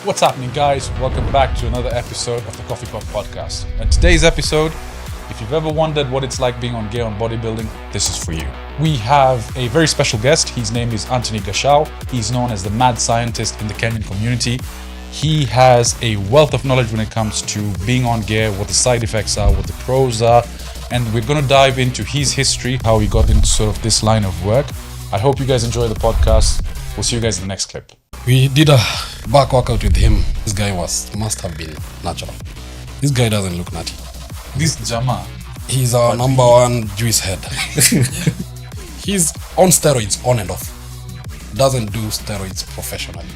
What's happening, guys? Welcome back to another episode of the Coffee Cup Podcast. And today's episode, if you've ever wondered what it's like being on gear on bodybuilding, this is for you. We have a very special guest. His name is Antony Gachau. He's known as the mad scientist in the Kenyan community. He has a wealth of knowledge when it comes to being on gear, what the side effects are, what the pros are, and we're going to dive into his history, how he got into sort of this line of work. I hope you guys enjoy the podcast. We'll see you guys in the next clip. We did a back workout with him. This guy must have been natural. This guy doesn't look nutty. This Jama. He's our number one juice head. He's on steroids on and off. Doesn't do steroids professionally.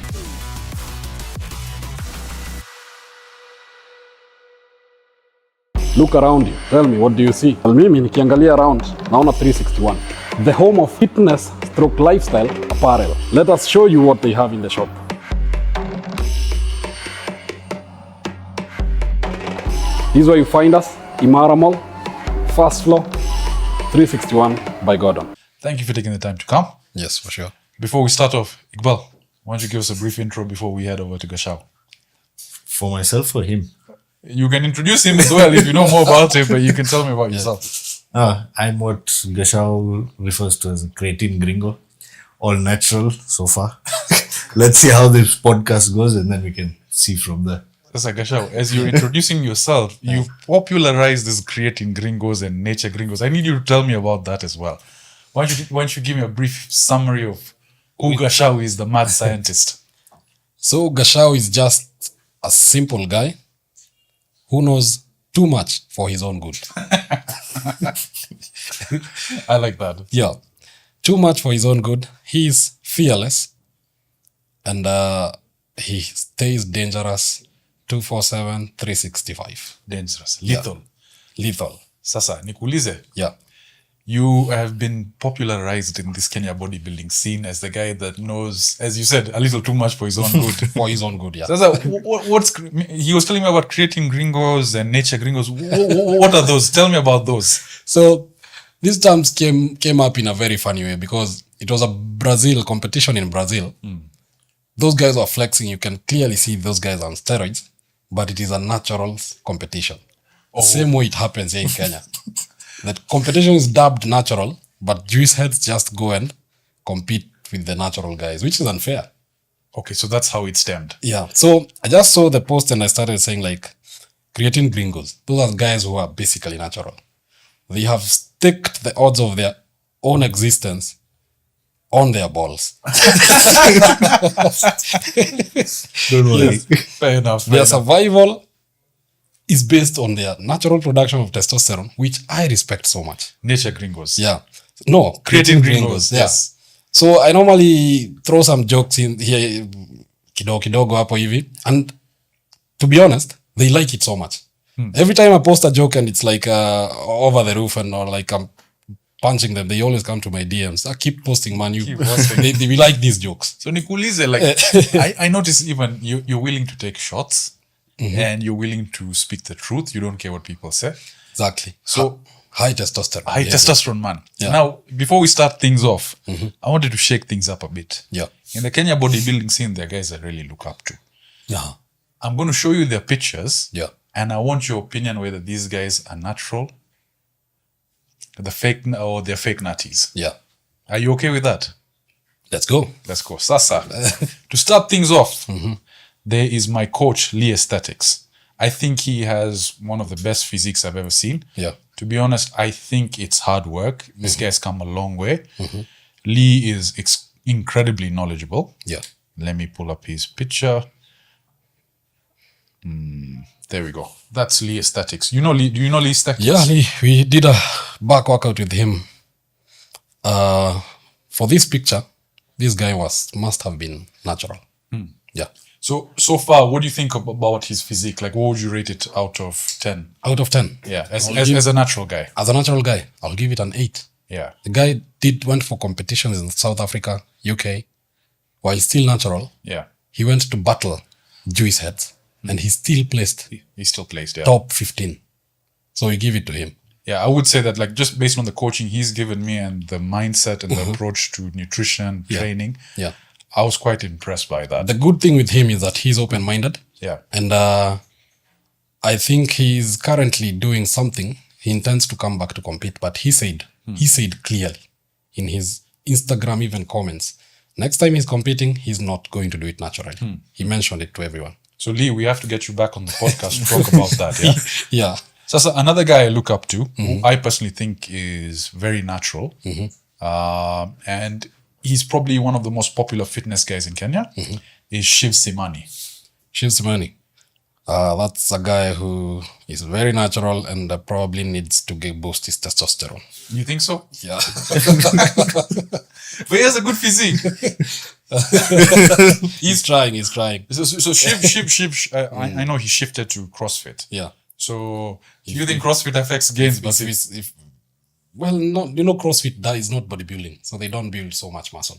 Look around you. Tell me, what do you see? Mimi nikiangalia around, naona 361. The home of fitness / lifestyle apparel. Let us show you what they have in the shop. This is where you find us, Imara Mall, first floor, 361 by Gordon. Thank you for taking the time to come. Yes, for sure. Before we start off, Iqbal, why don't you give us a brief intro before we head over to Gachau? For myself or him? You can introduce him as well if you know more about him, but you can tell me about yourself. I'm what Gachau refers to as a creatine gringo. All natural so far. Let's see how this podcast goes and then we can see from there. That's like Gachau, as you're introducing yourself, you've popularized this creatine gringos and nature gringos. I need you to tell me about that as well. Why don't you give me a brief summary of who Gachau is, the mad scientist? So Gachau is just a simple guy who knows too much for his own good. I like that. Yeah. Too much for his own good. He's fearless. And he stays dangerous 247, 365. Dangerous. Lethal. Yeah. Lethal. Sasa, nikuulize. Yeah. You have been popularized in this Kenya bodybuilding scene as the guy that knows, as you said, a little too much for his own good. For his own good, yeah. Sasa, he was telling me about creating gringos and nature gringos. What are those? Tell me about those. So these terms came up in a very funny way because it was a Brazil competition in Brazil. Those guys were flexing. You can clearly see those guys on steroids, but it is a natural competition. Same way it happens here in Kenya. That competition is dubbed natural, but juice heads just go and compete with the natural guys, which is unfair. Okay, so that's how it stemmed. Yeah. So I just saw the post and I started saying like, creating gringos. Those are guys who are basically natural. They have staked the odds of their own existence on their balls. Don't worry. Yes. Fair enough. Their survival is based on their natural production of testosterone, which I respect so much. Nature gringos. Yeah. No, creating gringos. Yeah. Yes. So I normally throw some jokes in here, kidogo hapo hivi. And to be honest, they like it so much. Every time I post a joke and it's like over the roof and or like I'm punching them, they always come to my DMs. I keep posting, man. They like these jokes. So nikuulize, like, I notice even you're willing to take shots and you're willing to speak the truth. You don't care what people say. Exactly. So high testosterone. High testosterone, man. Yeah. Now, before we start things off, I wanted to shake things up a bit. Yeah. In the Kenya bodybuilding scene, there are guys I really look up to. Yeah. I'm going to show you their pictures. Yeah. And I want your opinion whether these guys are natural, the fake, or they're fake nutties. Yeah. Are you okay with that? Let's go. Let's go. Sasa. To start things off, there is my coach, Lee Aesthetics. I think he has one of the best physiques I've ever seen. Yeah. To be honest, I think it's hard work. This guy's come a long way. Lee is incredibly knowledgeable. Yeah. Let me pull up his picture. There we go. That's Lee Aesthetics. You know Lee? Do you know Lee Aesthetics? Yeah, Lee, we did a back workout with him. For this picture, this guy must have been natural. Yeah. So far, what do you think about his physique? Like, what would you rate it out of 10? Out of 10. Yeah, as a natural guy. As a natural guy, I'll give it an 8. Yeah. The guy went for competitions in South Africa, UK. While still natural, Yeah. he went to battle juice heads. And he still placed He still plays, yeah. top 15. So we give it to him. Yeah, I would say that, like, just based on the coaching he's given me and the mindset and the approach to nutrition, training, Yeah. I was quite impressed by that. The good thing with him is that he's open-minded. Yeah. And I think he's currently doing something. He intends to come back to compete, but he said clearly in his Instagram even comments, next time he's competing, he's not going to do it naturally. He mentioned it to everyone. So Lee, we have to get you back on the podcast to talk about that. Yeah. Yeah. So another guy I look up to, who I personally think is very natural, and he's probably one of the most popular fitness guys in Kenya, is Shiv Simani. Shiv Simani. That's a guy who is very natural and probably needs to boost his testosterone. You think so? Yeah. But he has a good physique. He's trying. So Shiv, I know he shifted to CrossFit. Yeah. So do you think CrossFit affects gains? CrossFit that is not bodybuilding, so they don't build so much muscle.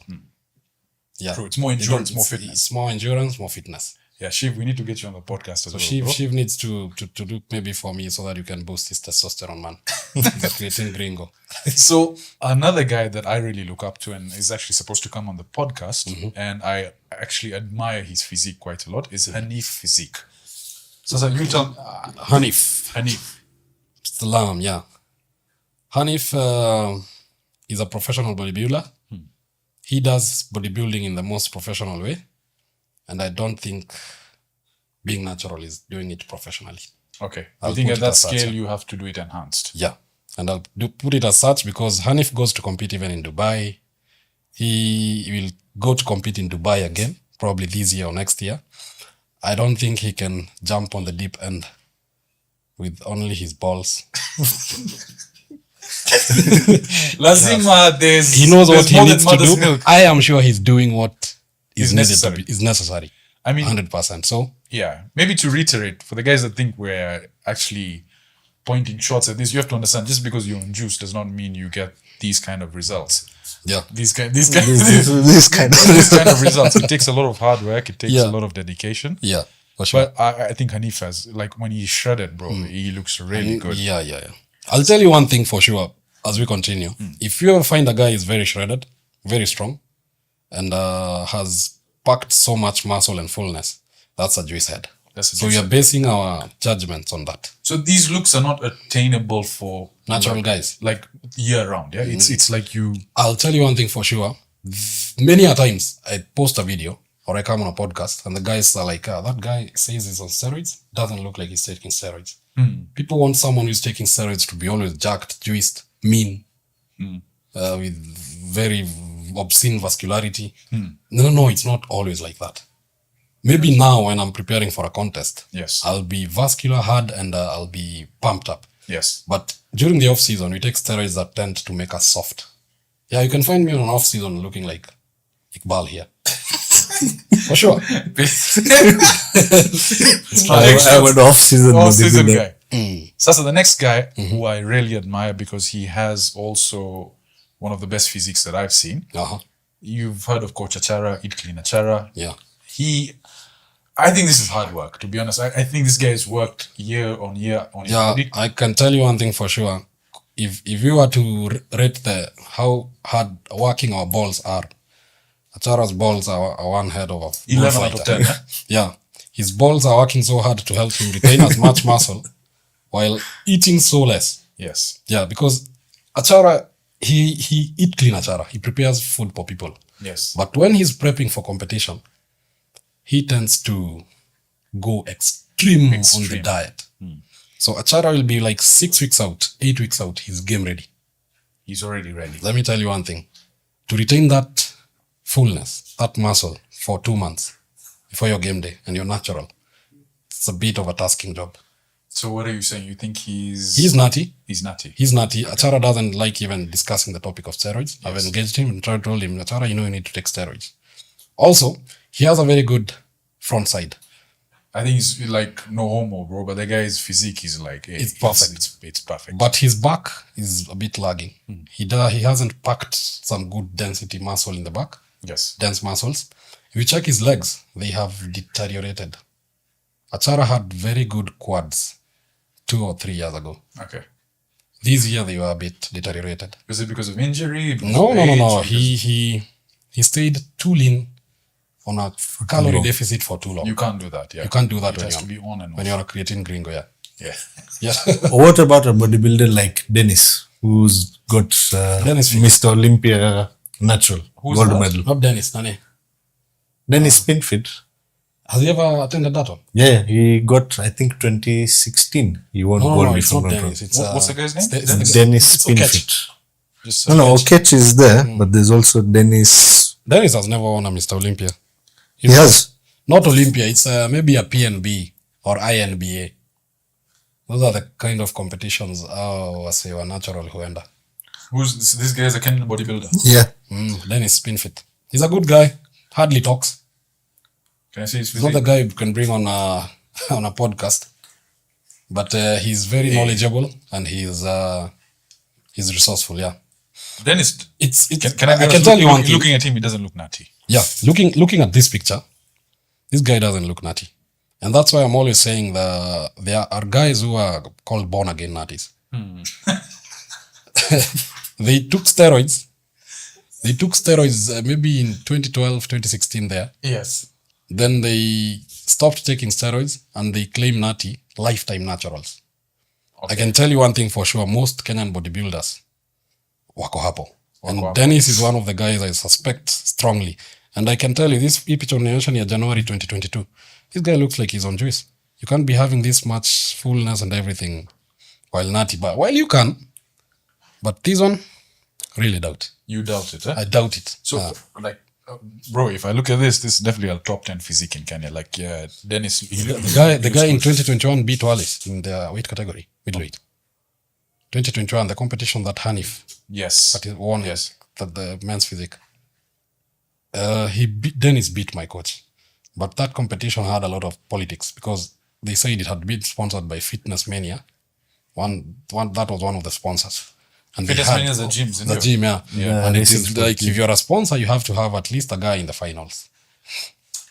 Yeah. True. It's more endurance, more fitness. It's more endurance, more fitness. Yeah, Shiv, we need to get you on the podcast as well. Shiv needs to do maybe for me so that you can boost his testosterone, man. The creatine gringo. So another guy that I really look up to and is actually supposed to come on the podcast, and I actually admire his physique quite a lot, is Hanif Physique. So you tell Hanif. Salam, yeah. Hanif is a professional bodybuilder. He does bodybuilding in the most professional way. And I don't think being natural is doing it professionally. Okay. I think at that scale, you have to do it enhanced. Yeah. And I'll put it as such because Hanif goes to compete even in Dubai. He will go to compete in Dubai again, probably this year or next year. I don't think he can jump on the deep end with only his balls. Lazima, he knows what he needs to do. Milk. I am sure he's doing what is necessary. Is necessary. I mean, 100%. So yeah, maybe to reiterate for the guys that think we're actually pointing shots at this, you have to understand just because you're on juice does not mean you get these kind of results. Yeah, these kind of results. It takes a lot of hard work. It takes a lot of dedication. Yeah, for sure. But I think Hanif has, like, when he's shredded, bro, he looks really good. Yeah. I'll tell you one thing for sure as we continue. If you ever find a guy is very shredded, very strong, and has packed so much muscle and fullness, that's a juice head. So we are basing our judgments on that. So these looks are not attainable for natural guys, like year round. Yeah, it's like you. I'll tell you one thing for sure. Many a times I post a video or I come on a podcast and the guys are like, that guy says he's on steroids. Doesn't look like he's taking steroids. People want someone who's taking steroids to be always jacked, juiced, mean, with very obscene vascularity. No, it's not always like that. Maybe now when I'm preparing for a contest, yes, I'll be vascular hard and I'll be pumped up. Yes. But during the off season, we take steroids that tend to make us soft. Yeah, you can find me on off season looking like Iqbal here. For sure. I went off season guy. So the next guy who I really admire because he has also one of the best physiques that I've seen. You've heard of Coach Achara, Eat Clean Achara. Yeah. I think this is hard work, to be honest. I think this guy has worked year on year on his body. I can tell you one thing for sure. If you were to rate how hard working our balls are, Achara's balls are one head of a 11 out of 10. Yeah. His balls are working so hard to help him retain as much muscle while eating so less. Yes. Yeah, because Achara, he eat clean Achara. He prepares food for people. Yes. But when he's prepping for competition, he tends to go extreme on the diet. So Achara will be like 6 weeks out, 8 weeks out, he's game ready. He's already ready. Let me tell you one thing. To retain that fullness, that muscle for 2 months before your game day and you're natural, it's a bit of a tasking job. So what are you saying? You think He's nutty. He's nutty. He's nutty. Okay. Achara doesn't like even discussing the topic of steroids. Yes. I've engaged him and told him, Achara, you need to take steroids. Also, he has a very good front side. I think he's like no homo, bro, but the guy's physique is like... It's perfect. It's perfect. But his back is a bit lagging. He hasn't packed some good density muscle in the back. Yes. Dense muscles. If you check his legs, they have deteriorated. Achara had very good quads 2 or 3 years ago. Okay. This year they were a bit deteriorated. Was it because of injury? No. He stayed too lean on a calorie long. deficit for too long. You can't do that. Yeah. You can't do that It when has you're, to be on and when off. you're a creatine gringo, yeah. Yeah. Yeah. What about a bodybuilder like Dennis, who's got Dennis Mr. Olympia natural Who's gold that? medal? Not Dennis, Nani. Dennis Spinfit. Has he ever attended that one? Yeah, he got, I think, 2016. He won No, gold. it's if I'm not not wrong. Dennis. It's, What's the guy's name? Dennis? Dennis It's Okech. Spinfit. Just No, Okech is there, but there's also Dennis. Dennis has never won a Mr. Olympia. He has. Not Olympia, it's maybe a PNB or INBA. Those are the kind of competitions wase wa natural huenda. Who's this guy? Is a Kenyan bodybuilder. Yeah. Dennis Spinfit. He's a good guy. Hardly talks. Can I see his He's not physique? the guy you can bring on a podcast. But he's very knowledgeable and he's resourceful, yeah. Dennis. It's Can I can tell you one thing. Looking at him, he doesn't look nutty. Yeah, looking at this picture, this guy doesn't look nutty. And that's why I'm always saying there are guys who are called born again nutties. They took steroids. They took steroids maybe in 2012, 2016 there. Yes. Then they stopped taking steroids and they claim nutty lifetime naturals. I can tell you one thing for sure. Most Kenyan bodybuilders wako hapo. And hapo. Dennis is one of the guys I suspect strongly. And I can tell you, this picture unaonyesha ni ya January 2022. This guy looks like he's on juice. You can't be having this much fullness and everything while nutty. But while you can. But this one, really doubt. You doubt it, eh? I doubt it. So, bro, if I look at this is definitely a top 10 physique in Kenya. Like, yeah, Dennis. The guy in 2021 beat Wallace in the weight category, middleweight. 2021, the competition that Hanif Yes. that he won, Yes. that the men's physique. Dennis beat my coach, but that competition had a lot of politics because they said it had been sponsored by Fitness Mania. One that was one of the sponsors. And they Fitness had- Mania is the gyms, isn't the it? gym, yeah. Yeah, And it this is is like if you're a sponsor, you have to have at least a guy in the finals.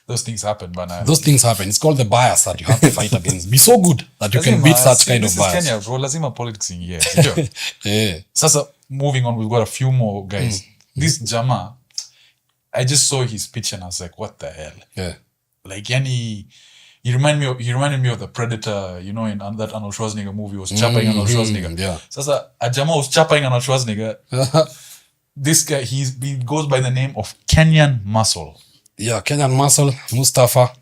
Those things happen, but Those things happen. It's called the bias that you have to fight against. Be so good that you can beat such kind of This is bias. Kenya, bro. Lazima politics in here. Sindio? Yeah. Sasa, moving on, we've got a few more guys. This Jama, I just saw his picture and I was like, what the hell? Yeah. Like, yani, he reminded me of the Predator, you know, in that Arnold Schwarzenegger movie, was chapping Arnold Schwarzenegger. yeah. Sasa, a Jama was chapping Arnold Schwarzenegger. This guy, he goes by the name of Kenyan Muscle. Yeah, Kenyan Muscle, Mustafa.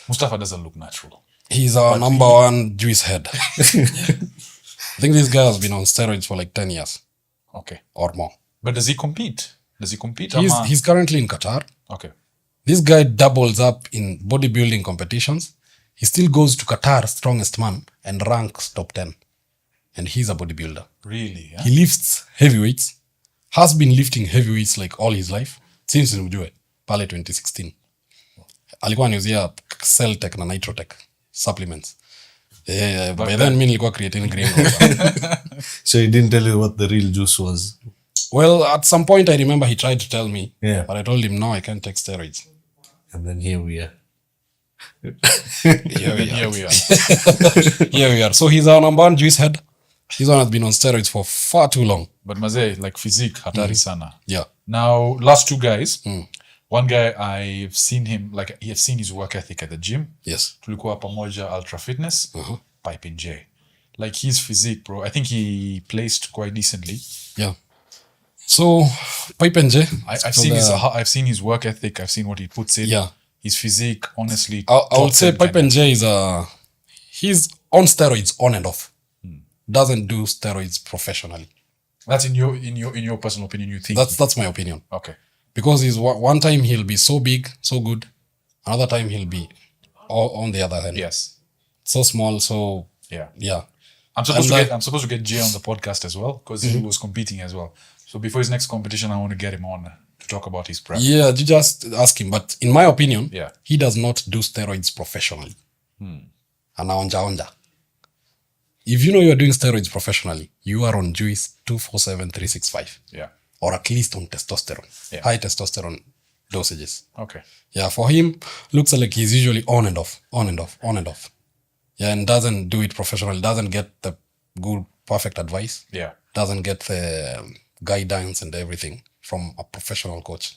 Mustafa doesn't look natural. He's our number one juice head. I think this guy has been on steroids for like 10 years Okay. or more. But does he compete? Does he compete? He's currently in Qatar. Okay. This guy doubles up in bodybuilding competitions. He still goes to Qatar, strongest man, and ranks top 10. And he's a bodybuilder. Really? Yeah? He lifts heavyweights. Has been lifting heavyweights like all his life. Since nimjue, pale 2016. Alikuwa anauzia Celtech na Nitrotech supplements. By then mi nilikuwa creatine green. So he didn't tell you what the real juice was. Well, at some point I remember he tried to tell me. Yeah. But I told him, no, I can't take steroids. And then here we are. Here we Here are. we are. Here we are. So he's our number one juice head. This one has been on steroids for far too long. But Maze, like physique, hatari sana. Yeah. Now, last two guys. One guy, I've seen him, like, I've seen his work ethic at the gym. Yes. Tulikuwa pamoja Ultra Fitness. Pipe in J. Like, his physique, bro. I think he placed quite decently. Yeah. So, Pipe and J. I've seen his work ethic. I've seen what he puts in. Yeah. His physique, honestly. I would top say 10 Pipe Kenya. and J is he's on steroids on and off. Doesn't do steroids professionally. That's in your personal opinion, you think? That's my opinion. Okay. Because he's one time he'll be so big, so good. Another time he'll be on the other hand. Yes. So small, so Yeah. yeah. I'm supposed to get Jay on the podcast as well because he was competing as well. So before his next competition, I want to get him on to talk about his prep. Yeah, you just ask him. But in my opinion, Yeah. he does not do steroids professionally. Anaonja. If you know you're doing steroids professionally, you are on juice 247-365. Yeah. Or at least on testosterone. Yeah. High testosterone dosages. Okay. Yeah, for him, looks like he's usually on and off. Yeah, and doesn't do it professionally, doesn't get the good, perfect advice. Yeah. Doesn't get the guidance and everything from a professional coach.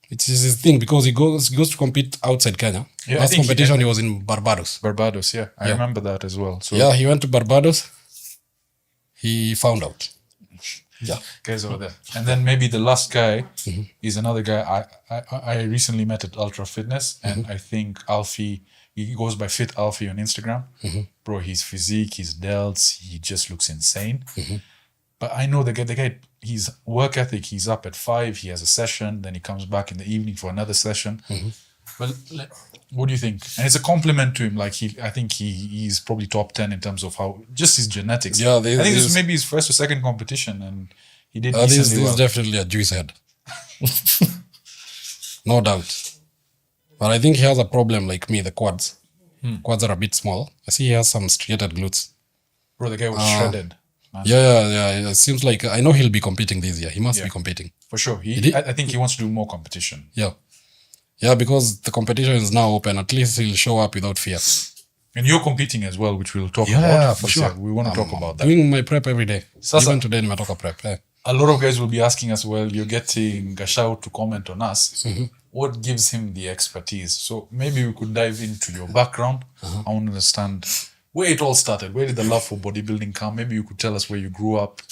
It is his thing because he goes to compete outside Kenya. Yeah, I Last think competition he was in Barbados. Barbados, yeah. I remember that as well. So Yeah, he went to Barbados. He found out. Yeah. guys over there. And then maybe the last guy is another guy I recently met at Ultra Fitness, and I think Alfie, he goes by Fit Alfie on Instagram. Bro, his physique, his delts, he just looks insane. But I know the guy, his work ethic, he's up at 5, he has a session, then he comes back in the evening for another session. But what do you think? And it's a compliment to him. Like I think he's probably top 10 in terms of how just his genetics. Yeah, I think this is maybe his first or second competition, and he did This decently is well. definitely a juice head. No doubt. But I think he has a problem like me, the quads. Quads are a bit small. I see he has some striated glutes. Bro, the guy was shredded. Man. Yeah. It seems like I know he'll be competing this year. He must be competing. For sure. I think he wants to do more competition. Yeah. Yeah, because the competition is now open. At least he'll show up without fear. And you're competing as well, which we'll talk about. Yeah, for this sure. year. We want to talk about that. Doing my prep every day. Sasa- Even today nimetoka prep. Yeah. A lot of guys will be asking us, well, you're getting Gachau to comment on us. What gives him the expertise? So maybe we could dive into your background. I want to understand where it all started. Where did the love for bodybuilding come? Maybe you could tell us where you grew up,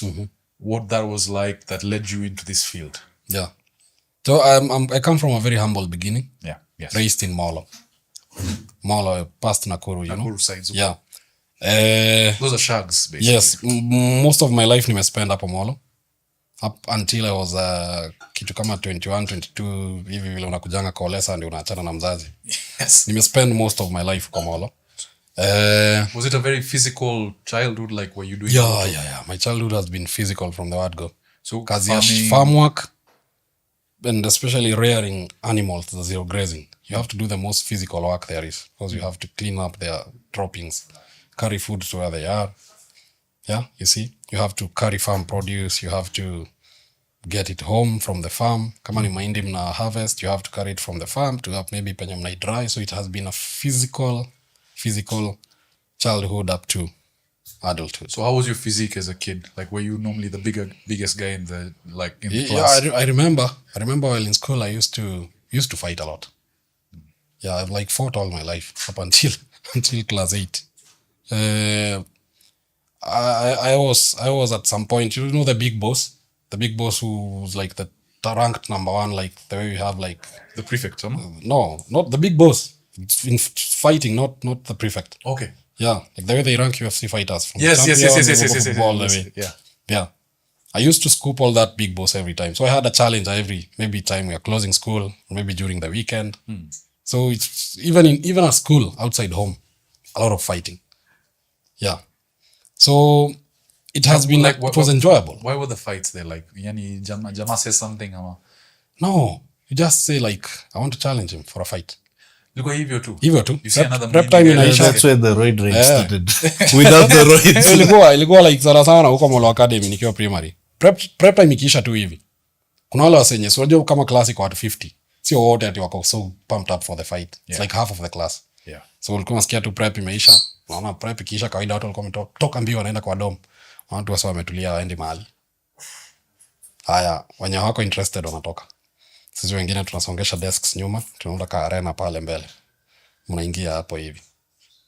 what that was like that led you into this field. Yeah. So I come from a very humble beginning. Yeah. Yes. Raised in Molo. Molo, past Nakuru, you know. Nakuru sides. Yeah. Those are shags, basically. Yes, most of my life nimespend hapo Molo. Up until I was kitu kama 21, 22 hivi vile unakujanga kolesa ndio unaachana na mzazi. Yes. Nimespend most of my life kwa Molo. Was it a very physical childhood? Like, were you doing? Yeah. My childhood has been physical from the word go. So Kazi ya farming- farm work and especially rearing animals, the zero grazing. You have to do the most physical work there is because you have to clean up their droppings, carry food to where they are. Yeah, you see, you have to carry farm produce. You have to get it home from the farm. Kama ni mahindi mna harvest, you have to carry it from the farm to up maybe penye mna dry. So it has been a physical childhood up to adulthood. So how was your physique as a kid? Like, were you normally the biggest guy in the the Yeah, class? I remember while in school I used to fight a lot. Yeah, I've like fought all my life up until class 8. I was at some point, you know, the big boss who was like the ranked number 1, like the way we have like The prefect, huh? no, not the big boss in fighting, not the prefect. Okay. Yeah, like the way they rank UFC fighters from Yes. champion all the way. Yeah. Yeah. I used to scoop all that big boss every time. So I had a challenge every maybe time we are closing school, or maybe during the weekend. So it's even at school, outside home, a lot of fighting. Yeah. So it has been like, it was enjoyable. Why were the fights there? Like, yani Jama says something, ama No, you just say like, I want to challenge him for a fight. Luko hivyo tu. Hivyo tu. You see another Prep meme time guy, inaisha. That's where the roid rage started. Without the roids. ilikuwa like sana sana huko Molo Academy nikiwa primary. Prep time ikiisha tu hivi. Kuna wale wasenye, so unajua kama class iko watu 50. Sio wote ati wako so pumped up for the fight. It's like half of the class. Yeah. So ulikuwa unasikia tu prep imeisha. Unaona prep ikiisha kawaida watu walikuwa wametoka mbio wanaenda kwa dom. Watu wasa wametulia waende mahali. Haya, wenye wako interested wanatoka. Sisi wengine tunasongesha desks nyuma, tunaenda ka arena pale mbele. Mnaingia hapo hivi.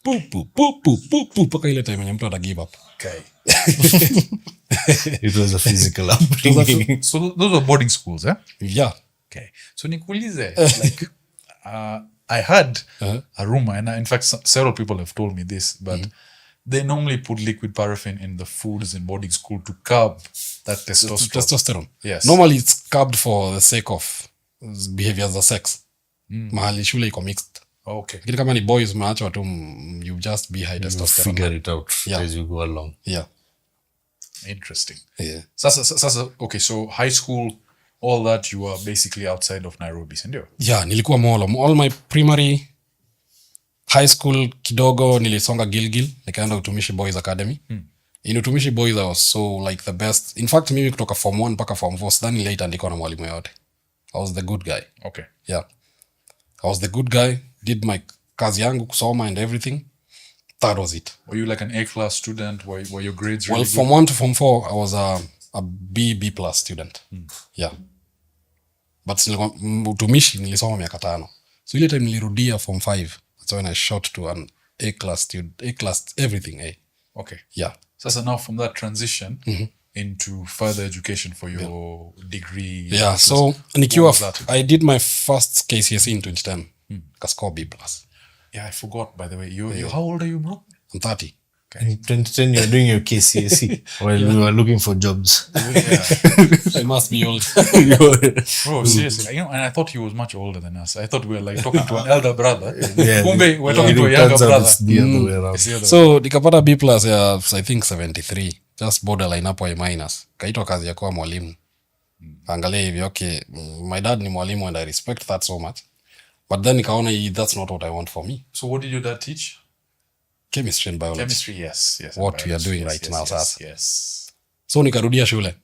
Pu paka ile time yenye mtu ata give up. Okay. It was a physical upbringing. So those were boarding schools, eh? Yeah. Okay. So nikuulize, like, I heard a rumor, and in fact, several people have told me this, but they normally put liquid paraffin in the foods in boarding school to curb that testosterone. Testosterone. Yes. Normally it's curbed for the sake of behavior as a sex. Mahali shule iko mixed. Okay. Lakini kama ni boys mnaachwa tu you just be high testosterone. Figure it out Yeah. as you go along. Yeah. Interesting. Yeah. Sasa, okay, so high school, all that, you were basically outside of Nairobi, sindio? Yeah, nilikuwa Molo. All my primary, high school kidogo nilisonga Gilgil, nikaenda Utumishi Boys Academy. In Utumishi Boys I was so like the best. In fact, mimi kutoka form 1 mpaka form 4 sidhani niliandikwa na mwalimu yote. I was the good guy. Okay. Yeah. I was the good guy, did my kazi yangu kusoma and everything. That was it. Were you like an A-class student? Were your grades really Well, from 1 to form 4, I was a B plus student. Yeah. but utumishi nilisoma miaka 5. So ile time nilirudia form 5, that's when I shot to an A class student, A class everything A. Okay. Yeah. So now from that transition into further education for your degree. Yeah, so nikiwa I did my first KCSE in 2010. Kascore B+. Yeah, I forgot, by the way. You how old are you, bro? I'm 30. In 2010, you're doing your KCSE while we were looking for jobs. I must be old. Bro, seriously. And I thought he was much older than us. I thought we were like talking to an elder brother. Yeah, Kumbe, we're talking to a younger brother. It's the other way around. It's the other way. So nikapata B+, yeah, I think 73. Just borderline hapo A-. Kaitwa kazi ya kuwa mwalimu. Angalia hivi, okay, my dad ni mwalimu and I respect that so much. But then nikaona that's not what I want for me. So what did your dad teach? Chemistry and biology. Chemistry, yes. What we are doing right now, sasa. Yes. So nikarudia shule.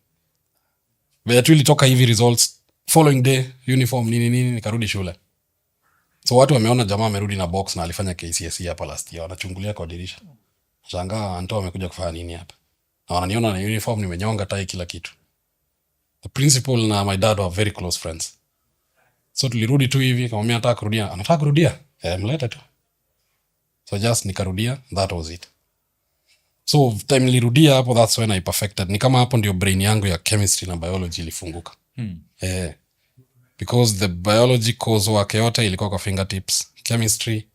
Vile tu ilitoka hivi results, following day, uniform, nini, nikarudi shule. So watu wameona jamaa amerudi na box na alifanya KCSE hapa last year. Wanachungulia kwa dirisha. Shangaa Antony amekuja kufanya nini hapa. Na wananiona na uniform, nimenyonga tai kila kitu. The principal na my dad were very close friends. So tulirudi tu hivi, kamwambia nataka kurudia. Anataka kurudia? Mlete tu. So just nikarudia, that was it. So time nilirudia hapo, that's when I perfected. Ni kama hapo ndio brain yangu ya chemistry na biology ilifunguka. Because the biology coursework yote ilikuwa kwa fingertips. Chemistry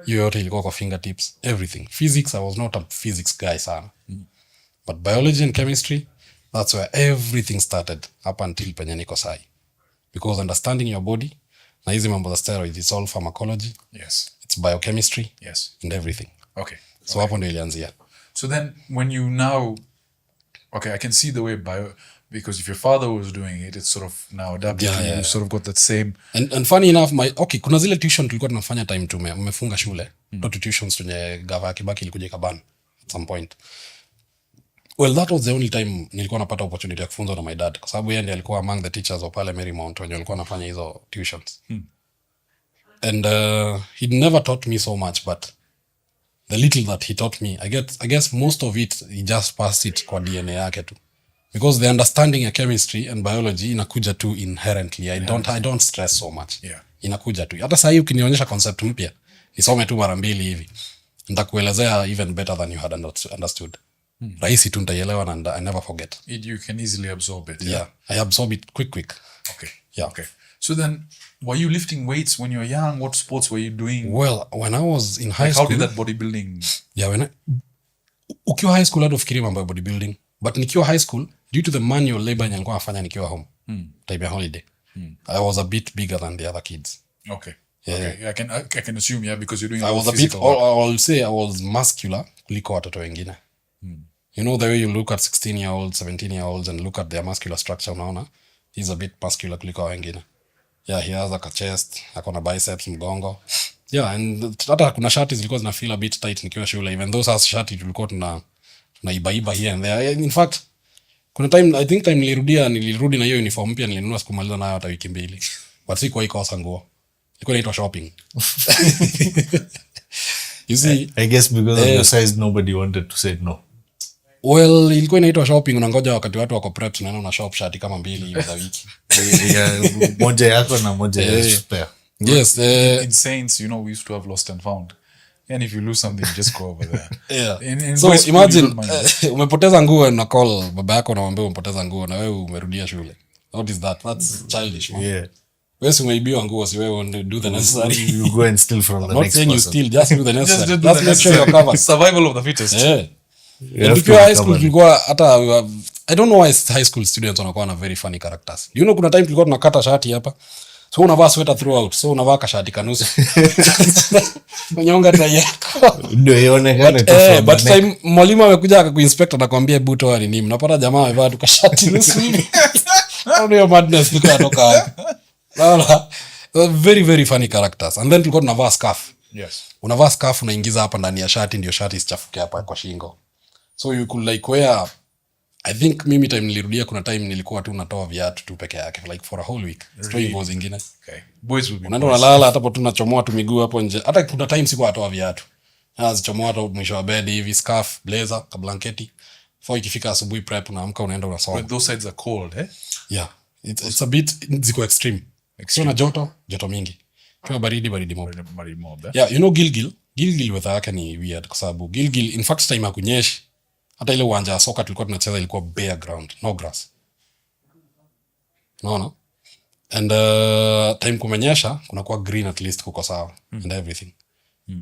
yote ilikuwa kwa fingertips. Everything. Physics, I was not a physics guy sana. But biology and chemistry, that's where everything started up until penye niko sai. Because understanding your body, na hizi mambo za steroids, it's all pharmacology. Yes. It's biochemistry. Yes. And everything. Okay. So hapo ndio ilianzia. So then when you now, okay, I can see the way because if your father was doing it, it's sort of now adapted to you. You sort of got that same. And funny enough, kuna zile tuition tulikuwa tunafanya time umefunga shule. Not tuitions tunye gava Kibaki ilikuja ikabana at some point. Well, that was the only time nilikuwa napata opportunity ya kufunzwa na my dad. Kwa sababu yeye ndiye alikuwa among the teachers wa pale Marymount wenye walikuwa wanafanya hizo tuitions. And he never taught me so much, but the little that he taught me, I guess most of it, he just passed it kwa DNA yake tu. Because the understanding ya chemistry and biology inakuja tu inherently. I don't stress so much. Yeah. Inakuja tu. Hata sasa ukinionyesha concept mpya, nisome tu mara 2 hivi. Nitakuelezea even better than you had understood. Rahisi tu nitaielewa and I never forget. You can easily absorb it. Yeah. I absorb it quick. Okay. Yeah. Okay. So then, were you lifting weights when you were young? What sports were you doing? Well, when I was in high school. How did that bodybuilding? Yeah, ukiwa high school hado fikiri mambo ya bodybuilding. But nikiwa high school, due to the manual labor nilikuwa nafanya nikiwa home. Time ya holiday. I was a bit bigger than the other kids. Okay. Yeah. Okay. I can assume, yeah, because you're doing I was a bit, I'll say I was muscular kuliko watoto wengine. You know the way you look at 16-year-olds, 17-year-olds and look at their muscular structure, unaona? He's a bit muscular kuliko wengine. Yeah, he has like a chest, akona biceps, mgongo. Yeah, and hata kuna shati zilikuwa zina feel a bit tight nikiwa shule. Even those as shati tulikuwa tunaiba here and there. In fact, kuna time, I think time nilirudi na hiyo uniform mpya nilinunua sikumaliza nayo hata wiki 2. But sikuwa ikosa nguo. Ilikuwa inaitwa shopping. You see, I guess because of your size, nobody wanted to say no. Well, ilikuwa inaitwa shopping, unangoja wakati watu wako prep tunaenda na shop shati kama 2 hivi za wiki. Moja yako na moja ya spare. Yes, in Saints, you know, we used to have lost and found. And if you lose something, just go over there. Yeah. So imagine umepoteza nguo na call baba yako na mwambie umepoteza nguo na wewe umerudia shule. What is that? That's childish, man. Yeah. Wewe umeibiwa nguo, si wewe do the necessary. You go and steal from the next person. Not saying you steal, just do the necessary. Just Let's make sure you're covered. Survival of the fittest. Yeah. Tukiwa high school tulikuwa hata I don't know why high school students wanakuwa na very funny characters. You know kuna time tulikuwa tunakata shati hapa. So unavaa sweater throughout. So unavaa kashati kanusu. Unyonga tai yako. Ndio ionekane tu from but time mwalimu amekuja akakuinspect anakuambia buto wali nini. Unapata jamaa amevaa tu kashati nusu hivi. Ndio madness kutoka hapa. Wala very very funny characters. And then tulikuwa tunavaa scarf. Yes. Unavaa scarf unaingiza hapa ndani ya shati ndio shati isichafuke hapa kwa shingo. So you could like wear, I think mimi time nilirudia kuna time nilikuwa tu natoa viatu tu peke yake like for a whole week. Really? Nguo zingine. Okay. Boys will be. Unaenda unalala hata tu nachomoa tu miguu hapo nje. Hata kuna time sikuwa natoa viatu. Nazichomoa tu mwisho wa bed hivi, scarf, blazer, ka blanketi. For ikifika asubuhi prep unaamka unaenda unasoma. But those sides are cold, eh? Yeah. it's a bit ziko extreme na joto mingi kwa baridi mob yeah you know Gilgil weather yake ni weird kwa sababu Gilgil in fact time hakunyeshi hata ile uwanja wa soka tulikuwa tunacheza ilikuwa bare ground no grass no and time kumenyesha kunakuwa green at least kuko sawa and everything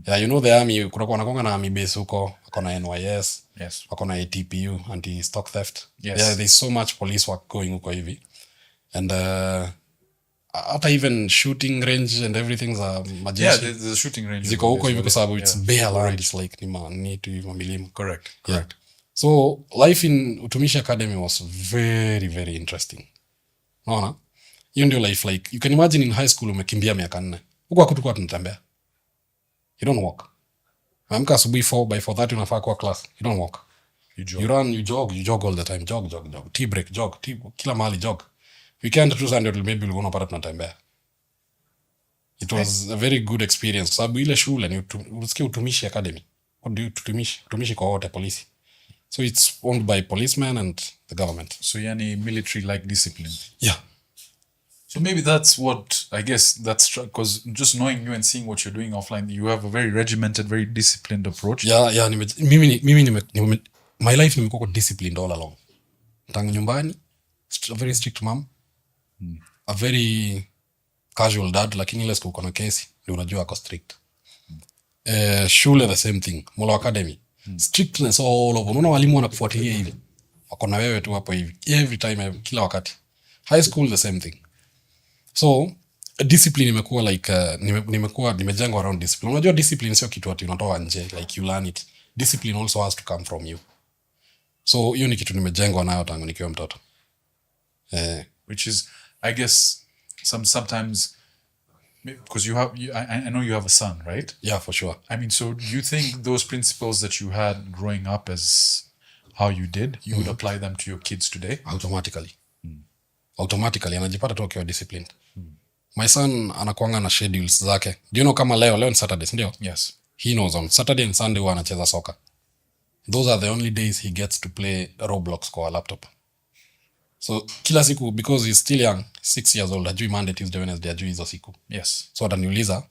yeah you know the army kunakuwa nakonga na army base huko wako na NYS wako na ATPU anti stock theft yeah there's so much police work going huko hivi and hata even shooting range and everything's majeshi yeah there's a shooting range ziko huko hivi kwa sababu it's bare land it's like ni tu hivi milima correct so life in Utumishi Academy was very very interesting naona hiyo ndio life like you can imagine in high school umekimbia miaka 4 huko hakutukua tunatembea you don't walk amka asubuhi 4 by 4:30 unafaa kwa class you don't walk you run you jog all the time jog tea break jog kila mahali jog weekend tu Sunday maybe ulikuwa unapata tunatembea it was a very good experience sababu ile shule ni usikie Utumishi Academy what do you Utumishi kwa wote polisi so it's owned by policemen and the government so yani military like discipline yeah so maybe that's what I guess that's because just knowing you and seeing what you're doing offline you have a very regimented very disciplined approach yeah mimi my life nimekuwa disciplined all along tangu nyumbani a very strict mom a very casual dad lakini ile siku uko na kesi ndio unajua ako strict shule the same thing Molo Academy strictness all over unaona walimu wanakufuatilia hivi wako na wewe tu hapo hivi every time kila wakati high school the same thing so discipline imekuwa like nimejengwa around discipline unajua discipline sio kitu ati unatoa nje like you learn it discipline also has to come from you so hiyo ni kitu nimejengwa nayo tangu nikiwa mtoto which is I guess sometimes because I know you have a son right yeah for sure I mean so do you think those principles that you had growing up as how you did you would apply them to your kids today automatically anajipata tu akiwa disciplined my son anakuanga na schedules zake do you know kama leo ni Saturday ndio yes he knows on Saturday and Sunday huwa anacheza soka those are the only days he gets to play Roblox kwa laptop so kila siku because he's still young 6 years old ajui Monday Tuesday Wednesday ajui hizo siku yes so ataniuliza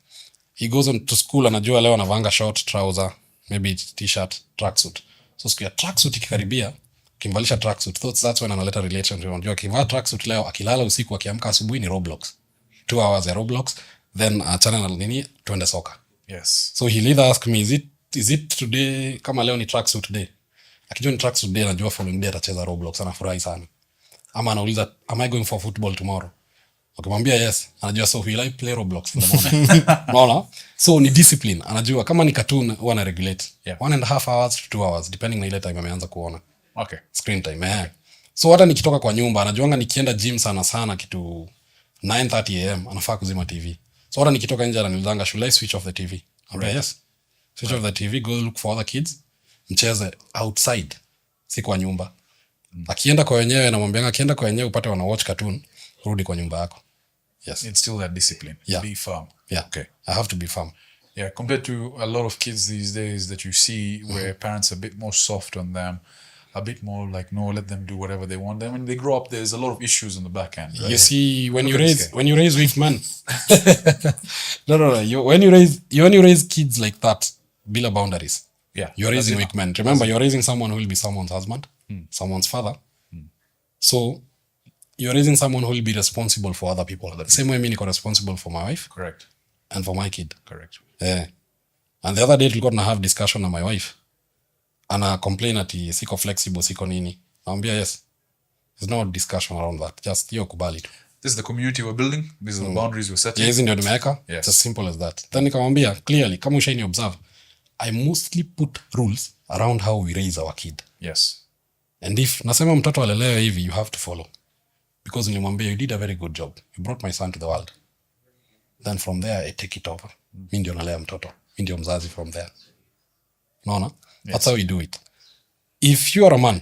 he goes on to school anajua leo anavanga short trouser maybe t-shirt tracksuit so siku ya tracksuit ikikaribia kimvalisha tracksuit that's when analeta relation unajua kivaa tracksuit leo akilala usiku akiamka asubuhi ni Roblox 2 hours ya Roblox then achana na nini tuende soka yes so he'll either ask me is it today kama leo ni tracksuit day akijua ni tracksuit day anajua following day atacheza Roblox anafurahi sana ama anauliza am I going for football tomorrow ukimwambia yes anajua so will I play Roblox in the morning unaona so ni discipline anajua kama ni cartoon huwa na regulate 1.5 hours to 2 hours depending na ile time ameanza kuona okay screen time so hata nikitoka kwa nyumba anajuanga nikienda gym sana kitu 9:30 am anafaa kuzima TV so hata nikitoka nje ananiulizanga should I switch off the TV yes switch off the TV go look for other kids mcheze outside si kwa nyumba akienda kwa wenyewe namwambianga akienda kwa wenyewe upate wana watch cartoon rudi kwa nyumba yako yes it's still that discipline be firm okay I have to be firm compared to a lot of kids these days that you see where parents are a bit more soft on them a bit more like no let them do whatever they want then when they grow up there's a lot of issues on the back end right? You see when you raise weak men when you raise kids like that bila boundaries you're raising weak men remember you're raising someone who will be someone's husband someone's father so you're raising someone who will be responsible for other people the same way me niko responsible for my wife correct and for my kid correct and the other day tulikuwa tuna have discussion na my wife ana complain ati siko flexible siko nini naambia yes there's no discussion around that just hiyo kubali tu this is the community we're building these are the boundaries we're setting hizi ndio nimeweka it's as simple as that then nikamwambia clearly kama ushaini observe I mostly put rules around how we raise our kid yes and if nasema mtoto alelewe hivi you have to follow because nilimwambia you did a very good job you brought my son to the world then from there I take it over mimi ndio nalea mtoto mimi ndio mzazi from there naona that's how we do it if you are a man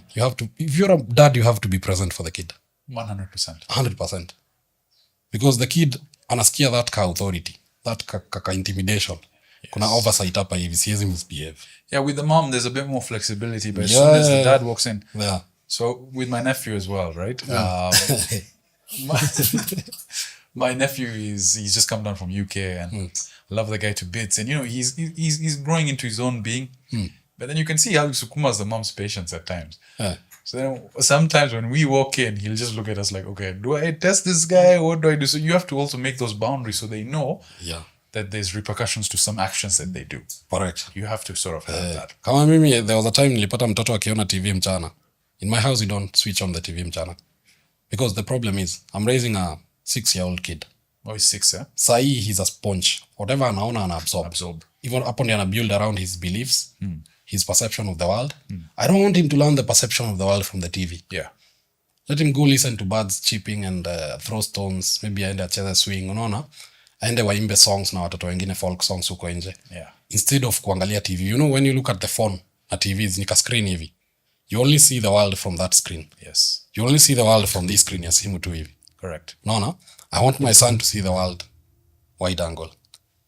if you're a dad you have to be present for the kid 100% because the kid anasikia that ka authority that ka intimidation kuna oversight hapa hivi siwezi misbehave with the mom there's a bit more flexibility but as soon as the dad walks in yeah so with my nephew as well right My nephew he's just come down from UK and I love the guy to bits, and he's growing into his own being. But then you can see how he sukumas the mom's patience at times. So then sometimes when we walk in, he'll just look at us like, okay, do I test this guy? What do I do? So you have to also make those boundaries so they know that there's repercussions to some actions that they do. Correct. You have to sort of have that. Kama mimi, there was a time nilipata mtoto akiona TV mchana. In my house, we don't switch on the TV mchana. Because the problem is, I'm raising a 6-year-old kid. Oh, he's 6, yeah? Sahi, he's a sponge. Whatever anaona ana absorb. Even up on the build around his beliefs, his perception of the world. I don't want him to learn the perception of the world from the TV. Yeah. Let him go listen to birds chirping and throw stones. Maybe aende acheze swing, unaona? Aende waimbe songs na watoto wengine folk songs huko nje. Yeah. Instead of kuangalia TV. You know, when you look at the phone na TV, nika screen hivi. You only see the world from that screen. Yes. You only see the world from this screen ya simu tu hivi. Correct. No. I want my son to see the world wide angle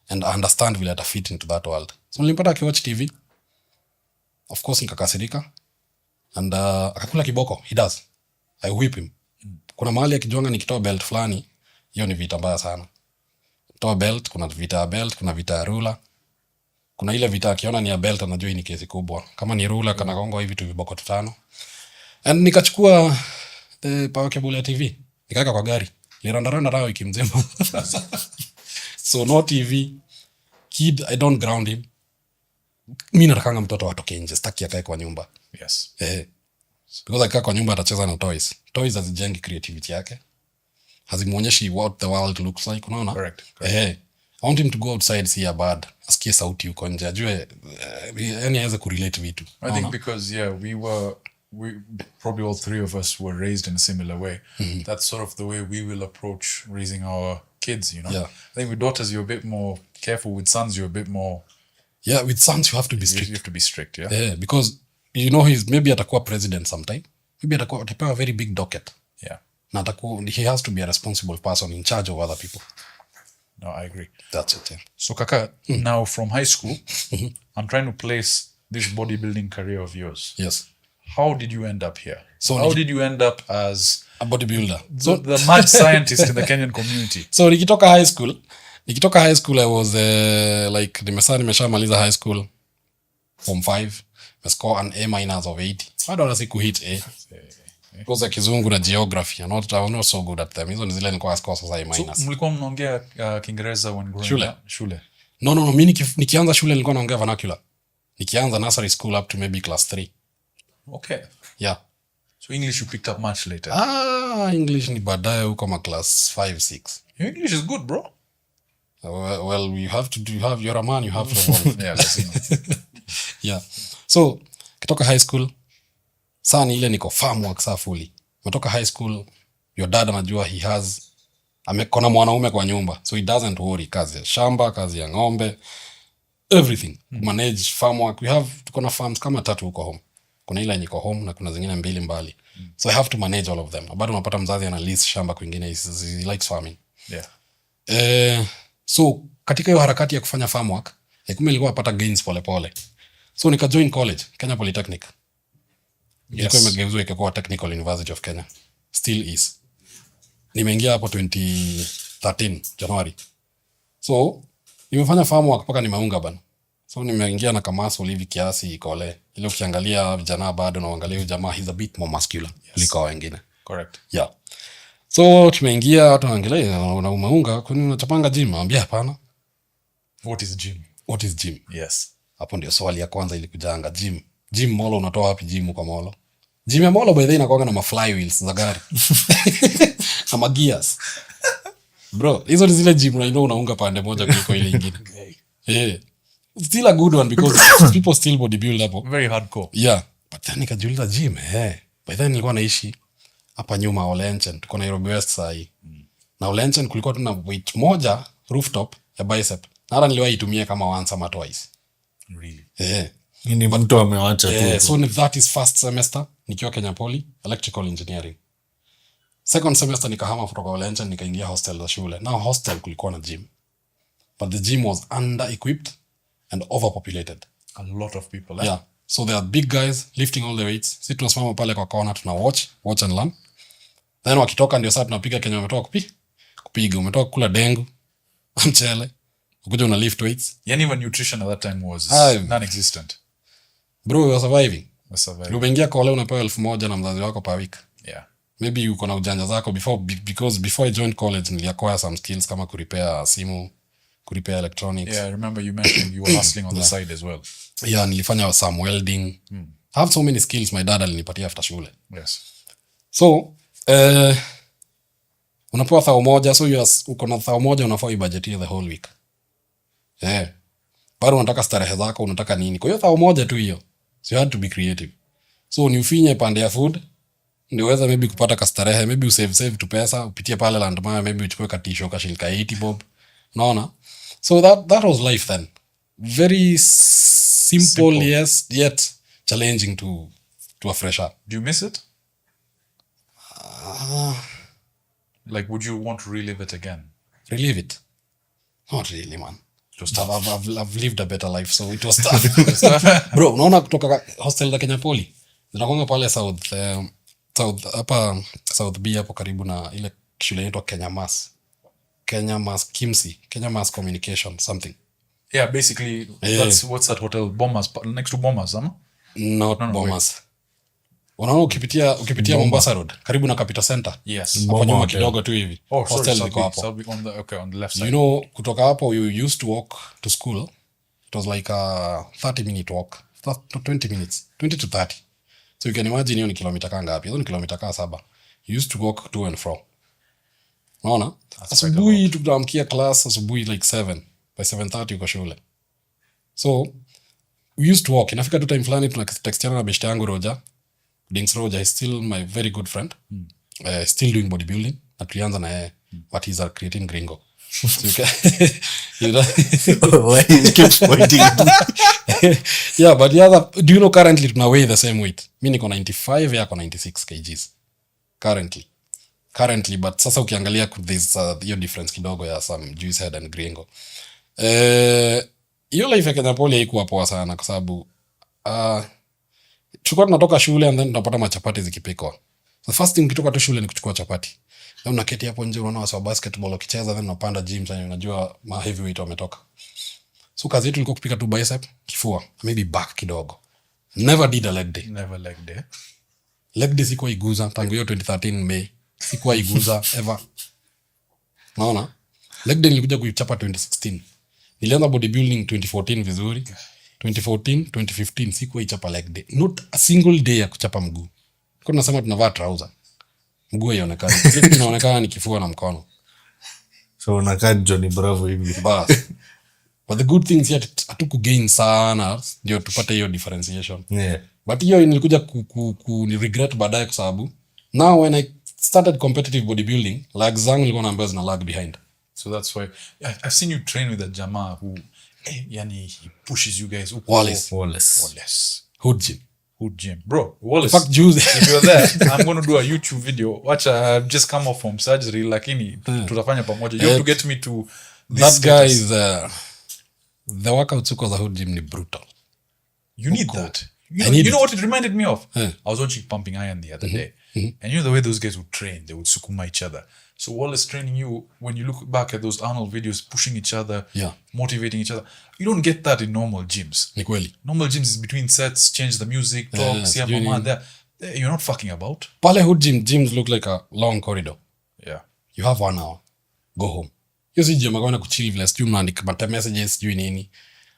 and understand vile ata fit into that world. So nilimpata akiwatch TV. Of course nikakasirika. And akakula kiboko. He does. I whip him. Kuna mahali akijuanga nikitoa belt fulani, hiyo ni vita mbaya sana. Toa belt, kuna vita ya belt, kuna vita ya ruler. Kuna ile vita akiona ni ya belt anajua hii ni kesi kubwa. Kama ni ruler kana gongo hivi tu viboko 5. And nikachukua the power cable ya TV. Nikaweka kwa gari. Nilirandaranda nayo wiki mzima. So no TV. Kid, I don't ground him. Mimi natakanga mtoto atoke nje, sitaki akae kwa nyumba. Yes. Because akikaa kwa nyumba atacheza na toys. Toys hazijengi creativity yake. Hazimuonyeshi what the world looks like, unaona? Correct. I want him to go outside, see a bird, asikie sauti huko nje, ajue yani aweze kurelate vitu. I think because we probably all three of us were raised in a similar way. That's sort of the way we will approach raising our kids, Yeah. I think with daughters you're a bit more careful, with sons you're a bit more. Yeah, with sons you have to be strict. You have to be strict, yeah. Because he's maybe atakuwa president sometime. Maybe atapewa a very big docket. Yeah. Na he has to be a responsible person in charge of other people. No, I agree. That's it. Yeah. So Kaka, now from high school, I'm trying to place this bodybuilding career of yours. Yes. How did you end up here? So how did you end up as a bodybuilder? So the mad scientist in the Kenyan community? So nikitoka high school I was nimeshamaliza high school form 5. I score an A- of 80. I don't know hit A. Because kizungu na geography. I was not so good at them. Hizo ni zile nilikuwa score sasa A-. So mlikuwa mnaongea Kiingereza when growing up? Shule. No. Mimi nikianza shule nilikuwa naongea vernacular. Nikianza nursery school up to maybe class 3. Okay. Yeah. So English you picked up much later? English ni baadaye huko ma class 5, 6. Your English is good, bro. Well, you're a man, you have to evolve. Yeah, let's see. Yeah. So, kitoka high school, saa ni ile niko farm work saa fully. Metoka high school, your dad anajua amekona mwanaume kwa nyumba. So he doesn't worry. Kazi ya shamba, kazi ya ng'ombe, everything. Manage farm work. Tuko na farms kama 3 huko home. Kuna ile niko home na kuna zingine 2 mbali. So I have to manage all of them. Bado unapata mzazi ana lease shamba kwingine, he likes farming. Yeah. So katika hiyo harakati ya kufanya farm work, kumbe nilikuwa napata gains pole. So nika join college, Kenya Polytechnic. Ilikuwa imegeuzwa ikakuwa Technical University of Kenya. Still is. Nimeingia hapo 2013 January. So nimefanya farm work mpaka nimeunga bana. So nimeingia na Kamaso hivi kiasi ikole. Ile ukiangalia vijana bado na uangalia huyu jamaa, he's a bit more muscular kuliko wengine. Correct. Yeah. So tumeingia watu waangalia na umeunga, kwani unachapanga gym? Naambia hapana. What is gym? Yes. Hapo ndio swali ya kwanza ilikujanga, gym. Gym molo unatoa wapi gym kwa molo? Gym ya molo by the way inakuwa na ma flywheels za gari. Na gears. Bro, hizo ni zile gym unaunga pande moja kuliko ile nyingine. Yeah. Still a good one because people still bodybuild hapo. Very hardcore. Yeah. But then nikajiuliza gym, by then nilikuwa naishi hapa nyuma Olenchen, tuko Nairobi West sahi. Na Olenchen kulikuwa tuna weight moja rooftop ya bicep. Na hata niliwahi itumia kama once ama twice. Really? Ni mtu amewacha tu. So that is first semester nikiwa Kenya Poly electrical engineering. Second semester nikahama kutoka Olenchen nikaingia hostel za shule. Now hostel kulikuwa na gym. But the gym was under equipped and overpopulated. A lot of people. Yeah. So there are big guys lifting all the weights. Sisi tunasimama pale kwa corner tuna watch and learn. Then wakitoka ndio saa tunapiga Kenya umetoka kupiga. Umetoka kula dengu, mchele, ukuja una lift weights. Yani even nutrition at that time was non-existent. Bro, you were surviving. Umeingia kwa leo unapewa 1,000 na mzazi wako per week. Yeah. Maybe uko na ujanja zako because before I joined college niliacquire some skills kama kurepair simu, kurepair electronics. Yeah, I remember you mentioned you were hustling on the side as well. Yeah, nilifanya some welding. I have so many skills my dad alinipatia after shule. Yes. So, unapewa 1,000, so uko na 1,000 unafaa ibudgetie the whole week. Yeah. Bado unataka starehe zako, unataka nini? Kwa hiyo 1,000 tu hiyo. So you had to be creative. So ni ufinye pande ya food, ndio uweza maybe kupata kastarehe, maybe usave tu pesa, upitie pale Landmaya, maybe uchukue katisho kashilika 80 bob. Unaona? So that was life then. Very simple, yes, yet challenging to a fresher. Do you miss it? Like, would you want to relive it again? Relive it? Not really, man. It was tough. I've lived a better life, so it was tough. Bro, unaona kutoka hostel la Kenya Poly, zinakonga pale South hapa South B hapo karibu na ile shule inaitwa Kenya Mass Kimsi, Kenya Mass Communication something. Yeah, basically that's what's that hotel, Bombers, next to Bombers, huh? Not Bombers. Unaona ukipitia Mombasa Road karibu na Capital Center. Yes. Hapo nyuma kidogo tu hivi. Hostel liko hapo. On the left side. You know, kutoka hapo you used to walk to school. It was like a 30-minute walk. 20 minutes. 20 to 30. So you can imagine hiyo ni kilomita kaa ngapi? Hiyo ni kilomita kaa 7. You used to walk to and fro. Unaona? Asubuhi tutamkia class asubuhi like 7. By 7:30 uko shule. So we used to walk. Inafika tu time fulani tunatextiana na beshte yangu Roger. Dings Roger is still my very good friend. Still doing bodybuilding. Na tulianza na yeye. But he's a creatine gringo. So you know, why he keeps pointing at me? Yeah, but do you know currently tuna weigh the same weight? Mi niko 95, yako 96 kgs. Currently, but sasa ukiangalia there's hiyo difference kidogo ya some juice head and gringo. Hiyo life ya Kenya Poly haikuwa poa sana kwa sababu tulikuwa tunatoka shule and then tunapata machapati zikipikwa. The first thing ukitoka tu shule ni kuchukua chapati. Na unaketi hapo nje unaona wasa basketball wakicheza then unapanda gym sasa unajua ma heavyweight wametoka. So kazi yetu ilikuwa kupika tu bicep, kifua, maybe back kidogo. Never did a leg day. Never leg day. Leg day sikuwa iguza tangu hiyo 2013 May. Sikuwa iguza ever. Naona? Leg day nilikuja kuichapa 2016. Nilianza bodybuilding 2014 vizuri. 2014, 2015 sikuwa ichapa leg day. Not a single day ya kuchapa mguu. Kwa nasema tunavaa trouser. Mguu haionekani. Kitu inaonekana ni kifua na mkono. So unakaa Johnny Bravo hivi. Bas. But the good things here hatuku gain sana ndio tupate hiyo differentiation. Yeah. But hiyo nilikuja ni regret baadaye kwa sababu now when I started competitive bodybuilding, legs zangu nilikuwa naambiwa zina lag behind. So that's why I've seen you train with a jamaa who yani he pushes you guys. Wallace. Hood gym. Bro, Wallace. Fuck Jews. If you're there, I'm going to do a YouTube video. Watch, I've just come off from surgery lakini tutafanya pamoja. You have to get me to this that guy is the workout uko za hood gym ni brutal. You need that. You know what it reminded me of? I was watching Pumping Iron the other day. And you know the way those guys would train, they would sukuma each other. So Wallace training you, when you look back at those Arnold videos, pushing each other, motivating each other, you don't get that in normal gyms. Ni kweli. Normal gyms is between sets, change the music, talk, see a mama there. You're not fucking about. Pale hood gyms look like a long corridor. Yeah. You have 1 hour. Go home. Hiyo si gym akaona kuchill vile sijui mnaandika mata messages sijui nini.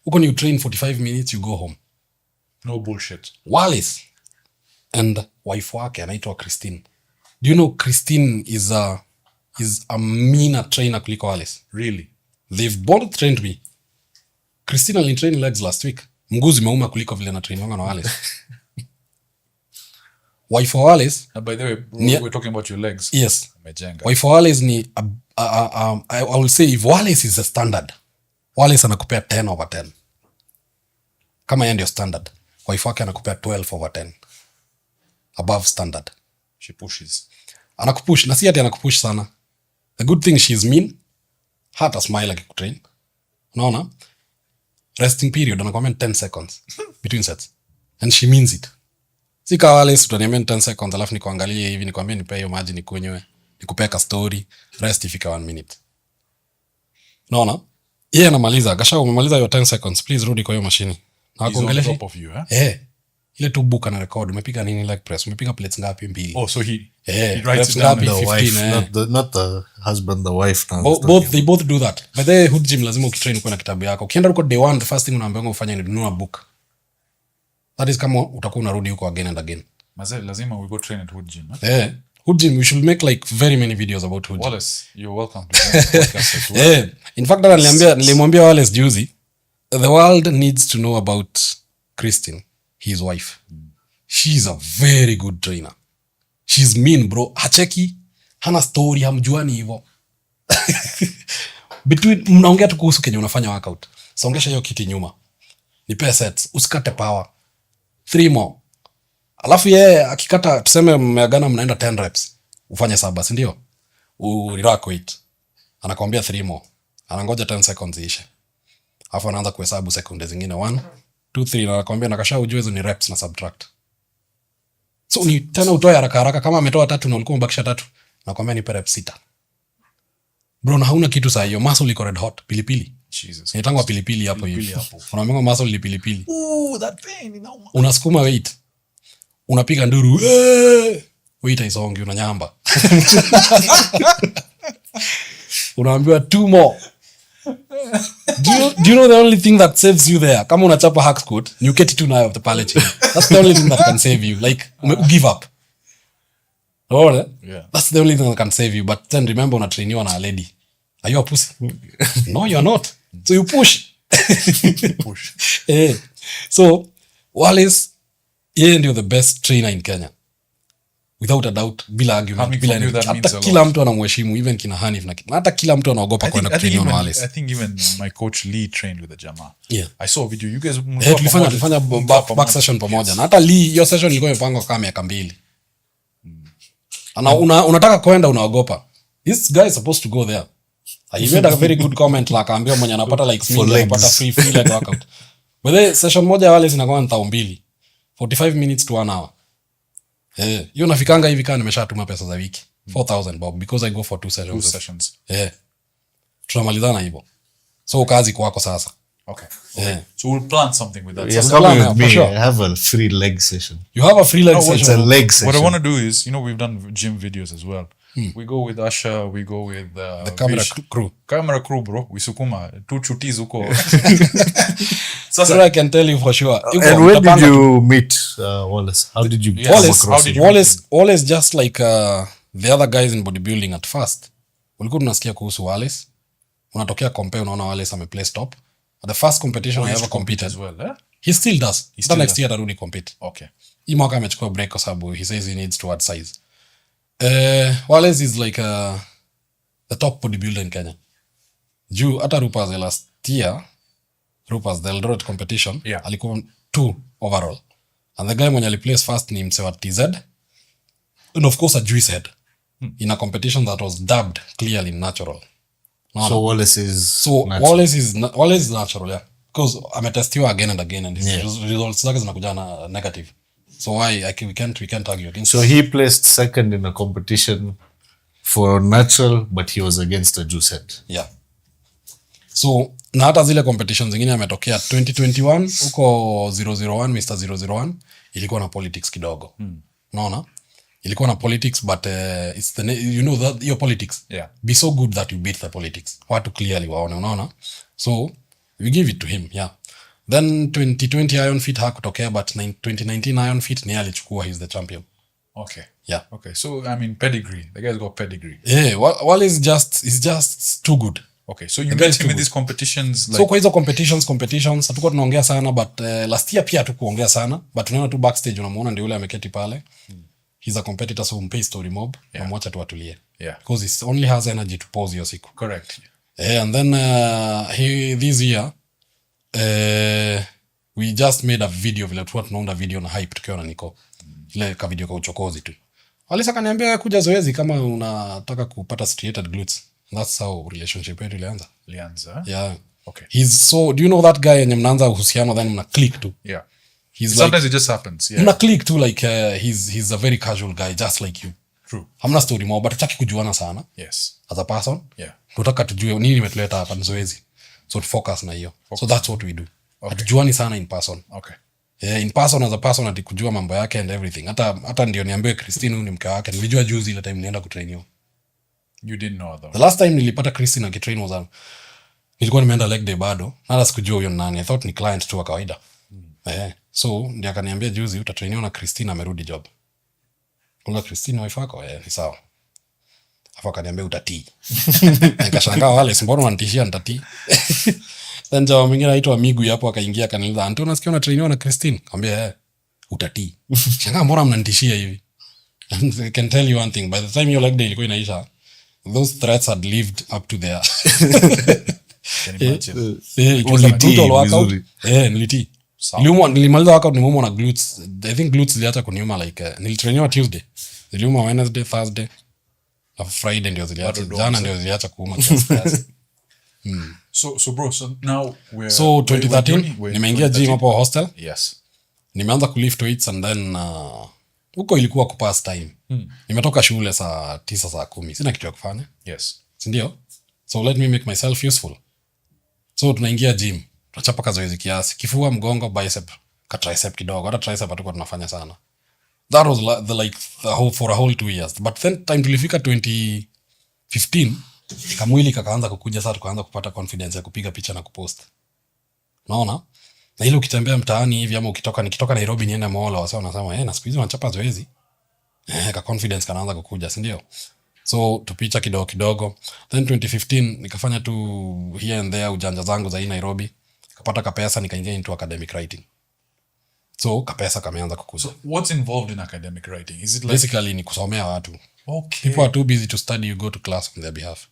Huko ni you train 45 minutes, you go home. No bullshit. Wallace and wife wake anaitwa Christine. Do you know Christine is a meaner trainer kuliko Wallace? Really? They've both trained me. Christine alintrain legs last week. Mguu zimeuma kuliko vile na train wanga na Wallace. Wife Wallace. By the way, we're talking about your legs. Yes. Mejenga. Wife Wallace ni I will say if Wallace is a standard, Wallace anakupea 10/10. Kama yeye ndio standard, wife wake anakupea 12/10. Above standard. She pushes. Anakupush, na si ati anakupush sana. The good thing she's mean. Hata smile akikutrain. Unaona? Resting period anakwambia 10 seconds between sets. And she means it. Si kawa wale utaniambia 10 seconds alafu nikuangalie hivi nikwambie nipe hiyo maji nikunywe nikupea ka story rest ifika 1 minute. Naona yeye anamaliza Gachau umemaliza hiyo 10 seconds please rudi kwa hiyo mashini. Na kuongelea ile tu book na record umepiga nini leg press umepiga plates ngapi mbili. Oh, so he writes it down. The wife, not the husband, the wife. They both do that. But the hood gym lazima ukitrain kwa na kitabu yako. Ukienda huko day 1 the first thing unaambiwa ufanye ni nunua book. That is kama utakuwa unarudi huko again and again. Mazee lazima we go train at hood gym. Hood gym we should make like very many videos about hood gym. Wallace, you're welcome to the podcast as well. In fact nilimwambia Wallace juzi the world needs to know about Christine, his wife. She's a very good trainer. She's mean bro. Hacheki hana story hamjuani hivyo. Between mnaongea tu kuhusu kenye unafanya workout. Songesha hiyo kiti nyuma. Nipe sets, usikate power. 3 more. Alafu yeye akikata tuseme mmeagana mnaenda 10 reps. Ufanye saba, si ndio? Urirack weight. Anakuambia 3 more. Anangoja 10 seconds ishe. Alafu anaanza kuhesabu sekunde zingine 1 2 3 na anakuambia nakasha ujue hizo ni reps na subtract. So ni tena utoe haraka kama ametoa 3 na ulikuwa umebakisha 3 nakwambia nipe reps 6. Bro na hauna kitu saa hiyo muscle iko red hot pilipili. Jesus. Nitangwa pilipili hapo hivi. Unaambiwa muscle ni pilipili. That pain inauma. Unasukuma weight. Unapiga nduru. Weight haisongi unanyamba. Unaambiwa 2 more. Do you know the only thing that saves you there? Kama unachapa hack squat, you get it to now of the pallet. That's the only thing that can save you. Like, give up. Alright? Yeah. That's the only thing that can save you. But then remember, unatrainiwa na a lady. Are you a pussy? No, you're not. So you push. Push. So, Wallace, yeye ndio the best trainer in Kenya. Without a doubt, bila argument, bila anything. Hata kila mtu anamheshimu, even kina Hanif na hata kila mtu anaogopa kwenda kutrainiwa na Wallace. I think even my coach Lee trained with the Jama. Yeah. I saw a video. You guys tulifanya back session pamoja. Na hata Lee, hiyo session ilikuwa imepangwa kama miaka 2. Unataka kwenda unaogopa. This guy is supposed to go there. He made a very good comment like akaambia mwenye anapata like anapata free leg workout. But the session moja wale zinakuwa 2,000. 45 minutes to 1 hour. Hiyo nafikanga hivi kama nimeshatuma pesa za wiki. 4,000 bob because I go for 2 sessions. Tunamalizana hivyo. So kazi kwako sasa. Okay. So we'll plan something with that. Yes, come with me. Sure. I have a free leg session. You have a free leg session? It's a leg session. What I want to do is, we've done gym videos as well. We go with Asha, we go with the camera crew. Camera crew, bro. We sukuma 2 chutis huko. So I can tell you for sure. And when did you meet Wallace? How did you come across him? Wallace just like the other guys in bodybuilding at first. Ulikuwa tunasikia kuhusu Wallace. Unatokea compare unaona Wallace ameplay stop. The first competition I ever competed as well, He still does. The next year atarudi compete. Okay. Hii mwaka amechukua break kwa sababu he says he needs to add size. Wallace is like the top bodybuilder in Kenya. Juu hata Rupas last year, Rupas the Eldoret competition, alikuwa 2 overall. And the guy mwenye aliplace first ni msewa TZ. And of course a Jewish head. In a competition that was dubbed clearly natural. So Wallace is natural. Wallace is natural, yeah. Because ametestiwa again and again and his results zake zinakuja na negative. So we can't argue against. So he placed second in a competition for natural, but he was against a juice head. Yeah. So na hata zile competitions zingine ametokea 2021 huko 001 Mr 001 ilikuwa na politics kidogo. Unaona? Ilikuwa na politics but it's the that your politics. Yeah. Be so good that you beat the politics. Watu clearly waone, unaona? So we give it to him, yeah. Then 2020 Iron Fit hakutokea but 2019 Iron Fit ni alichukua, he's the champion. Okay. Yeah. Okay. So I mean pedigree. The guy's got pedigree. Yeah, Wallace is just too good. Okay. So you met him in these competitions like... So kwa hizo competitions hatukuwa tunaongea sana but last year pia hatukuongea sana but tunaona tu backstage unamuona ndio yule ameketi pale. He's a competitor so umpay story mob na mwacha tu atulie. Yeah. Because he only has energy to pause hiyo siku. Correct. And then this year we just made a video vile tu tunaunda video na hype tukiwa na Nico. Ile ka video ka uchokozi tu. Alisa kaniambia kuja zoezi kama unataka kupata striated glutes. That's how relationship yetu ilianza. Lianza. Yeah. Okay. He's so, do you know that guy yenye mnaanza uhusiano then mna click tu. Yeah. he's like Sometimes it just happens. Yeah. una click tu like he's a very casual guy just like you. True. Hamna story more but hataki kujuana sana Yes. as a person. Yeah. Tunataka tujue nini imetuleta hapa zoezi. So to focus na hiyo. So that's what we do. Hatujuani sana in person. Okay. Yeah, in person as a person ati kujua mambo yake and everything. Hata ndio niambie Christine ni mke wake. Nilijua juzi ile time nilienda kutrainiwa. You didn't know though. The last time nilipata Christine akitrain was nilikuwa nimeenda leg day bado. Hata sikujua huyo nani. I thought ni client tu wa kawaida. So ndio akaniambia juzi utatrainiwa na Christine amerudi job. Kuna Christine wife wako ni sawa. Afa akaniambia utatii. Nikashangaa wale mbona wanatishia nitatii. Then jamaa mwingine anaitwa Migu hapo akaingia akaniuliza Antony unasikia unatrainiwa na Christine? Akamwambia utatii. Shangaa mbona mnanitishia hivi? I can tell you one thing, by the time your leg day ilikuwa inaisha, those threats had lived up to their Can you imagine? it was a brutal workout. Nilitii. Nilimaliza workout nimeumwa na glutes. I think glutes ziliacha kuniuma like nilitrainiwa Tuesday. Niliuma Wednesday, Thursday, na Friday ndio ziliacha. Jana ndio ziliacha kuuma kiasi. So bro, so now we're So 2013 nimeingia gym hapo hostel. Yes. Nimeanza kulift weights and then huko ilikuwa kupass time. Nimetoka shule saa 9 saa 10. Sina kitu ya kufanya. Yes. Si ndio? So let me make myself useful. So tunaingia gym. Tunachapa kazoezi kiasi. Kifua, mgongo, bicep, ka tricep kidogo. Hata tricep hatukuwa tunafanya sana. That was for a whole 2 years. But then time tulifika 2015 kamwili kakaanza kukuja sasa tukaanza kupata confidence ya kupiga picha na kupost. Unaona? Na ile ukitembea mtaani hivi ama nikitoka Nairobi nienda mall wasao wanasema na siku hizi wanachapa zoezi. Ka confidence kanaanza kukuja, si ndio? So tupicha kidogo kidogo. Then 2015 nikafanya tu here and there ujanja zangu za hii Nairobi. Kapata kapesa nikaingia into academic writing. So kapesa kameanza kukuja. So what's involved in academic writing? Is it like basically ni kusomea watu. Okay. People are too busy to study, you go to class on their behalf.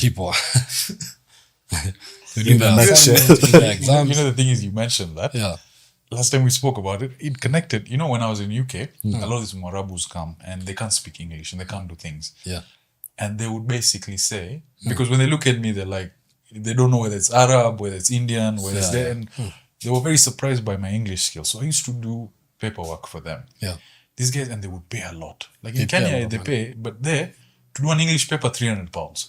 People In a nutshell. exams. You know the thing is you mentioned that. Yeah. Last time we spoke about it, it connected. You know, when I was in UK, a lot of these Marabus come and they can't speak English and they can't do things. Yeah. And they would basically say, because when they look at me, they're like, they don't know whether it's Arab, whether it's Indian, whether it's there. And they were very surprised by my English skills. So I used to do paperwork for them. Yeah. These guys, and they would pay a lot. Like in Kenya, they pay, but there, to do an English paper, £300.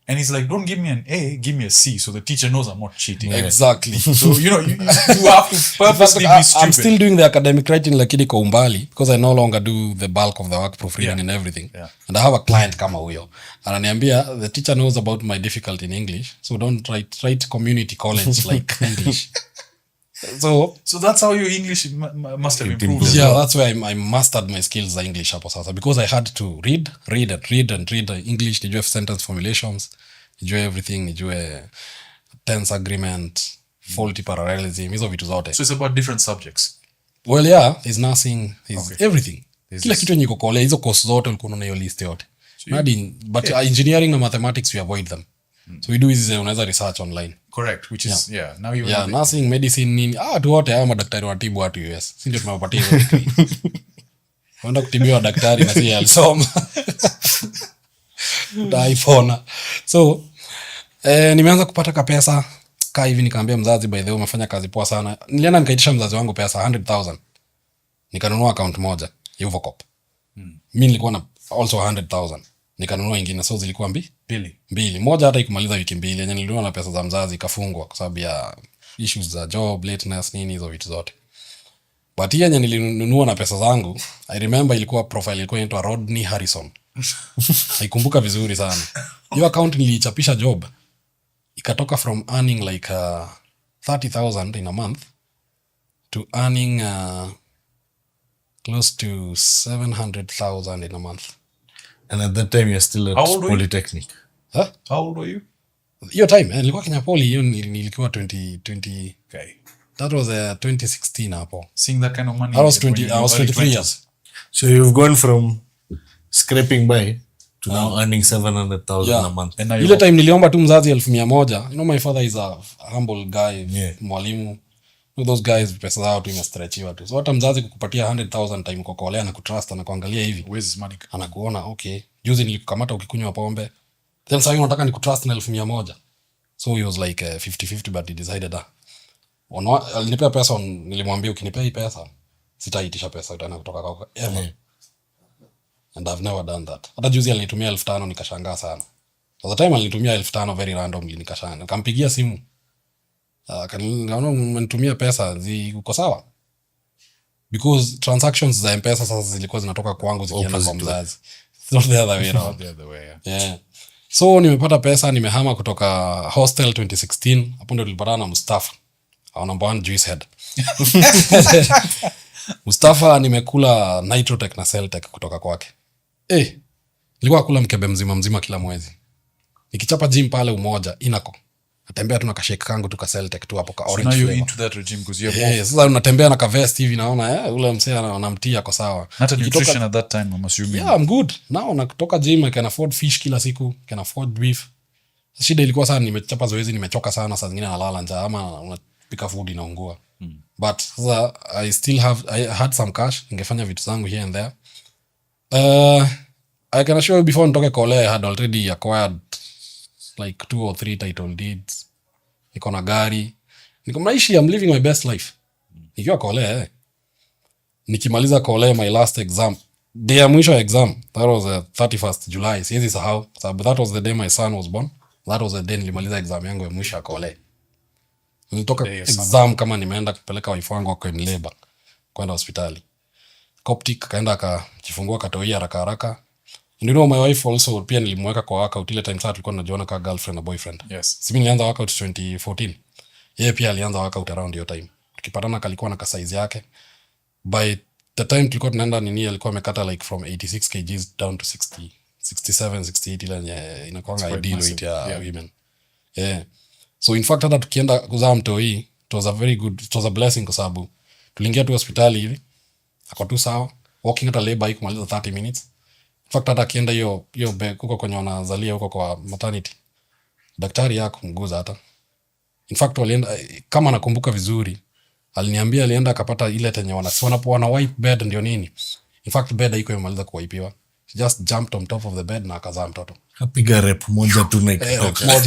And he's like, don't give me an A, give me a C, so the teacher knows I'm not cheating. Exactly. So, you know, you have to purposely be stupid. I'm still doing the academic writing lakini kwa umbali because I no longer do the bulk of the work, proofreading and everything. Yeah. And I have a client kama huyo. Ananiambia the teacher knows about my difficulty in English, so don't write community college like English. So that's how your English must have improved. yeah, that's where I mastered my skills za English hapo sasa because I had to read English, nijue sentence formulations, nijue everything, nijue tense agreement, faulty parallelism, hizo vitu zote. So it's about different subjects. Well, yeah, there's nursing, there's everything. There's Kila kitu yenye iko kole, hizo course zote ulikuwa na hiyo list yote. But engineering na mathematics we avoid them. So we do is unaweza research online. Correct, which is now you nursing, medicine nini watu wote hao madaktari watibu watu US, si ndio tumewapatia hizo degree. Wanda kutibiwa daktari na si alisoma iPhone. So nimeanza kupata kapesa kaa hivi, nikaambia mzazi, by the way umefanya kazi poa sana. Nilienda nikaitisha mzazi wangu pesa 100,000 nikanunua account moja Uvocop. Mimi nilikuwa na also 100,000 nikanunua ingine, so zilikuwa mbili. Moja hata ikumaliza wiki mbili, yenye nilinunua na pesa za mzazi ikafungwa kwa sababu ya issues za job, lateness, nini hizo vitu zote. But yenye nilinunua na pesa zangu, I remember ilikuwa profile ilikuwa inaitwa Rodney Harrison. Naikumbuka vizuri sana. Hiyo account nilichapisha job. Ikatoka from earning like 30,000 in a month to earning close to 700,000 in a month. And at that time you're still at Polytechnic. Huh? How old were you? Hiyo time nilikuwa Kenya Poly, hiyo nilikuwa 20. Okay. That was 2016 hapo. Seeing that kind of money. I was 23 years. So you've gone from scraping by to now earning 700,000 a month. And now Ile time niliomba tu mzazi 1,100. You know my father is a humble guy, mwalimu. Those guys pesa zao tu imestretchiwa tu. So hata mzazi kukupatia 100,000 time kukolea na kutrust na kuangalia hivi. Where's his money? Anakuona okay. Juzi nilikukamata ukikunywa pombe. Then sasa unataka nikutrust na 1,100. So he was like 50-50 but he decided Alinipea pesa, nilimwambia ukinipea hii pesa sitaitisha pesa tena kutoka kwako ever. And I've never done that. Hata juzi alinitumia 5,000 nikashangaa sana. At the time alinitumia 5,000 very randomly nikashangaa. Nikampigia simu. Kanaona umenitumia pesa uko sawa? Because transactions za M-Pesa sasa zilikuwa zinatoka kwangu zikienda kwa mzazi. It's not the other way around. Yeah. So nimepata pesa, nimehama kutoka hostel 2016. Hapo ndio tulipatana na Mustafa. Our number 1 juice head. Mustafa nimekula Nitrotech na Celtech kutoka kwake. Nilikuwa kula mkebe mzima kila mwezi. Nikichapa gym pale Umoja inako. Natembea tu na kashake kangu tu ka Celtech tu hapo ka orange. So now you're into that regime because you have sasa unatembea na ka vest hivi naona ule msee anamtia kwa sawa. Not a nutrition at that time, I'm assuming. Yeah, I'm good. Now nakutoka gym I can afford fish kila siku, can afford beef. Shida ilikuwa sana nimechapa zoezi, nimechoka sana, saa zingine nalala njaa ama unapika food inaungua. But sasa I had some cash, ningefanya vitu zangu here and there. I can assure you before nitoke kole I had already acquired like 2 or 3 title deeds. Niko na gari. Niko maishi, I'm living my best life. Nikiwa kole nikimaliza kole my last exam. Day ya mwisho exam, that was 31st July. Siwezi sahau, sababu that was the day my son was born. That was the day nilimaliza exam yangu ya mwisho ya kole. Nilitoka exam kama nimeenda kupeleka wife wangu kwa labor kwenda hospitali. Coptic kaenda akajifungua katoia haraka. You know my wife also pia nilimweka kwa workout ile time saa tulikuwa tunajiona kama girlfriend na boyfriend. Yes. Simi nilianza workout 2014. Yeye pia alianza workout around your time. Tukipatana kalikuwa na size yake. By the time tulikuwa tunaenda nini alikuwa amekata like from 86 kgs down to 60, 67, 68 ile inakuwa ideal weight ya women. Yeah. So in fact hata tukienda kuzaa mtoi, it was a blessing kwa sababu tuliingia tu hospitali hivi. Ako tu sawa. Walking hata labor iko maliza 30 minutes. In fact hata akienda hiyo huko kwenye wanazalia huko kwa maternity. Daktari yako mguza hata. In fact walienda kama nakumbuka vizuri, aliniambia alienda akapata ile tenye wana wipe bed ndio nini. In fact bed haiko imaliza kuwipiwa. She just jumped on top of the bed na akazaa mtoto. Kapiga rep moja tu na ikatoka.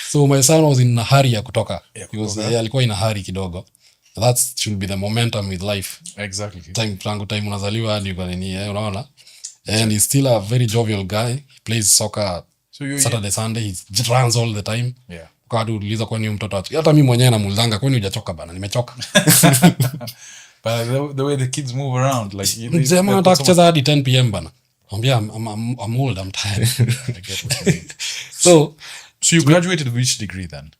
So my son was in a hurry ya kutoka. Alikuwa in a hurry kidogo. That should be the momentum with life. Exactly. Time unazaliwa hadi uko nini, unaona? And he's still a very jovial guy. He plays soccer Saturday, Sunday. He runs all the time. Yeah. Kwa hadi uliza kwani mtoto ati. Hata mimi mwenyewe namuulizanga kwani hujachoka bana? Nimechoka. But the way the kids move around like Mzema anataka kucheza hadi 10 PM bana. Mwambia I'm old, I'm tired. I get what you mean. So you graduated with which degree then?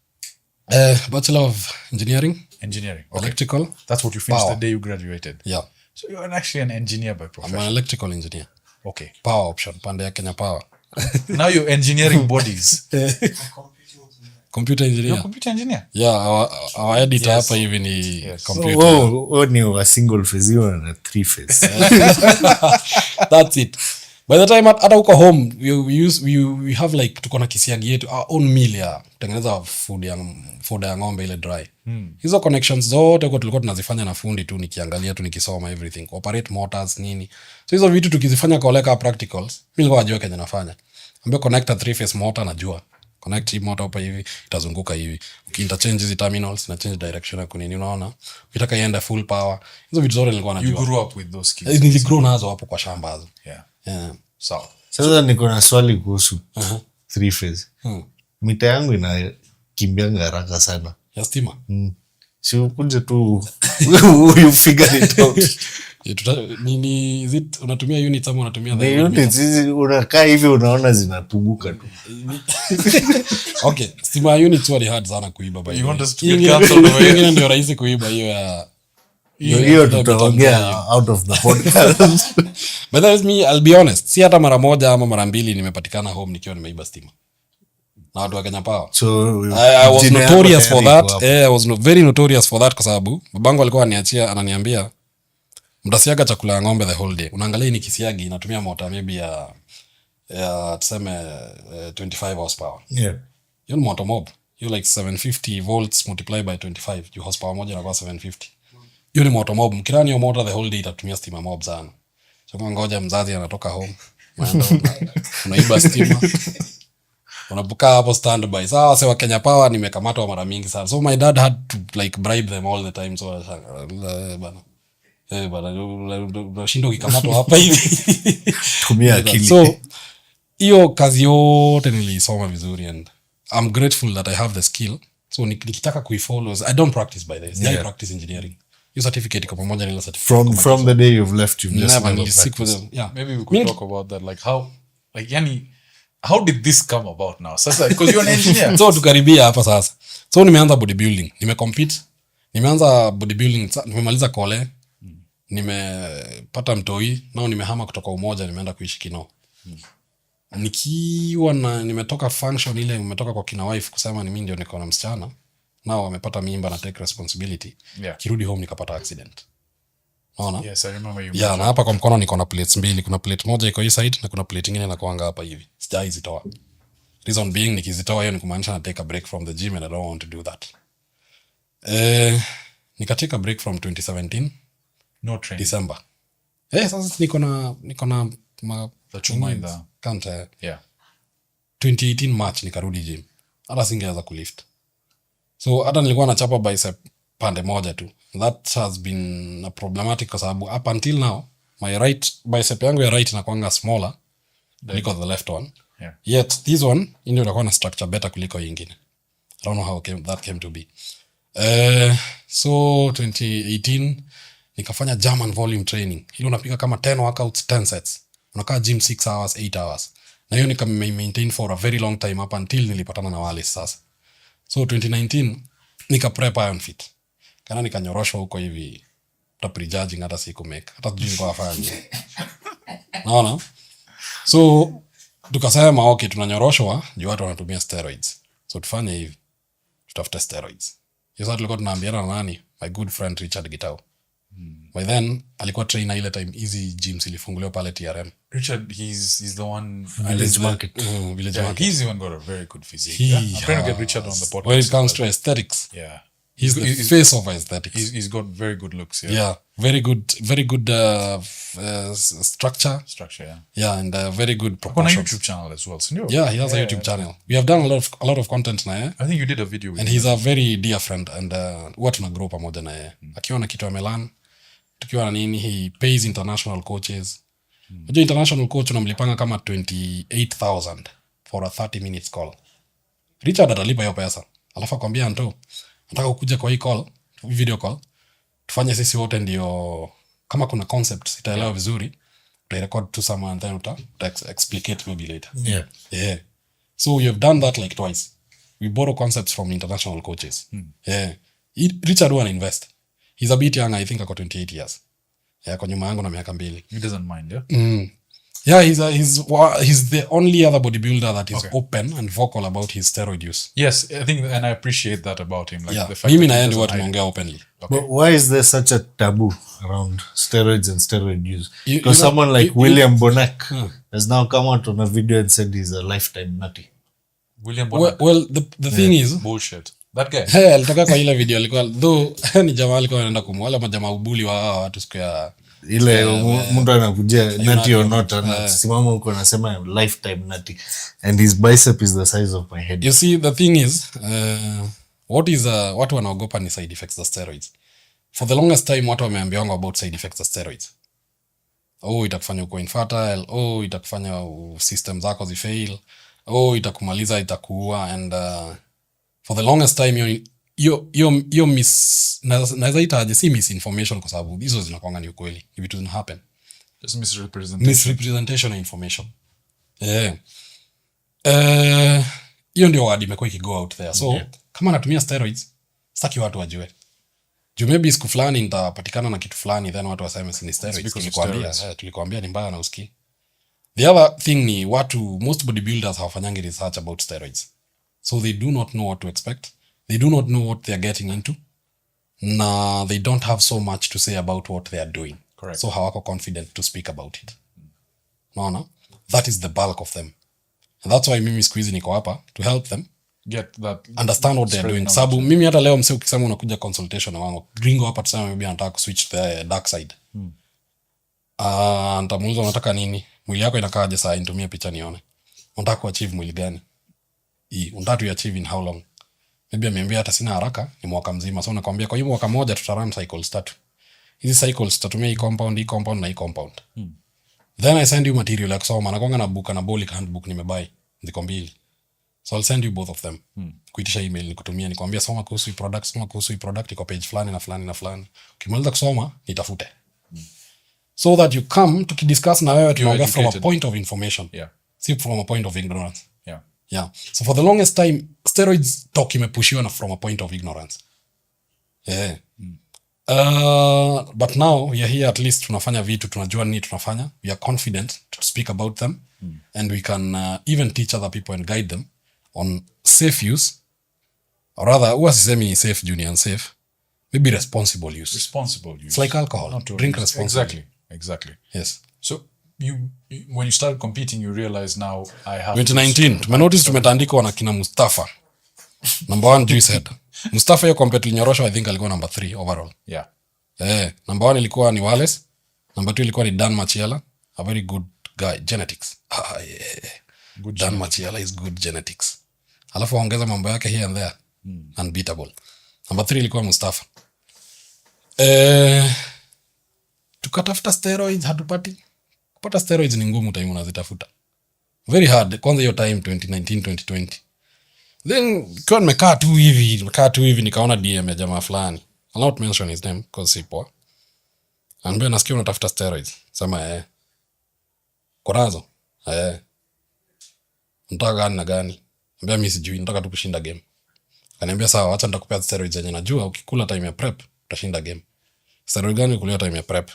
Bachelor of Engineering. Engineering. Okay. Electrical. That's what you finished Power. the day you graduated. Yeah. So you're actually an engineer by I'm profession. an electrical engineer. Okay. Power option, pande ya Kenya Power. Now you're engineering bodies. Computer engineer. You're a computer engineer? Yeah, our editor hapa hivi ni computer. Ni a single phase and a 3 phase. That's it. By the time hata uko home we have like tuko na kisiagi yetu our own meal ya kutengeneza food ya ng'ombe ile dry. Hizo connections zote kwa tulikuwa tunazifanya na fundi tu, nikiangalia tu, nikisoma everything, operate motors nini. So hizo vitu tukizifanya kwa leka practicals, mimi nilikuwa najua kenye nafanya. Ambia connect a 3-phase motor najua. Connect hii motor hapa hivi itazunguka hivi. Ukiinterchange hizi terminals na change direction ya kunini, unaona? Ukitaka iende full power. Hizo vitu zote nilikuwa najua. You grew up with those skills. Niligrow nazo hapo kwa shamba hazo. Yeah. So Sasa niko na swali kuhusu 3 phase. Mita yangu inakimbianga haraka sana. Ya stima. Si ukuje tu you figure it out. Unatumia units ama unatumia The units hizi unakaa hivi unaona zinapunguka tu. Okay, stima units wali hard sana kuiba by. you want us to get cancelled away? Ingine ndio rahisi kuiba hiyo ya Hiyo tutaongea out of the podcast. But that is me, I'll be honest. Si hata mara moja ama mara mbili nimepatikana home nikiwa nimeiba stima. Na watu wa Kenya Power. So I was notorious for that. I was very notorious for that kwa sababu babangu alikuwa ananiambia mtasiaga chakula ya ng'ombe the whole day. Unaangalia ni kisiagi inatumia motor maybe ya tuseme 25 horsepower. Yeah. Hiyo ni motor mob. Hiyo like 750 volts multiply by 25. Hiyo horsepower moja inakuwa 750. Hiyo ni motor mob. Mkirani hiyo motor the whole day itatumia stima mob sana. So kwa ngoja mzazi anatoka home. Unaiba stima. unabuka hapo standby. Sawa sewa Kenya Power nimekamatwa mara mingi sana. So my dad had to like bribe them all the time. So bana. Bana unashinda ukikamatwa hapa hivi. Tumia akili. So hiyo kazi yote nilisoma vizuri and I'm grateful that I have the skill. So nikitaka kuifollow, I don't practice by this. I practice engineering. Your certificate iko pamoja na ile certificate. From the day you've left, you've just never practiced. Yeah. Maybe we could talk about that, like how, like yani, how did this come about now? Sasa because you're an engineer. So tukaribia hapa sasa. So nimeanza bodybuilding, nimecompete. Nimeanza bodybuilding, nimemaliza kole. Nimepata mtoi, nao nimehama kutoka Umoja nimeenda kuishi Kinoo. Nikiwa na nimetoka function ile nimetoka kwa kina wife kusema ni mimi ndio niko na msichana. Nao wamepata mimba na take responsibility. Yeah. Kirudi home nikapata accident. Unaona? Yes, I remember you. Yeah, na hapa kwa mkono niko na plates mbili. Kuna plate moja iko hii side na kuna plate nyingine inakuanga hapa hivi. Sijai zitoa. Reason being nikizitoa hiyo ni kumaanisha na take a break from the gym and I don't want to do that. Nikatake a break from 2017 No train. December. Sasa niko na That you mind that. Can't. Yeah. 2018 March nikarudi gym. Hata singeweza kulift. So hata nilikuwa nachapa bicep pande moja tu. That has been a problematic kwa sababu up until now my right bicep yangu ya right inakuanga smaller kuliko the left one. Yeah. Yet this one ndio inakuwa na structure better kuliko nyingine. I don't know how that came to be. So 2018 nikafanya German volume training. Hilo unapiga kama 10 workouts 10 sets. Unakaa gym 6 hours 8 hours. Na hiyo nika maintain for a very long time up until nilipatana na wale sasa. So 2019 nika prep Iron Fit. Kana nikanyoroshwa huko hivi prejudging hata siku make. Hata sijui kwa afanye. Naona? So tukasema okay tunanyoroshwa juu watu wanatumia steroids. So tufanye hivi. Tutafute steroids. Hiyo sasa tulikuwa tunaambiana na nani? My good friend Richard Gachau. By then alikuwa trainer ile time easy gyms ilifunguliwa pale TRM. Richard, he's the one. Village Market. Village Yeah, Market. he's even got a very good physique. Yeah? I'm trying to get Richard on the podcast. When it comes to aesthetics, Yeah. he's the face of aesthetics. He's got very good looks. Yeah. Yeah, very good structure. Structure. Yeah. Yeah, and very good On a proportions. YouTube channel as well. So Yeah, he has a YouTube channel. We have done a lot of content na yeye. I think you did a video with And him. he's a very dear friend and huwa tuna grow pamoja na yeye. Akiwa na kitu amelan, tukiwa na nini, he pays international coaches. Unajua international coach unamlipanga kama 28,000 for a 30 minutes call. Richard atalipa hiyo pesa. Alafu akwambia Anto, nataka kukuja kwa hii call, video call. Tufanye sisi wote ndio kama kuna concept sitaelewa vizuri, utairecord to someone and then uta explicate maybe later. Yeah. So we have done that like twice. We borrow concepts from international coaches. Yeah. Richard huwa invest. He's a bit young, I think ako 28 years. Yeah, kwa nyuma yangu na miaka 2. He doesn't mind, yeah? Yeah, he's the only other bodybuilder that is open and vocal about his steroid use. Yes, I think, and I appreciate that about him. Like Yeah, the fact mimi na that he yeye ndio doesn't hide tunaongea openly. But why is there such a taboo around steroids and steroid use? You Because know, someone like William Bonac Huh. has now come out on a video and said he's a lifetime nutty. William Bonner. Well, the thing is, Bullshit. That guy. alitoka kwa ile video alikuwa though ni jamaa alikuwa anaenda kumwala majamaa ubuli wa hawa watu siku ya Ile mtu anakujia nutty or not, anasimama huko anasema lifetime nutty and his bicep is the size of my head. You see, the thing is, watu wanaogopa ni side effects za steroids. For the longest time watu wameambiwa about side effects za steroids. Itakufanya uko infertile, itakufanya system zako zifail, itakumaliza, itakuua, and for the longest time yo naweza itaje si misinformation kwa sababu hizo zinakuanga ni ukweli. If it doesn't happen. Just misrepresentation of information. Yeah. Hiyo ndio word imekuwa ikigo out there. So, kama natumia steroids, sitaki watu wajue. Juu maybe siku fulani nitapatikana na kitu fulani then watu waseme si ni steroids. Tulikuambia ni mbaya na usikii. The other thing ni most bodybuilders hawafanyangi research about steroids. So they do not know what to expect. They do not know what they are getting into. Na they don't have so much to say about what they are doing. Correct. So hawako confident to speak about it. Naona? That is the bulk of them. And that's why mimi siku hizi niko hapa to help them get that, understand what they're doing. Sababu mimi hata leo mse ukisema unakuja consultation na wangu gringo hapa tuseme maybe anataka kuswitch the dark side. Nitamuuliza unataka nini? Mwili yako inakaaje saa nitumie picha nione. Unataka kuachieve mwili gani? unataka to achieve in how long? Maybe ameambia hata sina haraka, ni mwaka mzima. So nakwambia kwa hiyo mwaka moja tutarun cycles 3. Hizi cycles tutatumia hii compound na hii compound. Then I send you material ya kusoma. Nakwanga na book na Bolic handbook nimebuy. Ziko 2. So I'll send you both of them. Kuitisha email nikutumia nikwambia soma kuhusu hii product, iko page fulani na fulani na fulani. Ukimaliza kusoma nitafute. So that you come to discuss na wewe tunaongea from a point of information. See from a point of ignorance. Yeah. So for the longest time steroids talk imepushiwa na from a point of ignorance. Yeah. But now we are here, at least tunafanya vitu, tunajua nini tunafanya. We are confident to speak about them. And we can even teach other people and guide them on safe use. Or rather, huwa sisemi safe junior and safe. Maybe responsible use. It's like alcohol. Drink responsibly. Exactly. Yes. So you when you started competing, you realize now I have 2019 tumenotice tumetandikwa na kina Mustafa number 1 juice head. Mustafa hiyo compete linyorosho I think alikuwa number 3 overall. Number 1 ilikuwa ni Wallace, number 2 ilikuwa ni Dan Machiela, a very good guy, genetics. Good Dan Machiela is good genetics. Alafu ongeza mambo yake here and there. Unbeatable. Number 3 ilikuwa Mustafa. Tukatafuta steroids hatupati. Kupata steroids ni ngumu time unazitafuta. Very hard. Kwanza hiyo time 2019 2020. Then kwa nimekaa tu hivi nikaona DM ya jamaa fulani. I'll not mention his name because si poa. Anambia nasikia unatafuta steroids. Sema Korazo. Unataka gani na gani? Anambia mimi sijui, nataka tu kushinda game. Akaniambia sawa, acha nitakupea steroids zenye najua ukikula time ya prep utashinda game. Steroid gani kulia time ya prep?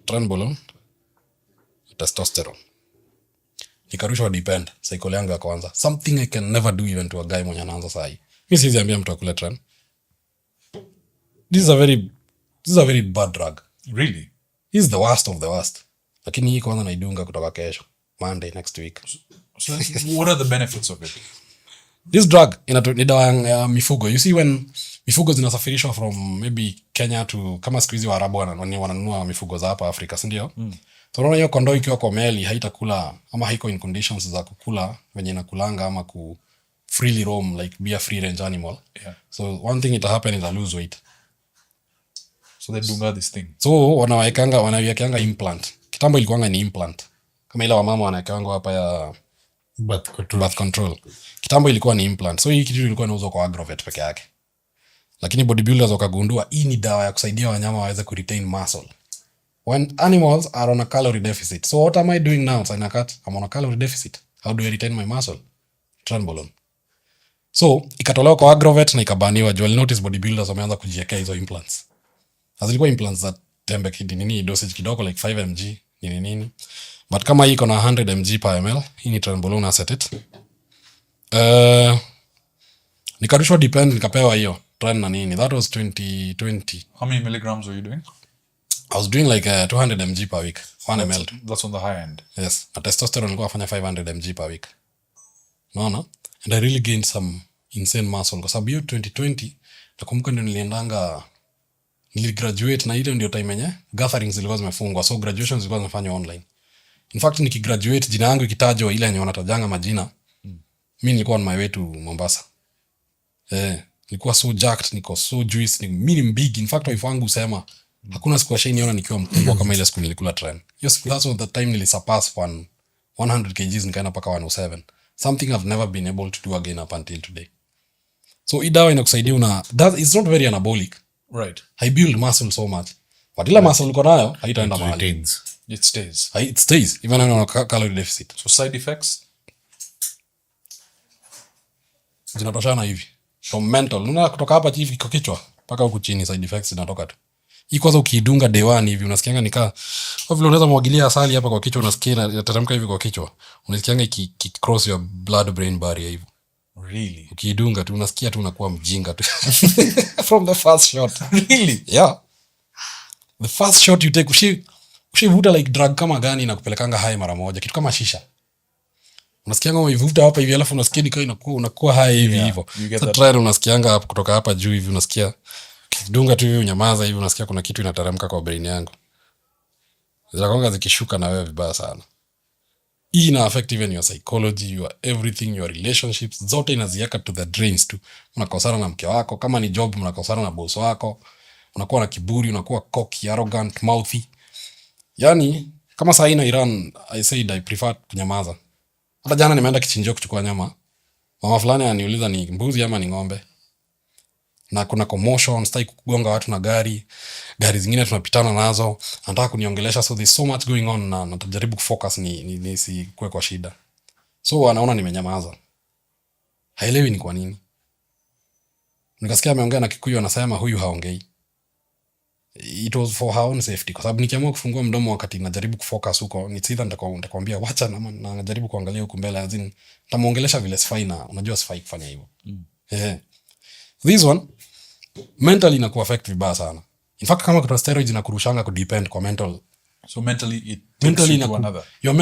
Trenbolone, testosterone. Nikarushwa depend cycle yangu ya kwanza. Something I can never do even to a guy mwenye anaanza saa hii. Mimi siwezi ambia mtu akule tren. This is a very bad drug. Really? This is the worst of the worst. Lakini hii kwanza naidunga kutoka kesho, Monday next week. So what are the benefits of it? This drug ni dawa ya mifugo. You see when mifugo zinasafirishwa from maybe Kenya to kama siku hizi Waarabu wananunua mifugo za hapa Afrika, si ndio? So unaona hiyo kondoo ikiwa kwa meli haitakula ama haiko in conditions za kukula venye inakulanga ama ku freely roam like be a free range animal. So one thing it happen is I lose weight. So they do this thing. So wanawekeanga implant. Kitambo ilikuwanga ni implant. Kama ile wamama wanawekeanga hapa ya birth control. Kitambo ilikuwa ni implant. So hii kitu ilikuwa inauzwa kwa agrovet peke yake. Lakini bodybuilders wakagundua hii ni dawa ya kusaidia wanyama waweze ku retain muscle. When animals are on a calorie deficit. So what am I doing now? I'm on a calorie deficit. How do I retain my muscle? Trenbolone. So ikatolewa kwa agrovet na ikabaniwa. Jewel notice bodybuilders wameanza kujiwekea hizo implants. Hazilikuwa implants za tembe nini dosage kidogo like 5 mg nini. But kama hii iko na 100 mg per ml, hii ni trenbolone acetate. Nikarushwa depend nikapewa hiyo tren na nini. That was 2020. How many milligrams were you doing? I was doing like 200 mg per week, 1 ml. That's on the high end. Yes, na testosterone nilikuwa nafanya 500 mg per week. Unaona? And I really gained some insane muscle kwa sababu hiyo 2020 nakumbuka ndio niligraduate na ile ndio time yenye gatherings zilikuwa zimefungwa, so graduations zilikuwa zinafanywa online. In fact nikigraduate jina yangu ikitajwa ile yenye wanatajanga majina, mimi nilikuwa on my way to Mombasa. Nilikuwa so jacked, niko so juice, mimi ni big. In fact wife wangu usema hakuna siku ashaniona nikiwa mkubwa kama ile siku nilikula tren. Yes, that's the time nilisurpass 100 kgs nikaenda paka 107. Something I've never been able to do again up until today. So idawa inakusaidia that is not very anabolic. Right. I build muscle so much. But ila muscle uko nayo haitaenda mahali. It stays. It stays even on a calorie deficit. So side effects? Zinatoshana hivi. From mental, unaona kutoka hapa hivi kwa kichwa mpaka huku chini side effects zinatoka tu. Hii kwanza ukidunga day 1 hivi unasikianga nikaa kwa vile unaweza mwagilia asali hapa kwa kichwa, unasikia inateremka hivi kwa kichwa. Unasikianga cross your blood brain barrier hivi. Really? Ukidunga tu unasikia tu unakuwa mjinga tu. From the first shot. Really? Yeah. The first shot you take ushivuta like drug kama gani na kupelekanga high mara moja, kitu kama shisha. Unasikianga umevuta hapa hivi alafu unasikia nikaa unakuwa high hivi hivyo. Sasa try unasikianga kutoka hapa juu hivi unasikia kidunga tu hivi unyamaza hivi unasikia kuna kitu inateremka kwa brain yangu. Zinakonga zikishuka na wewe vibaya sana. hii ina affect even your psychology, your everything, your relationships zote inaziweka to the drains tu. Unakosana na mke wako, kama ni job mnakosana na boss wako, unakuwa na kiburi, unakuwa cocky, arrogant, mouthy. Yani kama saa hii na Iran, I said I prefer kunyamaza. Hata jana nimeenda kichinjio kuchukua nyama, mama fulani ananiuliza ni mbuzi ama ni ng'ombe, na kuna commotion, sitaki kugonga watu na gari zingine tunapitana nazo, anataka kuniongelesha, so there's so much going on, na natajaribu kufocus ni sikue kwa shida. So anaona nimenyamaza, haelewi ni kwa nini. Nikasikia ameongea na Kikuyu, anasema huyu haongei. It was for her own safety, kwa sababu nikiamua kufungua mdomo wakati najaribu kufocus huko, ni either nitakwambia wacha, na najaribu kuangalia huko mbele, azin nitamuongelesha vile sifai, na unajua sifai kufanya hivyo. This one mentally inaku affect vibaya sana. In fact, kama kuna steroids inakurushanga kudepend kwa mental. So mentally it takes you to another. Your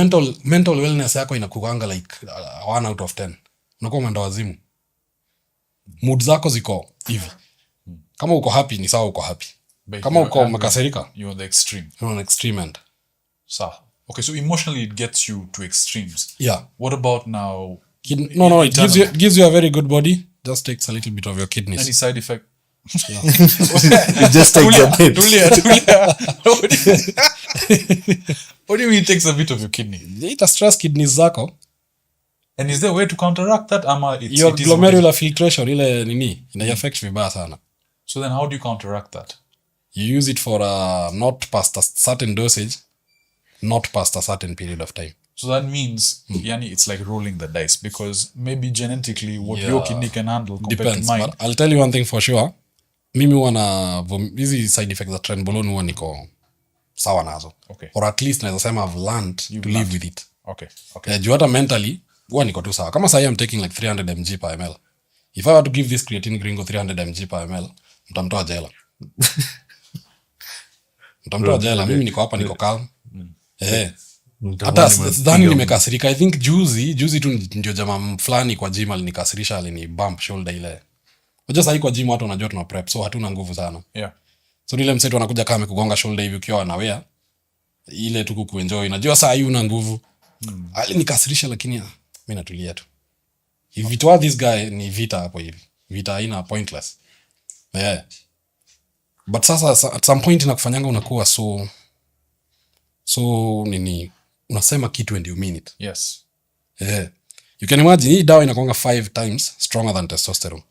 mental wellness yako inakuanga like 1 out of 10. Unakuwa mwenda wazimu. Mood zako ziko hivi. Kama uko happy ni sawa, uko happy. Kama uko makasirika, you're the extreme. You're on extreme end. So, okay, so emotionally it gets you to extremes. Yeah. What about now? No, it gives you a very good body. Just takes a little bit of your kidneys. Any side effect? Yeah. It just takes a bit. What do you mean it takes a bit of your kidney? Ita stress kidneys zako. And is there a way to counteract that? Your glomerular filtration ile nini ina affect vibaya sana. So then how do you counteract that? You use it for not past a certain dosage, not past a certain period of time. So that means yani it's like rolling the dice, because maybe genetically what your kidney can handle compared depends, to mine. But I'll tell you one thing for sure. Mimi huwa na hizi side effects za trenbolone huwa niko sawa nazo. Okay. Or at least naweza sema I've learned to live with it. Okay. Juu hata mentally huwa niko tu sawa. Kama sahi I'm taking like 300 mg per ml. If I were to give this creatine gringo 300 mg per ml, mtamtoa jela. Mtamtoa jela. Mimi niko hapa, niko calm. Hata sidhani nimekasirika. I think juzi tu ndio jamaa fulani kwa gym alinikasirisha, alini bump shoulder ile. Unajua sasa kwa gym watu wanajua tuna prep, so hatuna nguvu sana. Yeah. So ile mseto anakuja kama kugonga shoulder hivi ukiwa anawea ile tu kuenjoy. Unajua sasa hiyo una nguvu. Alinikasirisha, lakini mimi natulia tu. If it was this guy ni vita hapo hivi. Vita haina pointless. Yeah. But sasa at some point inakufanyanga unakuwa so nini, unasema kitu and you mean it. Yes. Yeah. You can imagine hii dawa inakuanga 5 times stronger than testosterone.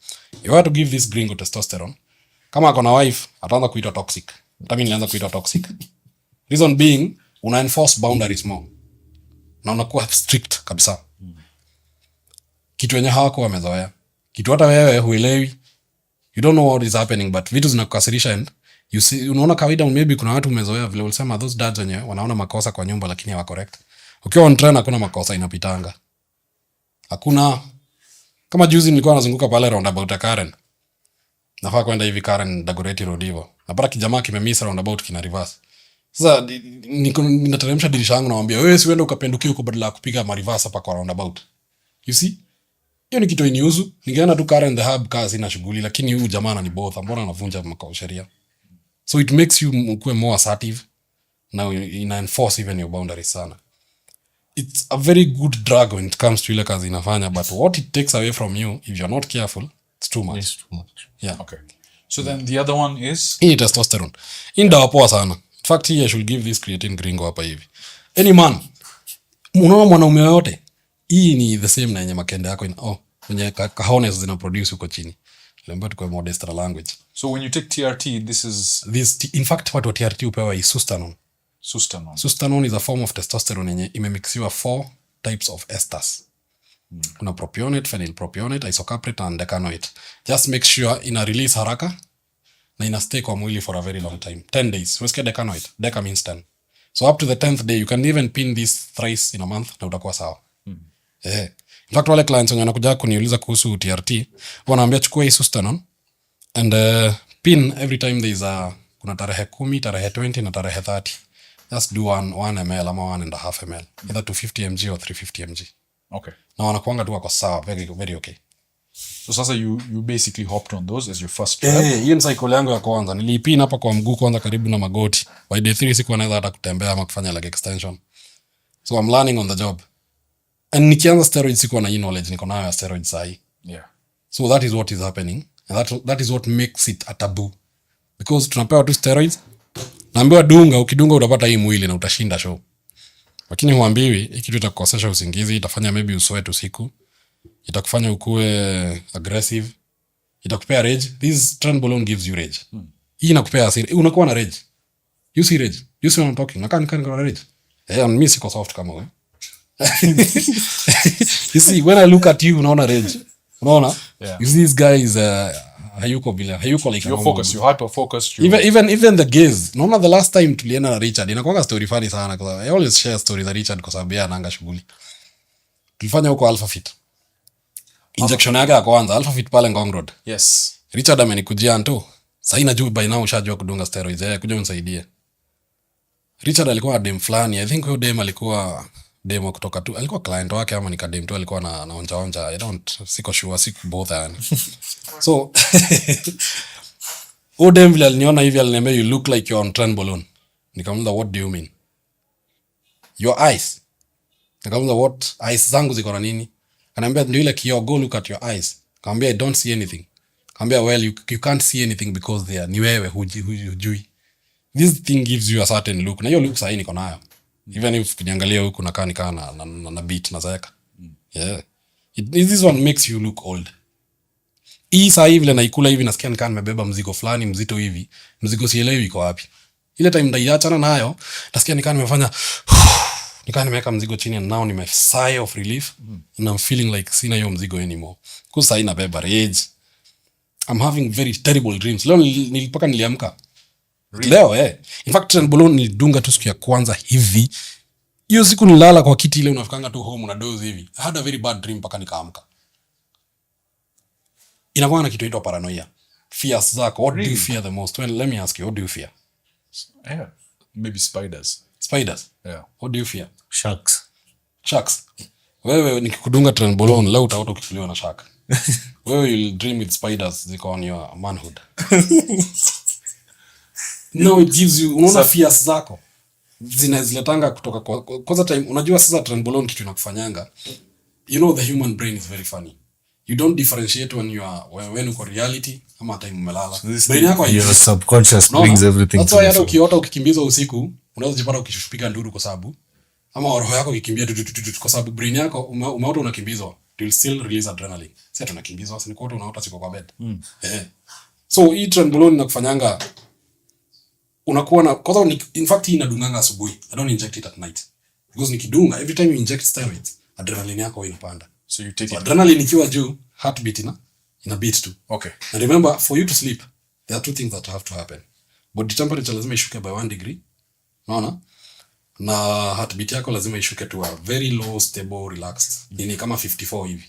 You have to give this gringo testosterone. Kama akona wife, ataanza kuitwa toxic. Hata mimi nilianza kuitwa toxic. Reason being, una enforce boundaries more. Na unakuwa strict kabisa. Kitu yenye hawako wamezoea. Kitu hata wewe huelewi. You don't know what is happening, but vitu zinakukasirisha, and you see, unaona kawaida, maybe kuna watu umezoea vile ulisema, those dads wenye wanaona makosa kwa nyumba lakini hawa correct. Ukiwa on train hakuna makosa inapitanga. Hakuna. Kama juzi nilikuwa nazunguka pale roundabout ya Karen. Nafaa kwenda hivi Karen Dagoretti Road hivyo. Napata kijamaa kimemiss roundabout kina reverse. Sasa ninateremsha dirisha yangu namwambia, wewe si uende ukapendukia huko badala ya kupiga ma reverse hapa kwa roundabout. You see? Hiyo ni kitu iniuzu. Ningeenda tu Karen the hub kazi na shughuli, lakini huyu jamaa ananibotha, mbona anavunja makao sheria. So it makes you kuwe more assertive. Now ina enforce even your boundaries sana. It's a very good drug when it comes to ile kazi inafanya, but what it takes away from you if you're not careful, it's too much. It's too much. Yeah. Okay. So then the other one is Hii testosterone. Hii dawa poa sana. In fact, I should give this creatine gringo hapa hivi. Any man, unaona mwanaume yote, hii ni the same na yenye makende yako kwenye kahones zina produce huko chini. Lemba tukwe modest language. So when you take TRT, this in fact what TRT upewa is sustanon. Sustanon is a form of testosterone yenye imemixiwa 4 types of esters. Kuna propionate, phenylpropionate, isocaprate and decanoate. Just make sure ina release haraka na ina stay kwa mwili for a very long time. 10 days. Wesikia decanoate. Deca means 10. So up to the 10th day, you can even pin this thrice in a month na utakuwa sawa. In fact, wale clients wenye wanakuja kuniuliza kuhusu TRT, wanaambia chukua hii sustanon and pin every time there is kuna tarehe 10, tarehe 20 na tarehe 30. Just do 1 ml ama 1.5 ml. Either 250 mg or 350 mg. Okay. Na wanakuanga tu wako sawa, very, very okay. So sasa you basically hopped on those as your first trap. Hiyo ni cycle yangu ya kwanza. Niliipina hapa kwa mguu kwanza karibu na magoti. By day 3 sikuwa naweza hata kutembea ama kufanya leg extension. So I'm learning on the job. and nikianza steroids sikuwa na hii knowledge niko nayo ya steroids sahi. Yeah. So that is what is happening, and that is what makes it a taboo, because tunapewa tu steroids, naambiwa dunga, ukidunga utapata hii mwili na utashinda show, lakini huambiwi hii kitu itakukosesha usingizi, itafanya maybe usweat usiku, itakufanya ukue aggressive, itakupea rage. This trenbolone gives you rage. Hii inakupea hasira, unakuwa na rage. You see rage, you see what I'm talking, nakaa niko na rage. And mimi siko soft kama wewe. You see, when I look at you unaona rage, unaona? Yeah. You see this guy is hayuko like You're focused, you're hyper focused. even the gaze. Unaona the last time tulienda na Richard inakuwa story funny sana kwa I always share stories za Richard kwa sababu yeye anaanga shughuli. Tulifanya huko Alpha Fit. Injection yake ya kwanza Alpha Fit pale Ngong Road. Yes. Richard amenikujia nto. Sasa najua by now ushajua kudunga steroids. Kuja unisaidie. Richard alikuwa dem fulani. I think huyo dem alikuwa demo kutoka tu. Alikuwa client wake ama nikadem tu alikuwa na onja. Siko sure, siko both yani. So dem vile aliniona hivi aliniambia you look like you're on trenbolone. Nikamuuliza what do you mean? Your eyes. Nikamuuliza what eyes zangu ziko na nini? Ananiambia ndio ile kioo, go look at your eyes. Nikamwambia I don't see anything. Nikamwambia well you can't see anything because they are ni wewe hujui. This thing gives you a certain look. Na hiyo look sahi niko nayo. Even if kuniangalia huku nakaa nikaa na beat na zaeka. Yeah. This one makes you look old. Hii saa hivi naikula hivi nasikia nikaa nimebeba mzigo fulani mzito hivi. Mzigo sielewi iko wapi. Ile time ndaiachana nayo nasikia nikaa nimefanya nikaa nimeweka mzigo chini and now nime sigh of relief and I'm feeling like sina hiyo mzigo anymore. Kwa sababu nabeba rage. I'm having very terrible dreams. Leo nilipaka niliamka. Really? Leo in fact trenbolone nilidunga tu siku ya kwanza hivi. Hiyo siku nilala kwa kiti ile unafikanga tu home una doze hivi. I had a very bad dream mpaka nikaamka. Inakuwa na kitu inaitwa paranoia. Fears zako. What do you fear the most? Well, let me ask you, what do you fear? Yeah. Maybe spiders. Spiders? Yeah. What do you fear? Sharks. Wewe nikikudunga trenbolone leo utaota ukifuliwa na shark. Wewe you'll dream with spiders ziko on your manhood. No, it gives you unaona fears zako zinaziletanga kutoka kwa kwanza time. Unajua sasa trenbolone kitu inakufanyanga, you know the human brain is very funny. You don't differentiate when uko reality ama time umelala. Brain yako your subconscious brings everything. That's why hata ukiota ukikimbizwa usiku unaweza jipata ukishushupika nduru kwa sababu ama roho yako ikikimbia kwa sababu brain yako umeota unakimbizwa, it will still release adrenaline. Sasa tunakimbizwa sasa nikuota unaota siko kwa bed. So hii trenbolone inakufanyanga unakuwa na kwanza in fact hii inadunganga asubuhi. I don't inject it at night. Because nikidunga every time you inject steroids adrenaline yako inapanda. So you take it. Adrenaline ikiwa juu, heartbeat ina beat too. Okay. And remember for you to sleep there are two things that have to happen. Body temperature lazima ishuke by 1 degree. Unaona? Na heartbeat yako lazima ishuke to a very low stable relaxed. Ni kama 54 hivi.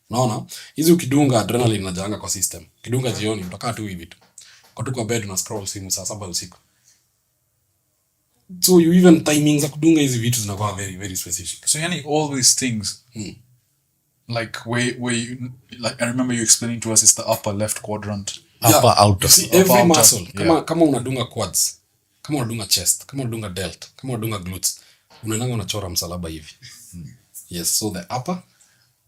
Unaona? Hizi ukidunga adrenaline inajaanga kwa system. Ukidunga jioni utakaa tu hivi tu. Kwa bed na scroll simu saa 7 usiku. So you even timings za kudunga hizi vitu zinakuwa very very specific. So yani all these things like where you, like I remember you explaining to us it's the upper left quadrant, upper outer. See, every muscle kama unadunga quads, kama unadunga chest, kama unadunga delt, kama unadunga glutes, unaendanga unachora msalaba hivi. Yes, so the upper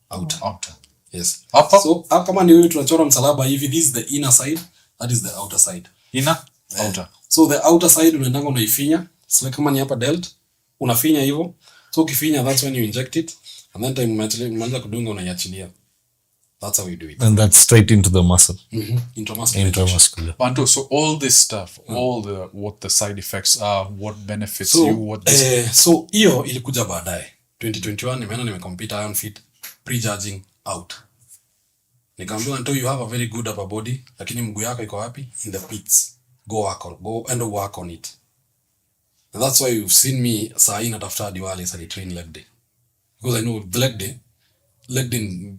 outer. Yes. Upper. So kama ni wewe tunachora msalaba hivi, this is the inner side, that is the outer side. Inner, outer. So the outer side unaendanga unaifinya, so kama ni hapa delt, unafinya hivyo. So ukifinya that's when you inject it, and then time umeanza kudunga unaiachilia. That's how we do it. And that's straight into the muscle. Intramuscular. Panto, so all this stuff, all what the side effects are, what benefits so, you, what this... So hiyo ilikuja baadaye. 2021 nimeenda nimecompete Iron Fit, prejudging out. Nikaambiwa until you have a very good upper body, lakini mguu yako iko wapi? In the pits. Go and work on it. And that's why you've seen me saa natafuta Diwali sa train leg day. Because I know the leg day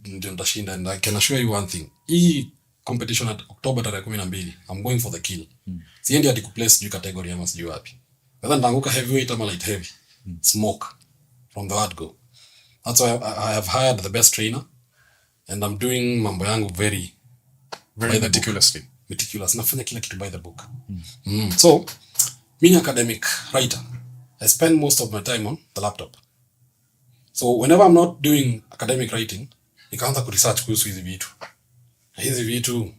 ndio nitashinda, and I can assure you one thing. Hii competition at October 12, I'm going for the kill. Siendi hadi kuplace juu category ama sijui wapi. Whether nitaanguka heavyweight ama light heavy. Smoke from the word go. That's why I have hired the best trainer, and I'm doing mambo yangu very meticulously. Meticulous. Nafanya kila kitu by the book. So, mimi academic writer. I spend most of my time on the laptop. So whenever I'm not doing academic writing, nikaanza kuresearch kuhusu hizi vitu. Na hizi vitu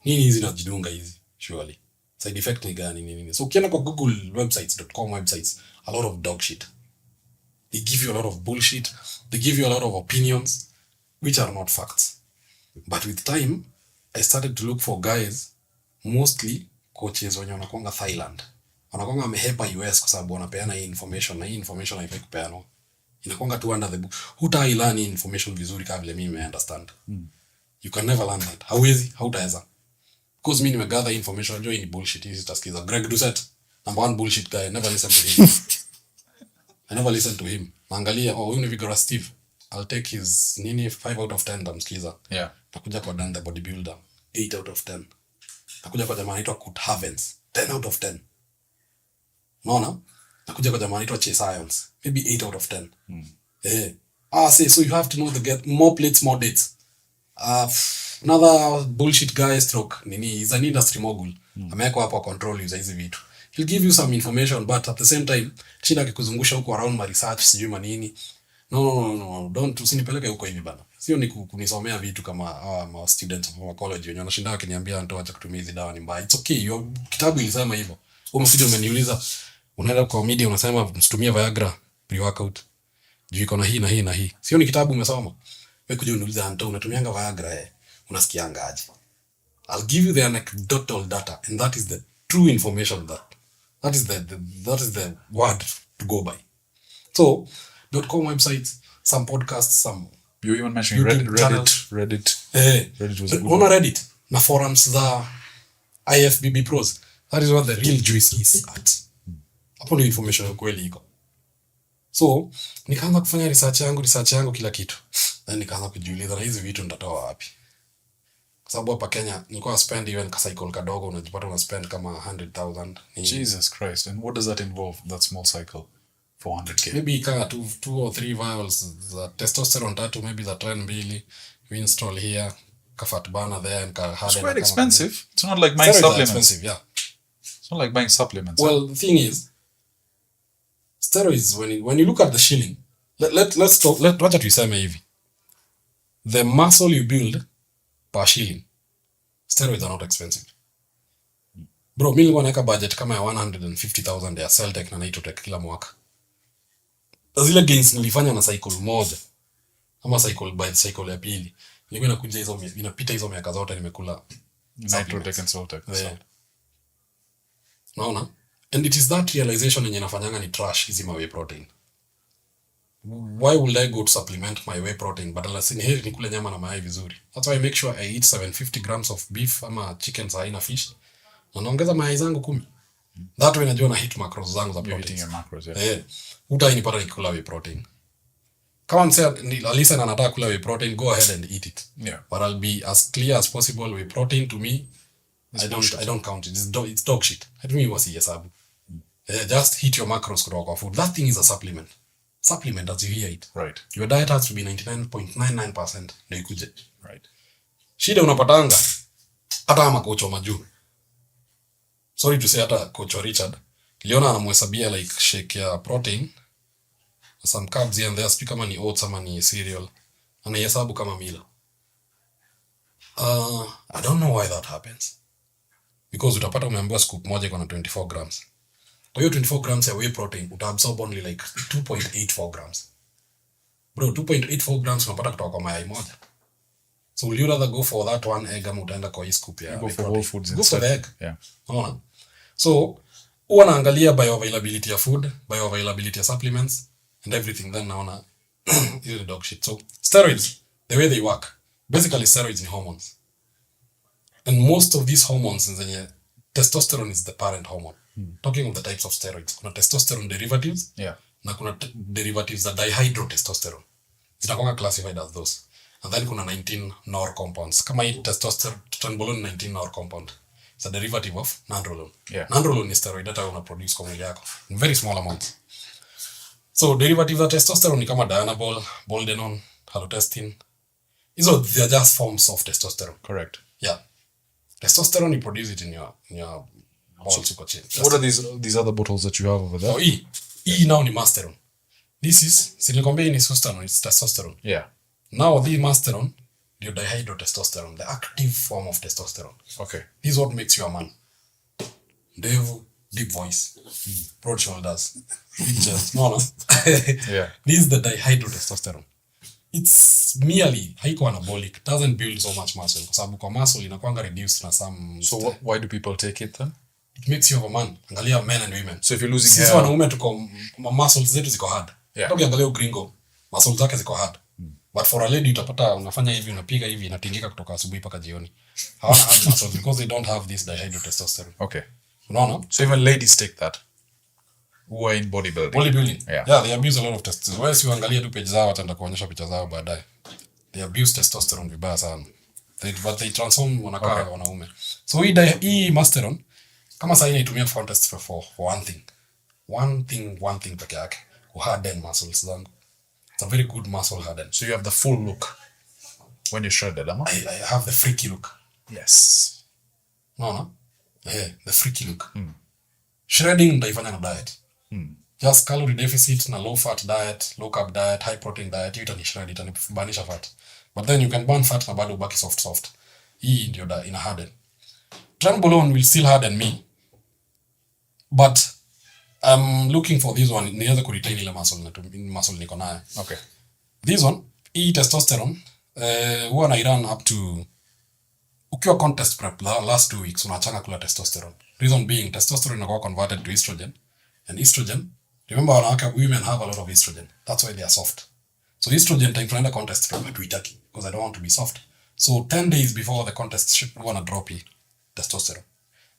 nini hizi najidunga hizi surely. Side effect ni gani nini? So ukienda kwa Google websites.com websites, a lot of dog shit. They give you a lot of bullshit. They give you a lot of opinions which are not facts. But with time, I started to look for guys, mostly coaches wenye wanakuanga Thailand. Wanakuanga wamehepa US kwa sababu wanapeana hii information na hii information haifai kupeanwa. Inakuanga tu under the book. Hutailani information vizuri kama vile mimi understand. You can never learn that. Hauwezi, hautaweza. Because mimi nimegather information, najua hii ni bullshit, hizi tasikiza. Greg Doucette, number one bullshit guy, never listen to him. I never listen to him. Naangalia, huyu ni Vigorous Steve. I'll take his 5 out of 10 tamsikiza. Yeah. Nakuja kwa Dan the Bodybuilder, 8 out of 10. Nakuja kwa jamaa anaitwa Kurt Havens, 10 out of 10. Unaona? Nakuja kwa jamaa anaitwa Chase Irons, maybe 8 out of 10. So you have to know to get more plates, more dates. Another bullshit guy stroke he's an industry mogul. Amewekwa hapo control user hizi vitu. He'll give you some information but at the same time shida akikuzungusha huko around my research sijui manini. No, don't usinipeleke huko hivi bana. Sio ni kunisomea vitu kama ma students of college wenye wanashinda wakiniambia nitoa acha kutumia hizi dawa ni mbaya. It's okay, your kitabu ilisema hivyo. Umekuja umeniuliza unaenda kwa media unasema msitumie Viagra pre-workout. Juu iko na hii na hii na hii. Sio ni kitabu umesoma. Wewe kuja uniuliza Antony unatumianga Viagra unasikianga aje? I'll give you the anecdotal data and that is the true information that is the word to go by. So, .com websites, some podcasts, some You even mentioned Reddit. Reddit was a good one. Reddit. Na forums the IFBB pros. That is what the real juice is at. Hapo ndio information kweli iko. So, nikaanza kufanya research yangu kila kitu. Then nikaanza kujiuliza na hizi vitu nitatoa wapi? Kwa sababu hapa Kenya nilikuwa spend even ka cycle kadogo unajipata una spend kama 100,000. Jesus Christ. And what does that involve, that small cycle? 400k. Maybe kama two or three vials za testosterone tatu, maybe za trend mbili, we install here, ka fat burner there and ka hard. It's quite expensive. It's not like buying supplements. Expensive, yeah. It's not like buying supplements. Well, the thing is, steroids, when you look at the shilling, let's talk, wacha tuiseme hivi. The muscle you build per shilling, steroids are not expensive. Bro, mimi nilikuwa naweka budget kama ya 150,000 ya Celtec na Nitrotech kila mwaka. Zile gains nilifanya na cycle moja. Ama cycle ya pili. Nilikuwa nakuja inapita hizo miaka zote nimekula Nitrotech and Celtec. Unaona? And it is that realization yenye nafanyanga ni trash hizi whey protein. Why would I go to supplement my whey protein badala heri nikule nyama na mayai vizuri? That's why I make sure I eat 750 grams of beef ama chicken haina fish. Na naongeza mayai zangu 10. That way najua na hit macros zangu za protein. Hitting your macros, yeah. Utainipata nikula whey protein. Kama Alisa anataka kula whey protein, go ahead and eat it. Yeah. But I'll be as clear as possible. Whey protein to me, I don't count it. It's dog shit. I don't even wasihesabu. Just hit your macros kutoka kwa food. That thing is a supplement. Supplement as you hear it. Right. Your diet has to be 99.99% ndio ikuje. Right. Shida unapatanga hata kama coach wa majuu. Sorry to say hata coach wa Richard. Liona anamhesabia like shake ya protein. Some carbs here and there, speak kama ni oats ama ni cereal. Anahesabu kama mila. I don't know why that happens. Because utapata umeambiwa scoop moja iko na 24 grams. Kwa hiyo 24 grams ya whey protein utaabsorb only like 2.84 grams. Bro, 2.84 grams unapata kutoka kwa mayai moja. So will you rather go for that one egg ama utaenda kwa hii scoop ya go for whole foods instead? Go for the egg. Yeah. Unaona? So huwa naangalia bioavailability ya food, bioavailability ya supplements and everything, then naona hiyo dog shit. So steroids, the way they work, basically steroids ni hormones. And most of these hormones zenye testosterone is the parent hormone. Talking of the types of steroids, kuna testosterone derivatives, Yeah. na kuna derivatives za dihydrotestosterone. Zinakuwa classified as those. And then kuna 19 NOR compounds. Kama hii testosterone, trenbolone 19 NOR compound. It's a derivative of nandrolone. Yeah. Nandrolone is steroid that una produce kwa mwili yako in very small amounts. So derivatives of testosterone ni kama dianabol, boldenone, halotestin. They are just forms of testosterone. Correct. Yeah. Testosterone, you produce it in your balls. What are these other bottles that you have over there? E now ni masteron. This is silicombine in testosterone, it's testosterone. Yeah. Now the masteron, the dihydrotestosterone, the active form of testosterone. Okay. This is what makes you a man. Deep voice, broad shoulders, big chest. No. Yeah. This is the dihydrotestosterone. It's merely haiko anabolic. It doesn't build so much muscle. Kwa sababu kwa muscle inakuanga reduced na some. So why do people take it then? It makes you a man. Angalia men and women. So if you're losing Sisi hair, wanaume tuko muscles zetu ziko hard. Yeah. Toki angalia gringo. Muscles zake ziko hard. But for a lady utapata unafanya hivi unapiga hivi inatingika kutoka asubuhi mpaka jioni. Hawana hard muscles because they don't have this dihydrotestosterone. okay. Unaona? So even ladies take that who are in bodybuilding. Yeah, they abuse a lot of testosterone. Wewe si uangalie tu page zao ataenda kuonyesha picha zao baadaye. They abuse testosterone vibaya sana. But they transform wanakaa wanaume. So hii masteron kama sasa inaitumia for contest for one thing. One thing peke yake. Ku harden muscles zangu. It's a very good muscle harden. So you have the full look when you're shredded, huh? I have the freaky look. Yes. No. Yeah, the freaky look. Shredding ndaifanya na diet. Just calorie deficit na low fat diet, low carb diet, high protein diet, you itani shred, itanibanisha fat. But then you can burn fat na bado ubaki soft. Hii ndio ina harden. Trenbolone will still harden me. But I'm looking for this one. Niweze ku retain ile muscle niko nayo. Okay. This one, hii testosterone, huwa na run up to ukiwa contest prep last 2 weeks unachanga kula testosterone. Reason being testosterone inakuwa converted to estrogen. And estrogen, remember women have a lot of estrogen. That's why they are soft. So estrogen time tunaenda contest prep hatuitaki because I don't want to be soft. So 10 days before the contest wanna drop testosterone.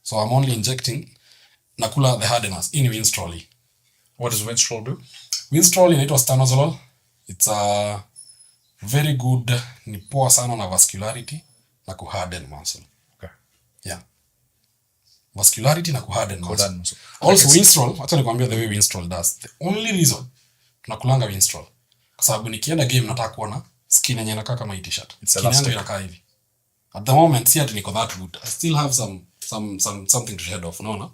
So I'm only injecting nakula the hardeners in Winstrol. What does Winstrol do? Winstrol inaitwa stanozolol. It's a very good, ni poa sana na vascularity na ku harden muscle. Okay. Yeah. Vascularity na ku harden muscle. Muscle. Also Winstrol, acha nikwambia the way Winstrol does. The only reason tunakulanga Winstrol kwa sababu nikienda game nataka kuona skin yenyewe inakaa kama hii t-shirt. Skin yangu inakaa hivi. At the moment see ati niko that good. I still have something to shed off, unaona?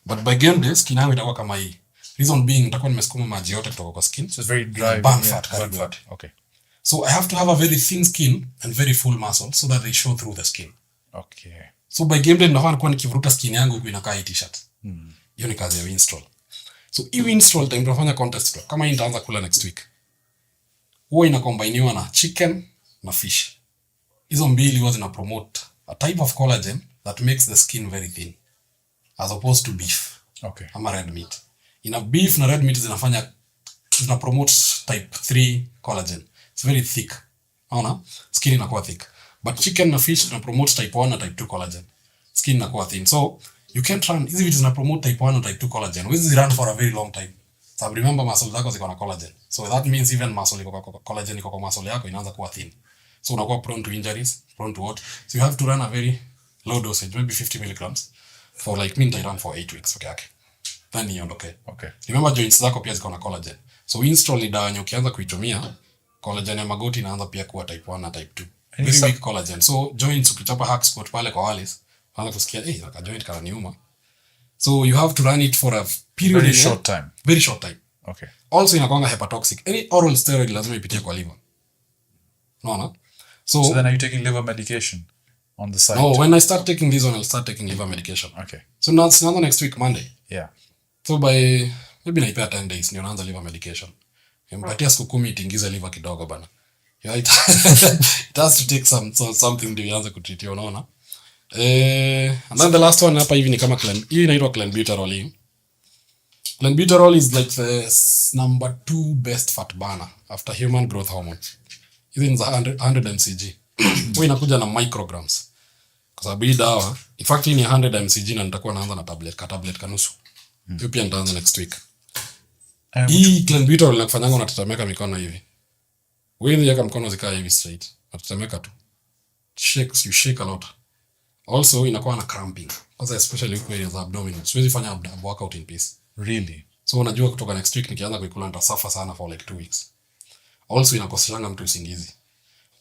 But by game day skin yangu itakuwa kama hii. Reason being nitakuwa nimesukuma maji yote kutoka kwa skin. So it's very dry. Burn fat. Okay. So I have to have a very thin skin and very full muscle so that they show through the skin. Okay. So by game day nafaa nikuwa nikivuruta skin yangu huku inakaa hii t-shirt. Hiyo ni kazi ya Winstrol. So hii Winstrol time tunafanya contest prep. Kama hii nitaanza kula next week. Huwa inakombiniwa na chicken na fish. Hizo mbili huwa zina promote a type of collagen that makes the skin very thin as opposed to beef. Okay. Ama red meat. Ina beef na red meat zina promote type 3 collagen. It's very thick. Unaona? Skin inakuwa thick. But chicken na fish zina promote type 1 na type 2 collagen. Skin inakuwa thin. So you can't run hizi vitu zina promote type 1 na type 2 collagen. Hizi run for a very long time. So remember muscle zako ziko na collagen. So that means even muscle iko kwa collagen iko kwa muscle yako inaanza kuwa thin. So unakuwa prone to injuries, prone to what? So you have to run a very low dosage, maybe 50 milligrams for like me I run for 8 weeks okay. Then iondoke. Okay. Remember joints zako pia ziko na collagen. So Winstrol ni dawa ukianza kuitumia collagen ya magoti inaanza pia kuwa type 1 na type 2. Very weak collagen. So joints ukichapa hack squat pale kwa Wallace, unaanza kusikia like joint kana niuma. So you have to run it for a period Very short time. Very short time. Okay. Also inakuanga hepatotoxic. Any oral steroid lazima ipitie kwa liver. No. So then are you taking liver medication on the side? No, when I start taking this one, I'll start taking liver medication. Okay. So now next week, Monday. Yeah. So by maybe naipea 10 days ndio naanza liver medication. Nimpatia siku 10 itingize liver kidogo bana. Yeah, it has to take something ndio ianze kutreat, unaona? And then the last one hapa hivi ni kama hii inaitwa clenbuterol. Clenbuterol is like the number 2 best fat burner after human growth hormone. Hizi ni 100 mcg. Huwa inakuja na micrograms. Kwa sababu hii dawa, in fact hii ni 100 mcg na nitakuwa naanza na tablet kanusu. Hiyo pia nitaanza next week. Hii clenbuterol inakufanyanga unatetemeka mikono hivi. Wewe yaka mkono zikaa hivi straight. Unatetemeka tu. You shake a lot. Also inakuwa na cramping. Also especially kwa areas of abdomen. Siwezi fanya workout in peace. Really? So unajua kutoka next week nikianza kuikula nitasuffer sana for like 2 weeks. Also inakoseshanga mtu usingizi.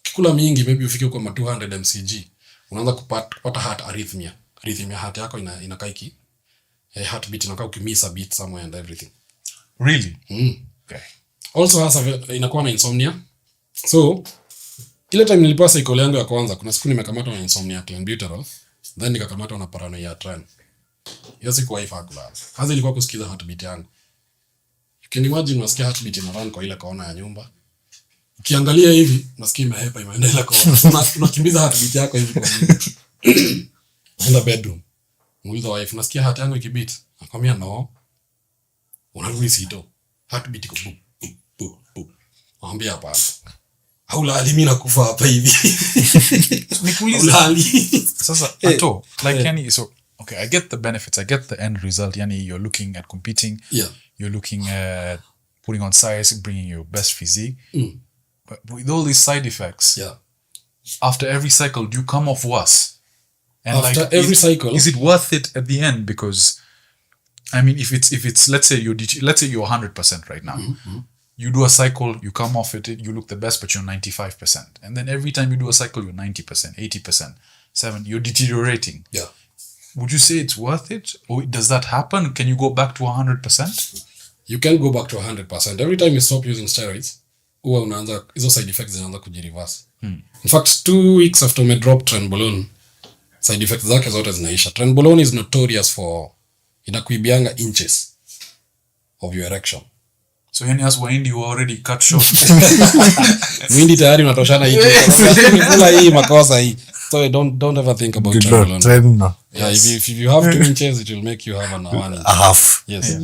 Kikula mingi maybe ufike kwa 200 mcg. Unaanza kupata heart arrhythmia. Arrhythmia heart yako inakaa heartbeat inakaa ukimiss a beat somewhere and everything. Really? Okay. Also hasa inakuwa na insomnia. So ile time nilipewa cycle yangu ya kwanza, kuna siku nimekamatwa na insomnia clenbuterol, then nikakamatwa na paranoia tren. Hiyo siku wifi kulala. Kazi ilikuwa kusikiza heartbeat yangu. You can imagine unasikia heartbeat ina run kwa ile kona ya nyumba. Ukiangalia hivi unasikia imehepa imeendelea kwa. Unakimbiza heartbeat yako hivi kwa nini? In the bedroom. Muuliza wife, unasikia heart yangu ikibeat? Akamwambia no. Unarudi sito. Heartbeat iko boom boom boom boom. Mwambie hapana. Haulali mimi nakufa hapa hivi. Haulali. Sasa ato like yani so okay, I get the benefits, I get the end result. Yani you're looking at competing. Yeah. You're looking at putting on size, bringing your best physique. But with all these side effects, Yeah. after every cycle, do you come off worse? And After every cycle, is it worth it at the end? Because I mean, if it's let's say you're 100% right now. You do a cycle, you come off it, you look the best, but you're 95%. And then every time you do a cycle, you're 90%, 80%, 70%. You're deteriorating. Yeah. Would you say it's worth it? Or does that happen? Can you go back to 100%? You can go back to 100%. Every time you stop using steroids, huwa unaanza hizo side effects zinaanza kujireverse. In fact, 2 weeks after me drop trenbolone, side effects zake zote zinaisha. Trenbolone is notorious for inakuibianga inches of your erection. So yani as waindi you already cut short. Mwindi tayari unatoshana hicho. Kula hii makosa hii. So don't ever think about trenbolone. Yeah, if you have 2 inches, it will make you have an 1 inch. A half. Yes.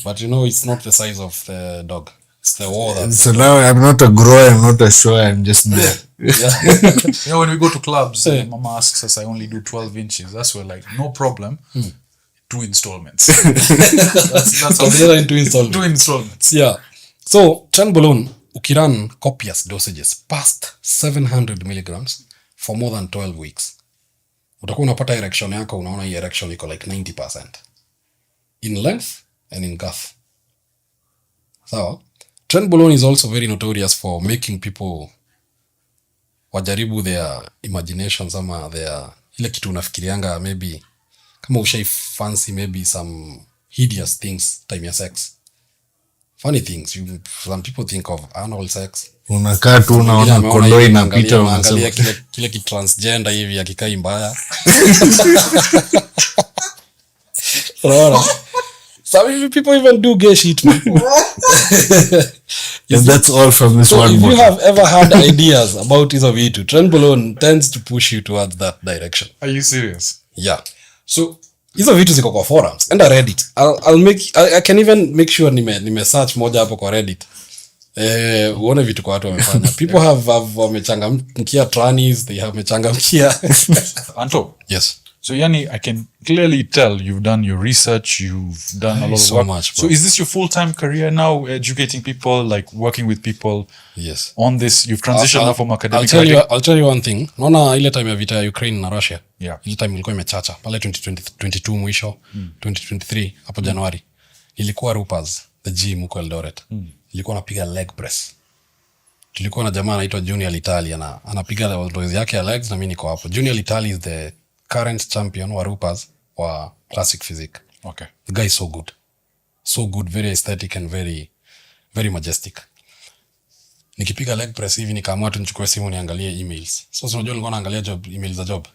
But you know, it's not the size of the dog. It's the wall. So now I'm not a grower, I'm not a shower, I'm just there. You know, when we go to clubs, mama asks us, I only do 12 inches. That's where like, no problem. 2 installments. that's Consider in 2 installments. 2 installments. Yeah. So, trenbolone, ukiran copious dosages past 700 milligrams for more than 12 weeks. Utakuwa unapata erection yako, unaona hii erection iko like 90%. In length and in girth. So, trenbolone is also very notorious for making people wajaribu their imaginations ama their ile kitu unafikirianga maybe kama ushai fancy maybe some hideous things time ya sex. Funny things. Some people think of anal sex. Unakaa tu unaona kondoo inapita unaangalia kile kitransgender hivi akikai mbaya. Some people even do gay shit, man. And that's all from this so one if book. you have ever had ideas about hizo vitu, trenbolone tends to push you towards that direction. Are you serious? Yeah. So hizo vitu ziko kwa forums. Enda Reddit. I can even make sure nime search moja hapo kwa Reddit. Uone vitu kwa watu wamefanya. People have wamechangamkia trannies, they have wamechangamkia. Anto. Yes. So yani, I can clearly tell you've done your research, you've done a lot of So work. much, bro. So is this your full-time career now, educating people, like working with people? Yes. On this, you've transitioned now from academic I'll tell you one thing. Naona ile time ya vita ya Ukraine na Russia. Yeah. Ile time ilikuwa imechacha. Pale 2022 mwisho, 2023 hapo Januari. Ilikuwa Rupas, the gym huko Eldoret. Ilikuwa napiga leg press. Tulikuwa na jamaa anaitwa Junior Litali anapiga dozi yake ya legs na mimi niko hapo. Junior Litali is the current champion wa Rupas wa classic physique. Okay. The guy is so good. So good, very aesthetic and very very majestic. Nikipiga leg press hivi nikaamua tu nichukue simu niangalie emails. So unajua nilikuwa naangalia emails za job.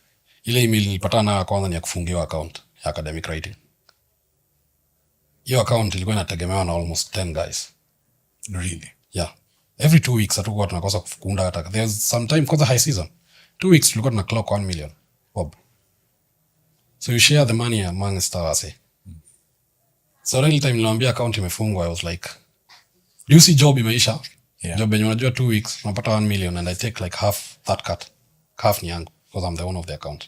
Ile email nilipata nayo kwanza ni ya kufungiwa account ya academic writing. Hiyo account ilikuwa inategemewa na almost 10 guys. Really? Yeah. Every 2 weeks hatukuwa tunakosa kufukunda hata. There's some time kwa high season. 2 weeks tulikuwa tuna clock 1 million. Bob. So you share the money among stars. So every time niliambia account imefungwa, I was like, do you see job imeisha? Yeah. Job yenye unajua 2 weeks unapata 1 million and I take like half that cut. Half ni yangu because I'm the owner of the account.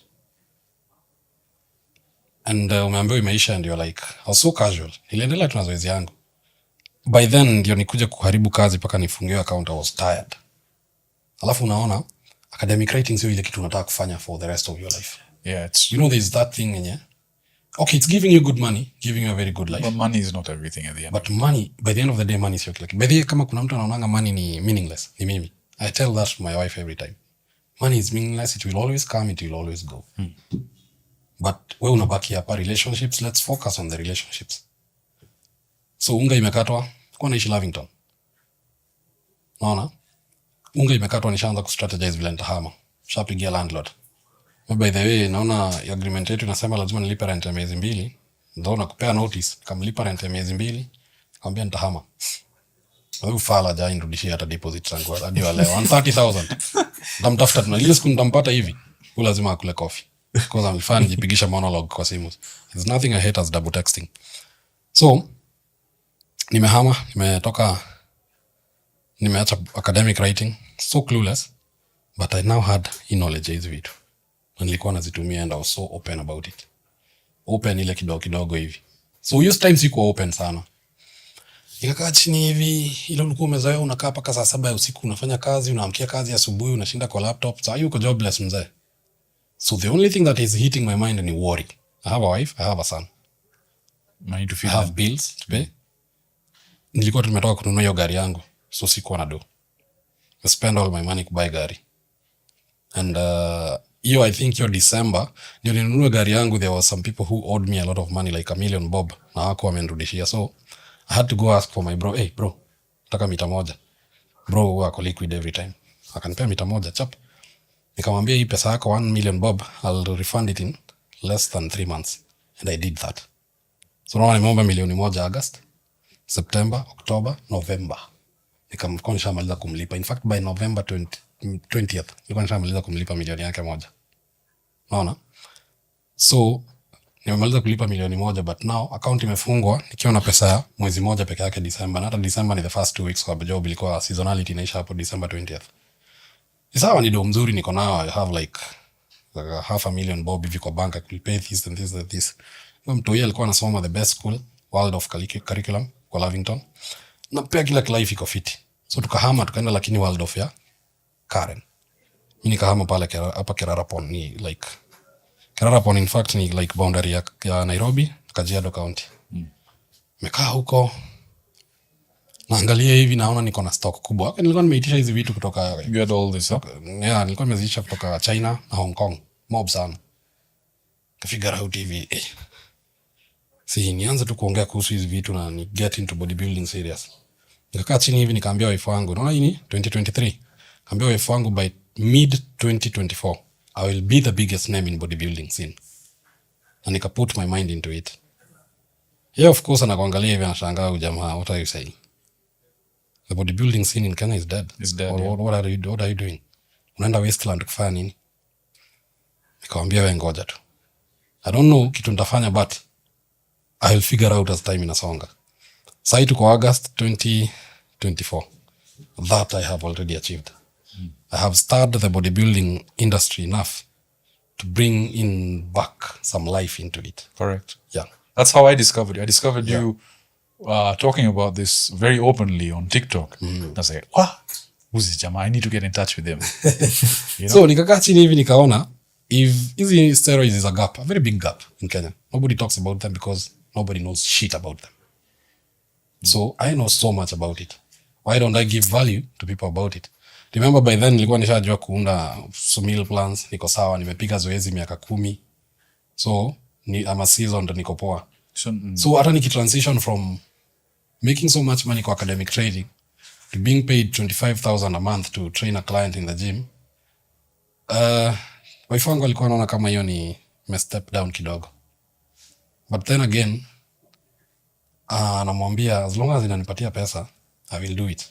And umeambiwa imeisha and you're like, I was so casual. Niliendelea tu na zoezi yangu. By then ndio nikuja kuharibu kazi paka nifungiwe account. I was tired. Alafu unaona academic writing sio ile kitu unataka kufanya for the rest of your life. Yeah, it's You know there's that thing in okay, it's giving you good money, giving you a very good life. but money is not everything at the end. But money, by the end of the day, money is your killer. By the way, kama kuna mtu anaonanga money ni meaningless, ni mimi. I tell that to my wife every time. Money is meaningless, it will always come, it will always go. But we unabaki hapa relationships, let's focus on the relationships. So unga imekatwa, kwa naishi Lavington. Unaona? Unga imekatwa, nishaanza kustrategize vile nitahama. Shapigia landlord. By the way, naona agreement yetu inasema lazima nilipe rent ya miezi 2. Ndio nakupea notice, kamlipa rent ya miezi 2, akamwambia nitahama. Huyu fala haja nirudishie hata deposit yangu hadi leo 130,000. Ndamtafuta tena ile siku nitampata hivi. Huyu lazima akule coffee. Because I'm fan jipigisha monologue kwa simu. There's nothing I hate as double texting. So nimehama, nimeacha academic writing, so clueless, but I now had knowledge hizi vitu. Na nilikuwa nazitumia and I was so open about it. Open ile kidogo hivi. So use time sikuwa open sana. Nikakaa chini hivi, ile ulikuwa umezoea unakaa paka saa 7 ya usiku unafanya kazi, unaamkia kazi asubuhi, unashinda kwa laptop. So yuko jobless mzee. So the only thing that is hitting my mind ni worry. I have a wife, I have a son. I have bills to pay. Nilikuwa tumetoka kununua hiyo gari yangu. So sikuwa na do. I spend all my money kubuy gari. And I think your December, ndio ninunue gari yangu, there was some people who owed me a lot of money, like $1 million bob. Na wako wamenirudishia. So I had to go ask for my bro. Hey bro, nataka mita moja. Bro wako liquid every time. Akanipea mita moja chap. Nikamwambia hii pesa yako $1 million bob, I'll refund it in less than 3 months. And I did that. So naona nimeomba $1 million August, September, October, November. Nikamkuwa nishamaliza kumlipa. In fact by November 20th nilikuwa nishamaliza kumlipa milioni yake moja. Unaona? So nimemaliza kulipa milioni moja, but now account imefungwa nikiwa na pesa ya mwezi moja peke yake December. Na hata December ni the first 2 weeks kwa job, ilikuwa seasonality inaisha hapo December 20th. Isawa ni do mzuri niko nao. I have like $500,000 bob hivi kwa bank. I could pay this and this and this. Mtu huyo alikuwa anasoma the best school, World of Curriculum kwa Lavington. Na pia kila life iko fiti. So tukahama tukaenda lakini World of ya Karen. Mimi nikahama pale hapa Kirarapon, ni like Kirarapon in fact ni like boundary ya Nairobi, Kajiado County. Nimekaa huko. Naangalia hivi naona niko na stock kubwa. Nilikuwa nimeitisha hizi vitu kutoka You had all this, huh? Yeah, nilikuwa nimeziisha kutoka China na Hong Kong. Mob sana. Kafigure out hivi. Nianze tu kuongea kuhusu hizi vitu na ni get into bodybuilding serious. Nikakaa chini hivi nikaambia wife wangu, unaona hii ni 2023. Kaambia wife wangu by mid 2024 I will be the biggest name in bodybuilding scene. Na nika put my mind into it. Yeah, of course anakuangalia hivi anashangaa ujamaa, what are you saying? The bodybuilding scene in Kenya is dead. It's dead. What are you doing? Unaenda Wasteland kufanya nini? Nikamwambia wewe ngoja tu. I don't know kitu nitafanya, but I'll figure out as time inasonga. Sasa tuko August 2024. That I have already achieved. I have started the bodybuilding industry enough to bring in back some life into it. Correct. Yeah. That's how I discovered you. I discovered you talking about this very openly on TikTok. I was like, who's this Jama? I need to get in touch with him. You know? So nikakaa chini hivi nikaona if hizi steroids is a gap, a very big gap in Kenya. Nobody talks about them because nobody knows shit about them. So I know so much about it. Why don't I give value to people about it? Remember by then nilikuwa nishajua kuunda meal plans, niko sawa, nimepiga zoezi miaka 10. So I'm a seasoned, niko poa. So hata nikitransition from making so much money kwa academic trading to being paid 25,000 a month to train a client in the gym, wife wangu alikuwa anaona kama hiyo ni step down kidogo. But then again, anamwambia as long as inanipatia pesa, I will do it.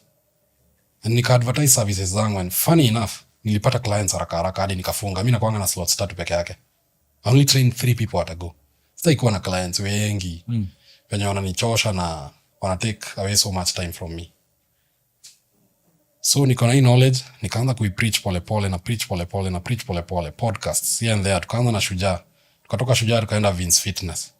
And nika advertise services zangu, and funny enough, nilipata clients haraka hadi nikafunga. Mimi nakuanga na slots 3 peke yake. I only train 3 people at a go. Sitaikuwa na clients wengi. Wenye wananichosha na wana take away so much time from me. So niko na knowledge, nikaanza kuipreach pole na preach pole podcasts here and there. Tukaanza na Shujaa. Tukatoka Shujaa tukaenda Vince Fitness.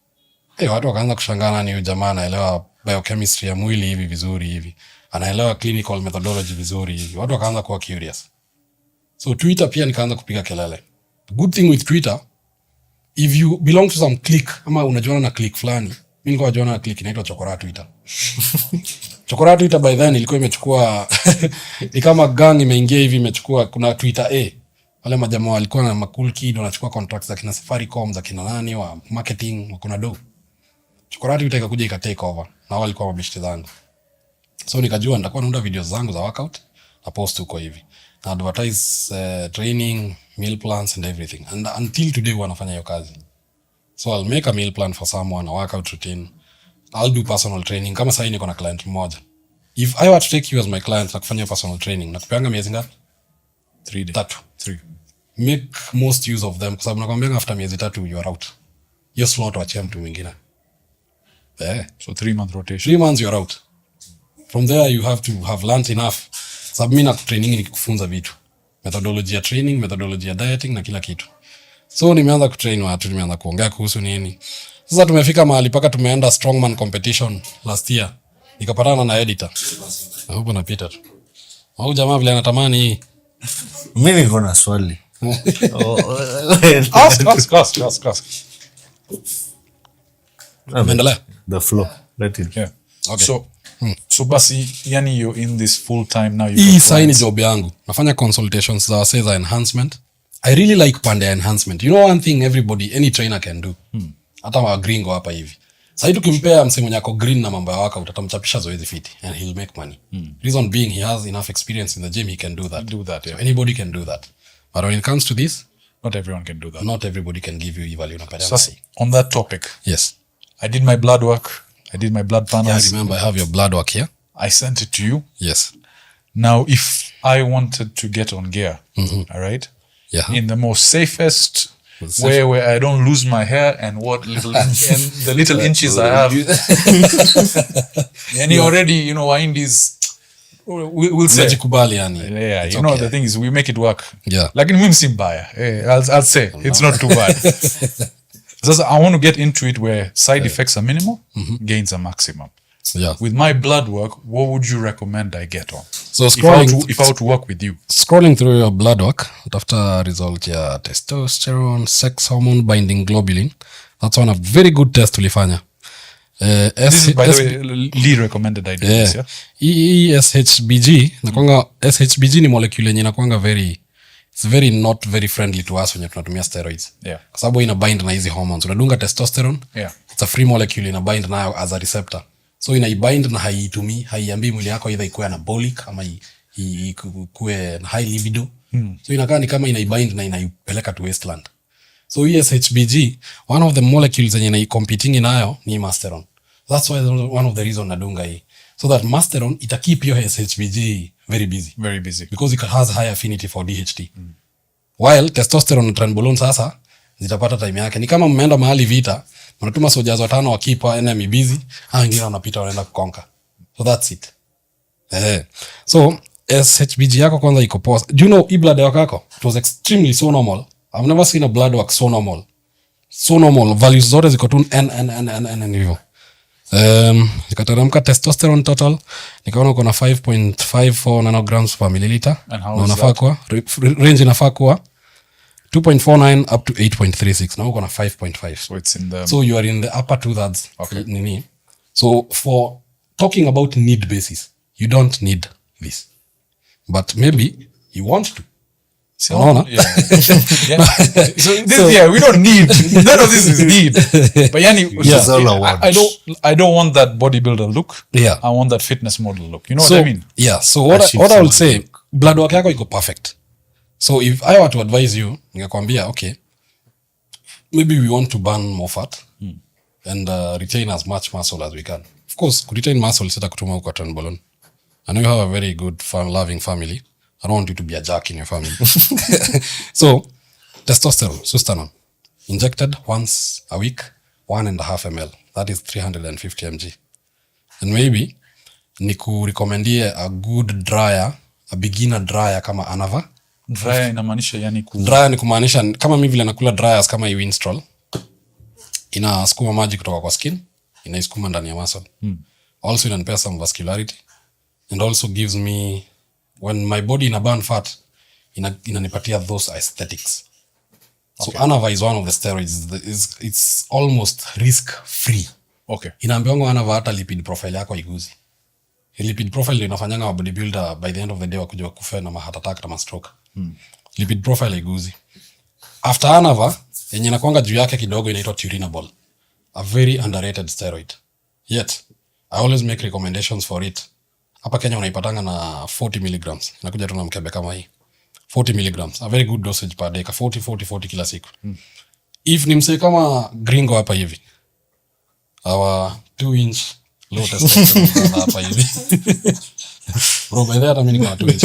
Watu wakaanza kushangana, ni huyu jamaa anaelewa biochemistry ya mwili hivi vizuri hivi. Anaelewa clinical methodology vizuri hivi. Watu wakaanza kuwa curious. So Twitter pia nikaanza kupiga kelele. The good thing with Twitter, if you belong to some clique, ama unajiona na clique fulani, mimi nilikuwa najiona na clique inaitwa Chokora Twitter. Chokora Twitter by then ilikuwa imechukua ni kama gang imeingia hivi, imechukua kuna Twitter wale majamaa walikuwa na cool kid wanachukua contracts za kina Safaricom, za kina nani wa marketing, wakuna do. Chokora Twitter ikakuja ika take over na walikuwa mabishti zangu. So nikajua nitakuwa naunda videos zangu za workout na post huko hivi na advertise training, meal plans and everything, and until today wanafanya hiyo kazi. So I'll make a meal plan for someone, a workout routine, I'll do personal training. Kama sasa niko na client mmoja, if I were to take you as my client na kufanya personal training, na kupeanga miezi ngapi? 3 days. 3. Make most use of them, kwa sababu nakwambia after miezi 3 you are out. You're slot wachia mtu mwingine. So 3-month rotation. 3 months you're out. From there you have to have learned enough. Sababu mimi na training ni kufunza vitu. Methodology ya training, methodology ya dieting na kila kitu. So nimeanza kutrain watu, nimeanza kuongea kuhusu nini. Sasa tumefika mahali paka tumeenda strongman competition last year. Nikapatana na editor. Na huko napita tu. Au jamaa vile anatamani hii. Mimi niko na swali. Ask. Endelea. The flow. Let it. Yeah. Okay. So basi yani you're in this full time now. Hii sahi ni job yangu. Nafanya consultations za wasee za enhancement. I really like pande ya enhancement. You know one thing everybody, any trainer can do. Hata wa gringo hapa hivi. Sahi tukimpea msemo nyako green na mambo ya workout utamchapisha zoezi fiti and he'll make money. Reason being he has enough experience in the gym, he can do that. Yeah. So anybody can do that. But when it comes to this, Not everyone can do that. not everybody can give you value na pale. So on that topic, Yes. I did my blood work. I did my blood Yeah, panels. remember I have your blood work here. I sent it to you. Yes. Now, if I wanted to get on gear, all right, Yeah. in the most safest Safe. way where I don't lose my hair and what little and the little inches I have, and you already, wind is, we'll say, Najikubali yani. yeah, It's you know okay. the thing is we make it work. Yeah. Like in mimi si mbaya. I'll say it's not too bad. So I want to get into it where side effects are minimal, gains are maximum. Yeah. With my blood work, what would you recommend I get on? So If I were to work with you. scrolling through your blood work, after result ya testosterone, sex hormone binding globulin, that's one of very good test tulifanya. This is, by the way, Lee recommended I do this, yeah? ESHBG, nakwanga SHBG ni molecule yenye nakwanga it's very not very friendly to us when tunatumia steroids. Yeah. Kwa sababu ina bind na hizi hormones. Unadunga testosterone, Yeah. it's a free molecule, ina bind nayo as a receptor. So ina bind na haiitumii, haiambii mwili yako either ikuwe anabolic ama ikuwe na high libido. So inakaa ni kama ina bind na inaipeleka to wasteland. So ESHBG, one of the molecules zenye ina competing nayo ni masteron. That's why one of the reason nadunga hii. So that masteron ita keep your SHBG very busy. Very busy. Because it has high affinity for DHT. While testosterone na trenbolone sasa zitapata time yake. Ni kama mmeenda mahali vita, mnatuma soldiers 5 wakipa enemy busy, wengine wanapita wanaenda kukonka. So that's it. So SHBG yako kwanza iko poa. Do you know blood work yako? It was extremely so normal. I've never seen a blood work so normal. So normal. Values zote ziko tu n hivyo. Nikateremka testosterone total nikaona uko na 5.54 nanograms per milliliter. And how na is unafaa kuwa range inafaa kuwa 2.49 up to 8.36 na uko na 5.5. So it's in the... So you are in the upper 2/3. Okay. Nini. So for talking about need basis, you don't need this. But maybe you want to. Unaona? Yeah. We don't need. None of this is need. But yani, is all I want. I don't want that bodybuilder look. Yeah. I want that fitness model look. You know So, what I mean? yeah. So what I will say, blood work yako iko perfect. So if I were to advise you, ningekwambia, okay, maybe we want to burn more fat and retain as much muscle as we can. Of course, retain muscle sita kutuma kwa trenbolone. I know you have a very good, loving family. I don't want you to be a jerk in your family. So, testosterone, sustanon, injected once a week, 1.5 ml. That is 350 mg. And maybe niku recommendie a good dryer, a beginner dryer kama Anava. Dryer inamaanisha yani Dryer ni kumaanisha kama mimi vile nakula dryers kama hii Winstrol. Inasukuma maji kutoka kwa skin, inaisukuma ndani ya muscle. Also inanipea some vascularity and also gives me, when my body ina burn fat, inanipatia those aesthetics. So Anava is one of the steroids. It's almost risk free. Okay. Inaambiwa Anava hata lipid profile yako iguzi. Lipid profile ndio inafanyanga wa bodybuilder by the end of the day wakuja kufa na heart attack na stroke. Lipid profile iguzi. After Anava, yenye inakuanga juu yake kidogo inaitwa turinabol. A very underrated steroid. Yet, I always make recommendations for it hapa Kenya unaipatanga na 40 milligrams. Inakuja tu na mkebe kama hii. 40 milligrams. A very good dosage per day. 40 kila siku. If ni msee kama gringo hapa hivi. Our 2-inch low testosterone hapa hivi. Bro, by the way, hata mimi niko na 2-inch.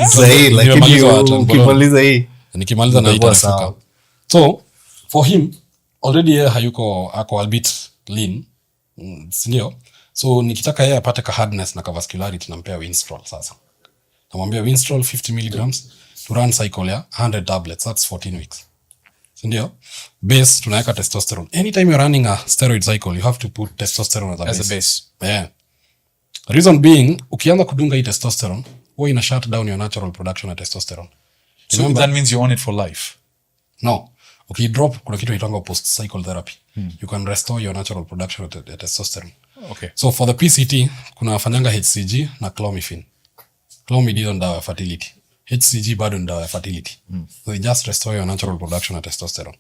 Sahi, lakini ukimaliza hii. Nikimaliza na itafuka. So, for him, already yeye hayuko ako albeit lean. Sindio? So, nikitaka yeye apate ka hardness na ka vascularity nampea Winstrol sasa. Namwambia Winstrol 50 milligrams to run cycle ya 100 tablets. That's 14 weeks. Sindio? Base, tunaweka testosterone. Anytime you're running a steroid cycle, you have to put testosterone as a base. Yeah. Reason being, ukianza kudunga hii testosterone, huwa ina shut down your natural production of testosterone. So remember, that means you're on it for life? No. Ukidrop, kuna kitu inaitwa post-cycle therapy. You can restore your natural production of testosterone. Okay. So for the PCT, kuna wafanyanga HCG na clomiphene. Clomid hizo ndawa ya fertility. HCG bado ndawa ya fertility. So they just restore your natural production of testosterone.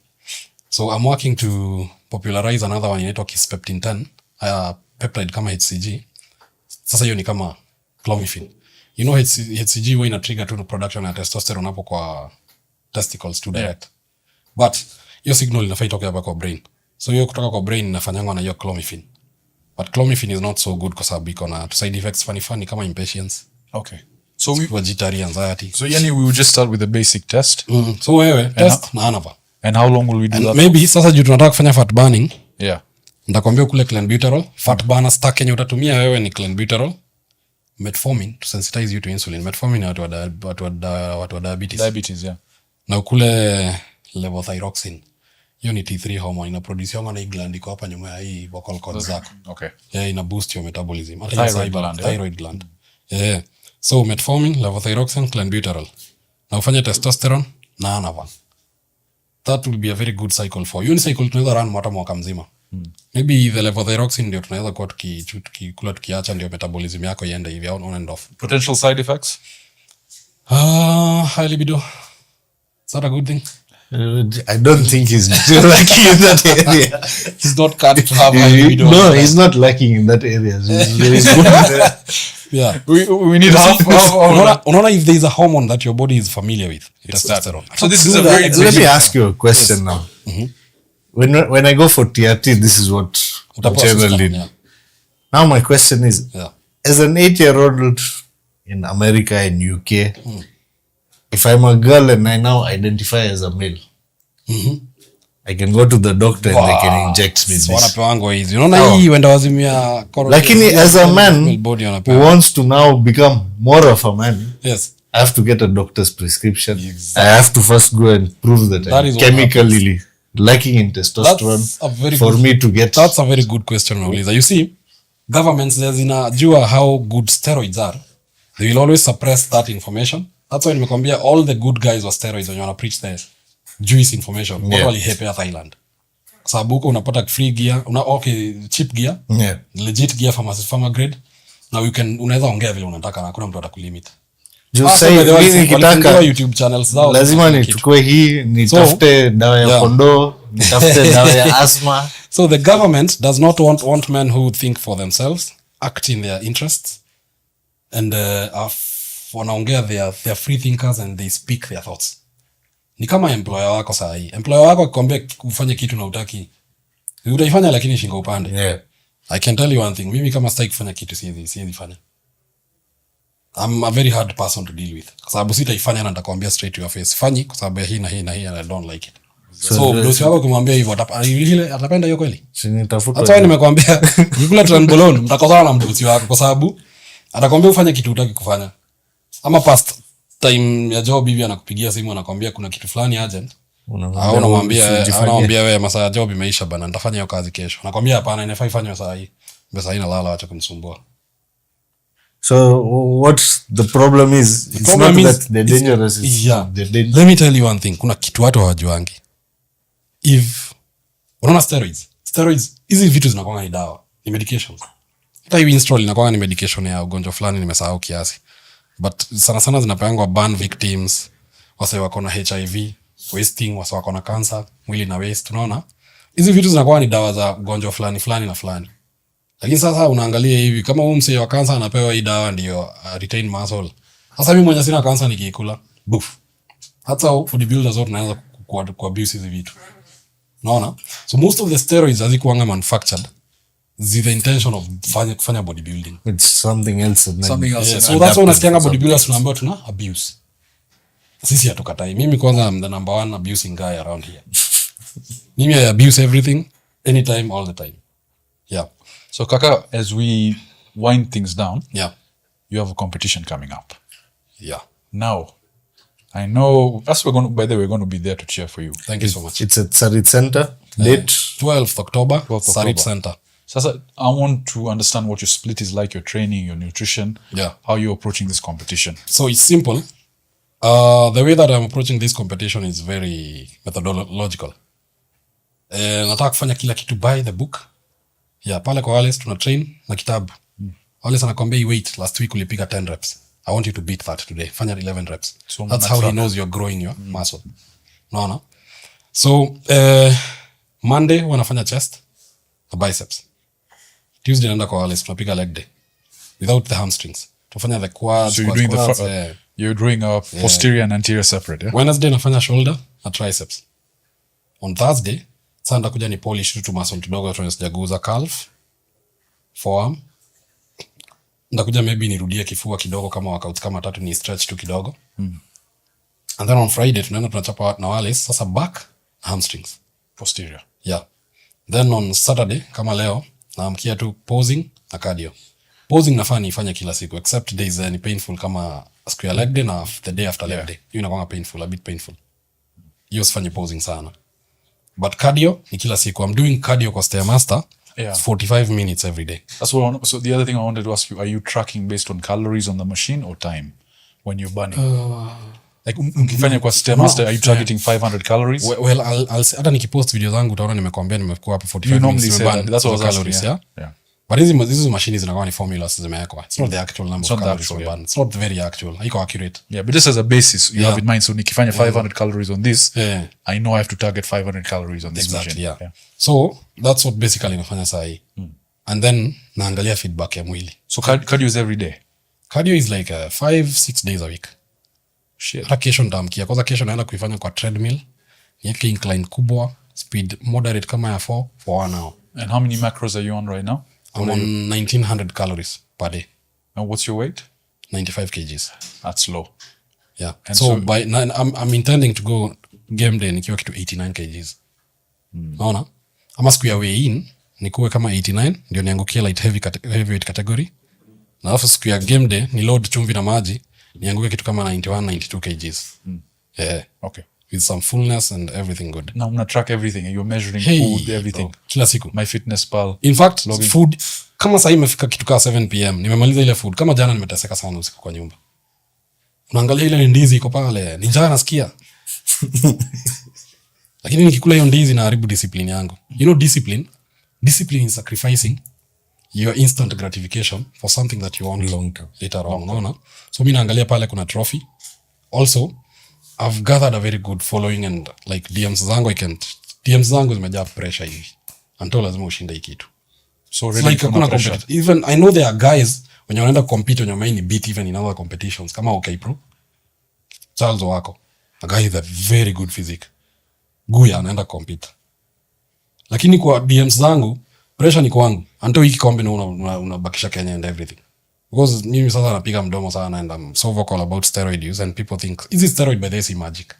So I'm working to popularize another one inaitwa Kispeptin 10, peptide kama HCG. Sasa hiyo ni kama clomiphene. You know HCG huwa ina trigger tu production ya testosterone hapo kwa testicles to direct. But hiyo signal inafaa itoke hapa kwa brain. So hiyo kutoka kwa brain inafanyangwa na hiyo clomiphene. But clomiphene is not so good kwa sababu iko na side effects funny kama impatience. Okay. So agitatory anxiety. So yani we will just start with the basic test. So wewe test na anava. And how long will we do that? Maybe sasa juu tunataka kufanya fat burning. Yeah. Nitakwambia kule clenbuterol. Fat burner stack yenye utatumia wewe ni clenbuterol. Metformin to sensitize you to insulin. Metformin watu wa diabetes. Diabetes, yeah. Na ukule levothyroxine. Hiyo ni T3 hormone ina produce yonga na gland iko hapa nyuma ya hii vocal cords zako. Okay. Yeah, ina boost your metabolism. Thyroid gland. Yeah. So metformin, levothyroxine, clenbuterol. Na ufanye testosterone na anavan. That will be a very good cycle for you. Ni cycle tunaweza run mwaka mzima. Maybe the levothyroxine ndio tunaweza kuwa tukikula tukiacha ndio metabolism yako iende hivi on and off. Potential side effects? High libido. Is that a good thing? I don't think he's lacking in that area. He's not cut to have high libido. No, he's not lacking in that area. He's good. Yeah. We need half. Unaona if there is a hormone that your body is familiar with, it's testosterone. So this is a very Let me ask you a question now. When I go for TRT, this is what generally. Yeah. Now my question is, Yeah. as an 8-year-old in America and UK, if I'm a girl and I now identify as a male, I can go to the doctor and they can inject me this. Wanapewango hizi. Unaona hii wenda wazimia Lakini as a man who wants to now become more of a man, yes. I have to get a doctor's prescription. Exactly. I have to first go and prove that I'm is what chemically lacking in testosterone for me to get. That's a very good question, Nauliza. You see, governments zinajua how good steroids are. They will always suppress that information. That's why nimekwambia all the good guys wa steroids when you wanna preach the Jewish information. What wali hepea Thailand. Kwa sababu huko unapata free gear, cheap gear, legit gear pharma grade. Now you can unaweza ongea vile unataka na hakuna mtu atakulimit. Nikitaka YouTube channels zao lazima nichukue hii, nitafute dawa ya kondoo, nitafute dawa ya asthma. So the government does not want men who think for themselves, act in their interests, and wanaongea they are free thinkers and they speak their thoughts. Ni kama employer wako saa hii. Employer wako akikwambia ufanye kitu na utaki, utaifanya lakini shingo upande. Yeah. I can tell you one thing. Mimi kama sitaki kufanya kitu siwezi fanya. I'm a very hard person to deal with. Kwa sababu sitaifanya na nitakwambia straight to your face. Fanyi kwa sababu ya hii na hii na hii and I don't like it. So bosi wako kumwambia hivyo atapenda hiyo kweli? Sinitafuta. Hata wewe nimekwambia nikula tranbolone mtakosana na mdosi wako kwa sababu atakwambia ufanye kitu utaki kufanya. Ama past time ya job hivi anakupigia simu anakwambia kuna kitu fulani urgent. Unamwambia wewe masaa ya job imeisha bana, nitafanya hiyo kazi kesho. Anakwambia hapana, inafaa ifanywe saa hii. Mbona hii nalala, acha kunisumbua. So what the problem is, it's not that they're dangerous. Let me tell you one thing. Kuna kitu watu hawajuangi. If unaona steroids hizi vitu zinakuwa ni dawa, ni medications. Hata hii Winstrol inakuwa ni medication ya ugonjwa fulani, nimesahau kiasi. But sana sana zinapeangwa burn victims, wase wako na HIV, wasting, wase wako na cancer, mwili na waste, unaona? Hizi vitu zinakuwa ni dawa za ugonjwa fulani na fulani. Lakini sasa unaangalia hivi kama huyu msee wa kansa anapewa hii dawa ndio retain muscle. Sasa mimi mwenye sina kansa nikiikula buf. Hata bodybuilders wote naanza kuabuse hizi vitu. Unaona? So most of the steroids hazikuanga manufactured with the intention of kufanya bodybuilding. It's something else. Yeah, so that's why unasikianga bodybuilders tunaambiwa tuna abuse. Sisi hatukatai. Mimi kwanza I'm the number one abusing guy around here. Mimi I abuse everything, anytime, all the time. Yeah. So Kaka, as we wind things down, Yeah. you have a competition coming up. Yeah. Now, I know, as we're going to, by the way, we're going to be there to cheer for you. Thank you so much. It's at Sarit Center. Date 12th October, 12th Sarit October. Center. Sasa, I want to understand what your split is like, your training, your nutrition, Yeah. how you're approaching this competition. So it's simple. The way that I'm approaching this competition is very methodological. Nataka kufanya kila kitu by the book. Yeah, pale kwa Wallace tuna train na kitabu. Wallace anakwambia wait, last week ulipiga 10 reps. I want you to beat that today. Fanya 11 reps. So that's how he knows you're growing your muscle. No. So Monday wanafanya chest na biceps. Tuesday naenda kwa Wallace tunapiga leg day without the hamstrings. Tufanya the quads. So you're doing you're doing a posterior and anterior separate, yeah? Wednesday nafanya shoulder na triceps. On Thursday sasa ndakuja ni polish tu muscle kidogo tunasijaguza calf, forearm. Ndakuja maybe nirudie kifua kidogo kama workouts kama 3 ni stretch tu kidogo. And then on Friday tunaenda tunachapa na Wallace sasa back na hamstrings Posterior. yeah. Then on Saturday kama leo naamkia tu posing na cardio. Posing nafaa nifanye kila siku except days ni painful kama siku ya leg day na the day after leg day. Hiyo inakuwa painful, a bit painful. Hiyo sifanye posing sana. But cardio ni kila siku. I'm doing cardio kwa Stairmaster. Yeah. 45 minutes every day. That's what. So the other thing I wanted to ask you: are you tracking based on calories on the machine or time when you're burning? Like ukifanya kwa Stairmaster, are you targeting 500 calories? Well, I'll hata nikipost video zangu utaona nimekuambia nimekuwa hapo 45 You minutes. normally say that. That's what I was asking. Yeah. But hizi machines zinakuwa ni formulas zimewekwa. It's not the actual number of calories actual, we burn. It's not very actual. Haiko accurate. Yeah, but just as a basis, you have in mind. So nikifanya 500 calories on this, Yeah. I know I have to target 500 calories on this Exactly, machine. yeah. So that's what basically nafanya sahi. And then naangalia feedback ya mwili. So cardio is every day. Cardio is like 5-6 days a week. Shit. Hata kesho nitaamkia. Kwanza kesho naenda kuifanya kwa treadmill. Niweke incline kubwa, speed moderate kama ya 4 for 1 hour. And how many macros are you on right now? I'm on 1900 calories per day. And what's your weight? 95 kgs. That's low. Yeah. And So, so- by I'm intending to go game day nikiwa kitu 89 kgs. Naona? Ama siku ya weigh in nikuwe kama 89 ndio niangukie light heavyweight category. Na alafu siku ya game day ni load chumvi na maji nianguke kitu kama 91 92 kgs. Yeah. Okay. With some fullness and everything good. Now I'm gonna track everything. You're measuring Hey, food, everything. bro, kila siku. MyFitnessPal. In fact, food kama sasa imefika kitu kaa 7 pm nimemaliza ile food kama jana nimeteseka sana usiku kwa nyumba. Unaangalia ile ndizi iko pale, ni njaa nasikia. Lakini nikikula hiyo ndizi naharibu discipline yangu. You know discipline is sacrificing your instant gratification for something that you want long term later on. Unaona? So mimi naangalia pale kuna trophy. Also, I've gathered a very good following and like DMs zangu zimejaa pressure hivi. Until lazima ushinde hii kitu. So It's really like hakuna competition. Even I know there are guys when wanaenda compete on your main beat even in other competitions kama OK Pro. Charles wako. A guy with a very good physique. Guya anaenda compete. Lakini kwa DMs zangu pressure ni kwangu. Until hiki kombe unabakisha Kenya and everything. Because mimi sasa napiga mdomo sana and I'm so vocal about steroid use and people think is it steroid by this magic.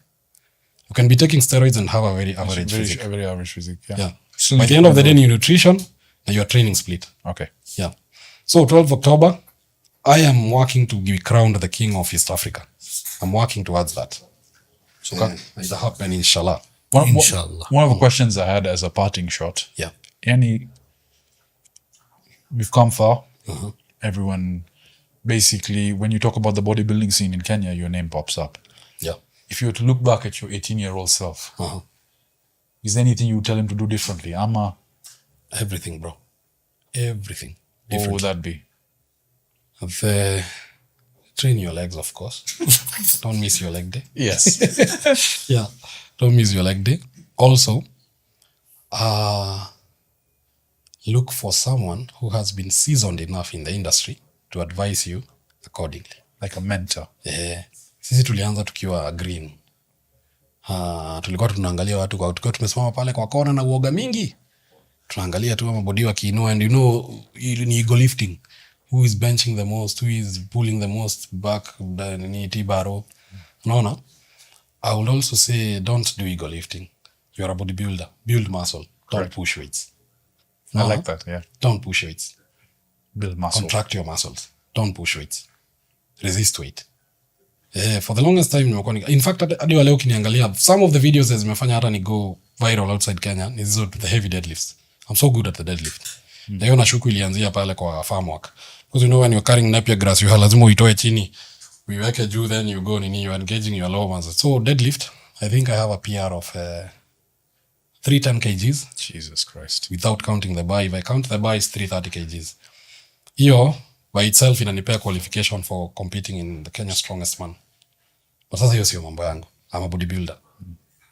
You can be taking steroids and have a very average physique. Very average physique. Yeah. Yeah. So By the end of the day, your nutrition and your training split. Okay. Yeah. So 12th October, I am working to be crowned the king of East Africa. I'm working towards that. So it'll happen, inshallah. Inshallah. One of the questions I had as a parting shot. Yeah. We've come far. Everyone, basically, when you talk about the bodybuilding scene in Kenya, your name pops up. Yeah. If you were to look back at your 18-year-old self, is there anything you would tell him to do differently? Everything, bro. Everything. What would that be? Train your legs, of course. Don't miss your leg day. Yes. Yeah. Don't miss your leg day. Also, look for someone who has been seasoned enough in the industry to advise you accordingly. Like a mentor. Sisi tulianza tukiwa green. Tulikuwa tunaangalia watu kwa tukiwa tumesimama pale kwa kona na uoga mingi. Tunaangalia tu mabodi wakiinua, and ni ego lifting. Who is benching the most, who is pulling the most back, ni T-baro. Unaona? I will also say, don't do ego lifting. You are a bodybuilder. Build muscle. Don't push weights. I like that, yeah. Don't push weights. Build muscle. Contract your muscles. Don't push weights. Resist weight. For the longest time nimekuwa in fact hadi leo ukiniangalia some of the videos zimefanya hata ni go viral outside Kenya is the heavy deadlifts. I'm so good at the deadlift. Hiyo nashuku ilianzia pale kwa farm work. Because when you're carrying napier grass you lazima uitoe chini. Uiweke juu, then you go you are engaging your lower muscles. So deadlift, I think I have a PR of 310 kgs. Jesus Christ. Without counting the bar. If I count the bar, it's 330 kgs. Hiyo by itself inanipea qualification for competing in the Kenya Strongest Man. But sasa hiyo sio mambo yangu. I'm a bodybuilder.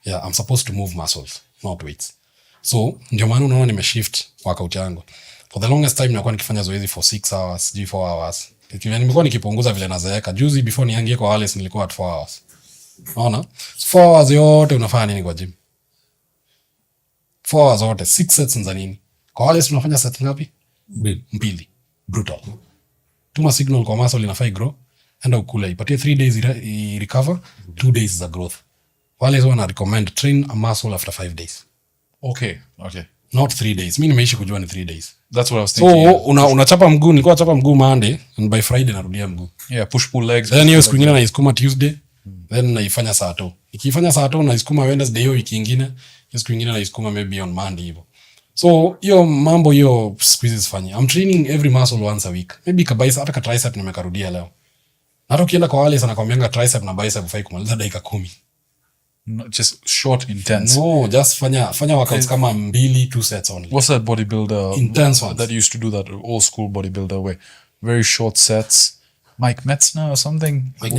Yeah, I'm supposed to move muscles, not weights. So ndio maana unaona nimeshift workout yangu. For the longest time nilikuwa nikifanya zoezi for 6 hours, 4 hours. Nimekuwa nikipunguza vile nazeeka. Juzi before niangie kwa Alice nilikuwa at 4 hours. Unaona? 4 hours yote unafanya nini kwa gym? 4 hours zote 6 sets za nini? Kwa Alice unafanya set ngapi? 2. Brutal. Tuma signal kwa muscle inafai grow, enda ukula, ipatie 3 days recover, 2 days za growth. Wale wana recommend train a muscle after 5 days. Okay. Not 3 days. Mimi nimeishi kujua ni 3 days. That's what I was thinking. So unachapa mguu, nilikuwa nachapa mguu Monday and by Friday narudia mguu. Yeah, push pull legs. Then hiyo siku nyingine naisukuma Tuesday, then naifanya saa 2. Ikifanya saa 2 naisukuma Wednesday hiyo wiki nyingine, hiyo siku nyingine naisukuma maybe on Monday hivyo. So hiyo mambo hiyo squeezes funny. I'm training every muscle once a week. Maybe kabisa hata ka tricep nimekarudia leo. Hata ukienda kwa wale sana kwambianga tricep na bicep ufai kumaliza dakika 10. No, just short, intense. No, just fanya workouts kama 2 sets only. What's that bodybuilder? Intense ones. That used to do that old school bodybuilder way. Very short sets. Mike Metzner or something? Mike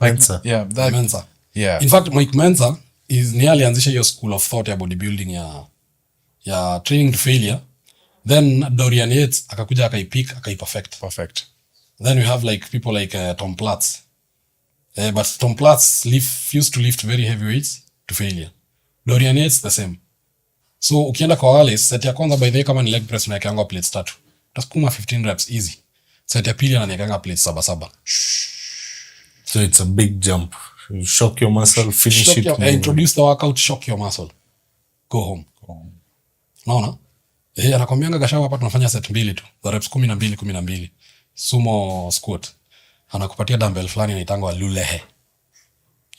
Mensa. Yeah, that. Mensa. Yeah. In fact, Mike Mensa is nearly anzisha hiyo school of thought ya bodybuilding ya training to failure. Then Dorian Yates akakuja akaipick akaiperfect. Perfect. Then we have like people like Tom Platz. But Tom Platz used to lift very heavy weights to failure. Dorian Yates the same. So ukienda kwa wale set ya kwanza by the way kama ni leg press unaekanga plates 3. Utasukuma 15 reps easy. Set ya pili anaekanga plates 7. So it's a big jump. You shock your muscle, finish it. Introduce the workout, shock your muscle. Go home. Unaona? Anakwambianga Gachau hapa tunafanya set 2 tu. The reps 12. Sumo squat. Anakupatia dumbbell fulani inaitangwa lulehe.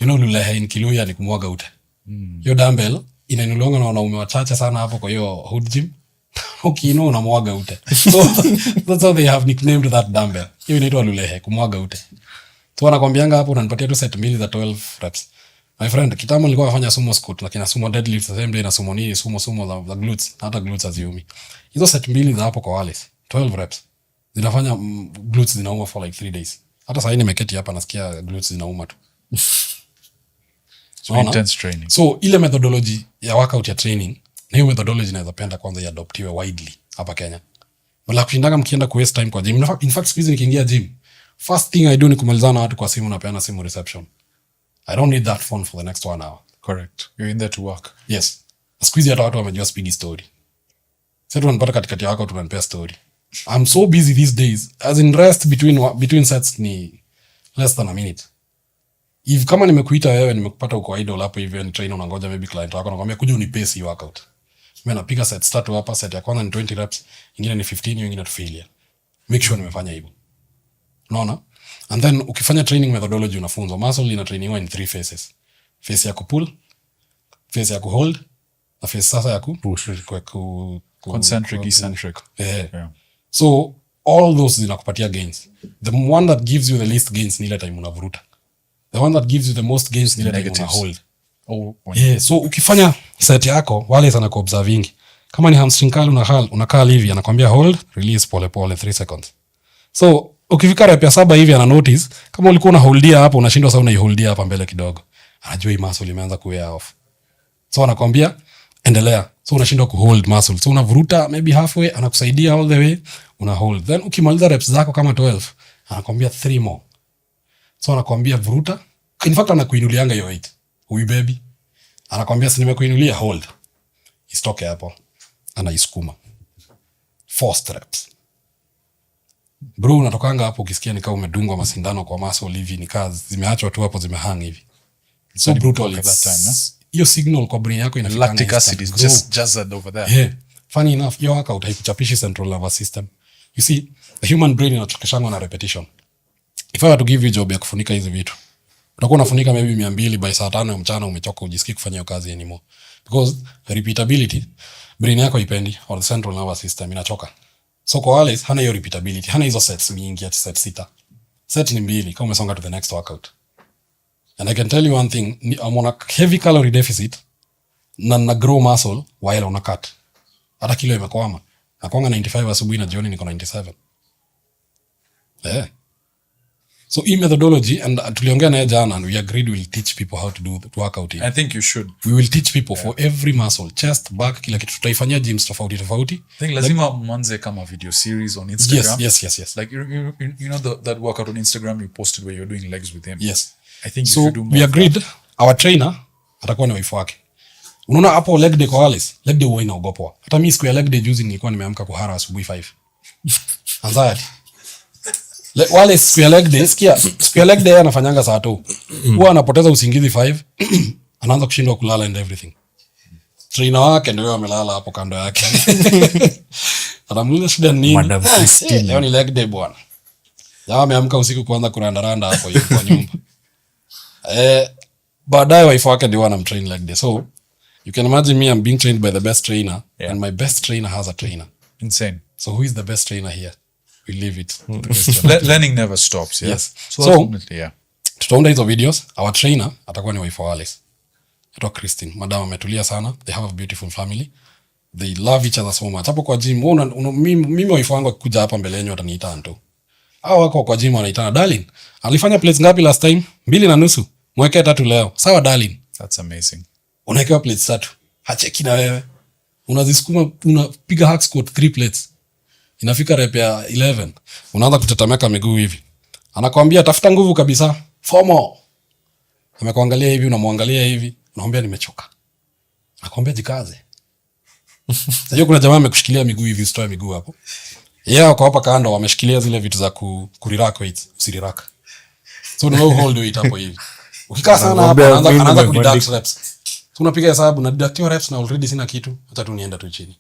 You know lulehe in Kiluya ni kumwaga ute. Hiyo dumbbell inainuliwa na wanaume wachache sana hapo kwa hiyo hood gym. Ukiinua unamwaga ute. So that's how they have nicknamed that dumbbell. Hiyo inaitwa lulehe, kumwaga ute. So anakwambianga hapo unanipatia tu set 2 za 12 reps. My friend, kitambo nilikuwa nafanya sumo squat lakini sumo deadlift the same day na sumo ni sumo za glutes, hata glutes haziumi. Hizo set 2 za hapo kwa wale 12 reps. Zinafanya glutes zinauma for like 3 days. Hata sasa nimeketi hapa nasikia glutes zinauma tu. So intense training. So ile methodology ya workout ya training, na hiyo methodology naweza penda kwanza iadoptiwe widely hapa Kenya. Wala kushindanga mkienda ku waste time kwa gym. In fact squeeze nikiingia gym, first thing I do ni kumalizana na watu kwa simu na peana simu reception. I don't need that phone for the next 1 hour. Correct. You're in there to work. Yes. Squeeze hata watu wamejua speedy story. Sasa tunapata katikati ya workout tunanipea story. I'm so busy these days. As in rest between sets ni less than a minute. If kama nimekuita wewe nimekupata uko idle hapo hivi ni trainer unangoja maybe client wako anakuambia kuja unipace hii workout. Mimi napiga sets 3 hapa, set ya kwanza ni 20 reps, nyingine ni 15, nyingine to failure. Make sure nimefanya hivyo. Unaona? And then ukifanya training methodology unafunzwa. Muscle ina trainiwa in 3 phases. Phase ya kupull, phase ya kuhold, na phase sasa ya push. Concentric, eccentric. Yeah. So all those zinakupatia gains. The one that gives you the least gains ni ile time unavuruta. The one that gives you the most gains ni ile time una hold. So ukifanya set yako wale sana kuobserving. Kama ni hamstring curl unakaa hivi anakuambia hold, release pole 3 seconds. So ukifika rep ya 7 hivi ana notice kama ulikuwa unaholdia hapo unashindwa sasa unaiholdia hapa mbele kidogo. Anajua hii muscle imeanza ku wear off. So anakuambia endelea. So unashindwa kuhold muscle, so unavuruta maybe halfway, anakusaidia all the way, una hold. Then ukimaliza reps zako kama 12 anakwambia 3 more, so anakwambia vuruta. In fact anakuinulianga hiyo weight huyu baby, anakwambia si nimekuinulia, hold, isitoke hapo, anaisukuma forced reps. Bro, unatokanga hapo ukisikia nikaa umedungwa masindano kwa muscle hivi, nikaa zimeachwa tu hapo zimehang hivi. So brutal at that time, hiyo signal kwa brain yako inafika, lactic acid is just over there. Yeah. Funny enough, hiyo workout haikuchapishi central nervous system. You see, the human brain inachokeshangwa na repetition. If I were to give you job ya kufunika hizi vitu, utakuwa unafunika maybe 200 by saa 5 mchana, umechoka, ujisikii kufanya hiyo kazi anymore. Because repeatability, brain yako ipendi, or the central nervous system inachoka. So kwa wale hana hiyo repeatability, hana hizo sets mingi, ati set 6. Set ni 2, kama umesonga to the next workout. And I can tell you one thing, I'm on a heavy calorie deficit na grow muscle while on a cut. Hata kilo imekwama. Nakwanga 95 asubuhi na jioni niko 97. Yeah. So hii methodology, and tuliongea naye jana, and we agreed we'll teach people how to work out in. I think you should. We will teach people for every muscle, chest, back, kila kitu. Tutaifanyia gyms tofauti. I think lazima mwanze kama video series on Instagram. Yes. Like you know that workout on Instagram you posted where you're doing legs with him. Yes. I think you So should do more. we agreed our trainer atakuwa ni wife wake. Unaona hapo leg day kwa Alice, leg day huwa inaogopwa. Hata mimi siku ya leg day juzi nilikuwa nimeamka kuhara asubuhi 5. Anxiety. Wale siku ya leg day, siku ya leg day anafanyanga saa 2. Huwa anapoteza usingizi 5. Anaanza kushindwa kulala and everything. Trainer wake ndio amelala hapo kando yake. Anamuuliza shida nini? Madam Christine. Leo ni leg day bwana. Jamaa ameamka usiku kuanza kurandaranda hapo hiyo kwa nyumba. Baadaye wife wake ndio anamtrain leg day. So you can imagine me, I'm being trained by the best trainer, and my best trainer has a trainer. Insane. So who is the best trainer here? We leave it. Learning never stops. Yeah? Yes. So ultimately, yeah. Tutaunda hizo videos. Our trainer atakuwa ni wife wa Alice. Ito Christine. Madam ametulia sana. They have a beautiful family. They love each other so much. Hapo kwa gym, mimi wife wangu akikuja hapa mbele yenu ataniita Anto. Hao wako kwa gym wanaitana darling. Alifanya plates ngapi last time? 2.5. Mweke 3 leo. Sawa darling. That's amazing. Unawekewa plates 3. Hacheki na wewe. Unazisukuma, unapiga hack squat 3 plates. Inafika rep ya 11. Unaanza kutetemeka miguu hivi. Anakuambia tafuta nguvu kabisa. 4 more. Amekuangalia hivi, unamwangalia hivi, unamwambia nimechoka. Anakuambia jikaze. Sasa kuna jamaa amekushikilia miguu hivi, usitoe miguu hapo. Yeye wako hapa kando wameshikilia zile vitu za kurirack weights, usirirack. So no hold weight hapo hivi. Ukikaa sana hapa anaanza kudeduct reps. So unapiga hesabu na deduct reps na already sina kitu, hata tu nienda tu chini.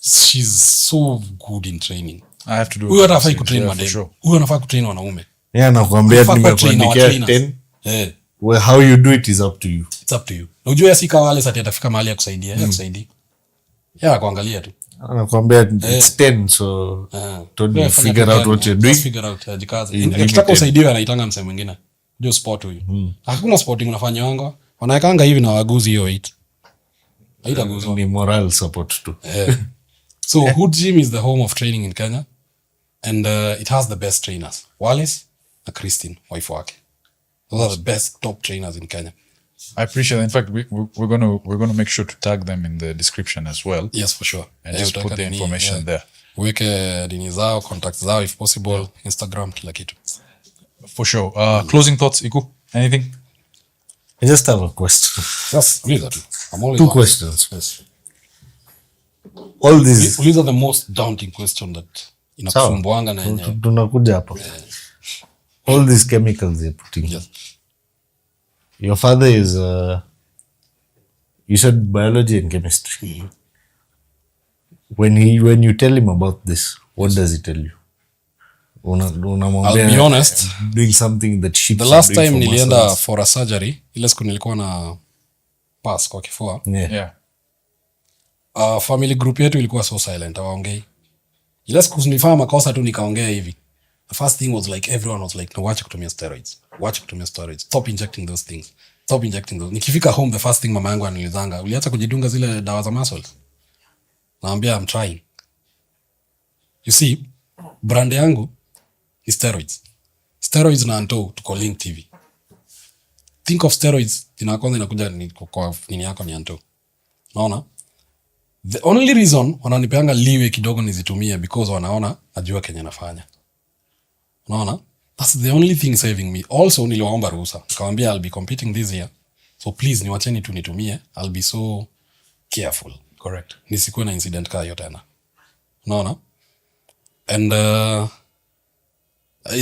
She's so good in training. I have to do. Huyo anafaa kutrain madem. Huyo anafaa kutrain wanaume. Yeah, anakuambia nimekuandikia 10. Eh. Well, how you do it is up to you. It's up to you. Na ujue si kama wale sasa atafika mahali ya kusaidia, ya kusaidia. Ya kuangalia tu. Anakuambia it's 10, so don't figure out what you're doing. Figure out jikaze. Ukitaka usaidiwe anaitanga msemo mwingine. Ndio sport huyu. Hakuna sporting unafanya wango. Wanaekanga hivi na waguzi hiyo 8. Haitaguzwa. Ni moral support tu. So Hood Gym is the home of training in Kenya, and it has the best trainers. Wallace and Christine, wife wake. Those are the best top trainers in Kenya. I appreciate that. In fact, we're gonna make sure to tag them in the description as well. Yes, for sure. And just put the information there. Weke dini zao, contacts zao if possible, Instagram, kila kitu. For sure. Closing thoughts, Iku? Anything? I just have a question. Yes, uliza tu. I'm always 2 questions. Yes. All these Uliza the most daunting question that inakusumbuanga na yenyewe. tunakuja hapo. All these chemicals they're putting. Yes. Your father is you said biology and chemistry. When you tell him about this, what does he tell you? I'll be honest, doing something that ships. The last time nilienda for a surgery, ile siku nilikuwa na pass kwa kifua. Yeah. Family group yetu ilikuwa so silent, hawaongei. Ile siku nilifanya makosa tu nikaongea hivi. The first thing was like everyone was like, no, watch kutumia steroids. Stop injecting those things. Nikifika home, the first thing mama yangu anilizanga, uliacha kujidunga zile dawa za muscles? Naambia I'm trying. You see, brand yangu is steroids. Steroids na Anto tuko Link TV. think of steroids, jina kwanza inakuja ni kwa nini yako ni Anto. Unaona? The only reason wananipeanga liwe kidogo nizitumie because wanaona najua kenye nafanya. Unaona? That's the only thing saving me. Also niliwaomba ruhusa. Nikamwambia I'll be competing this year. So please niwacheni tu nitumie. I'll be so careful. Correct. Nisikuwe na incident kama hiyo tena. Unaona? And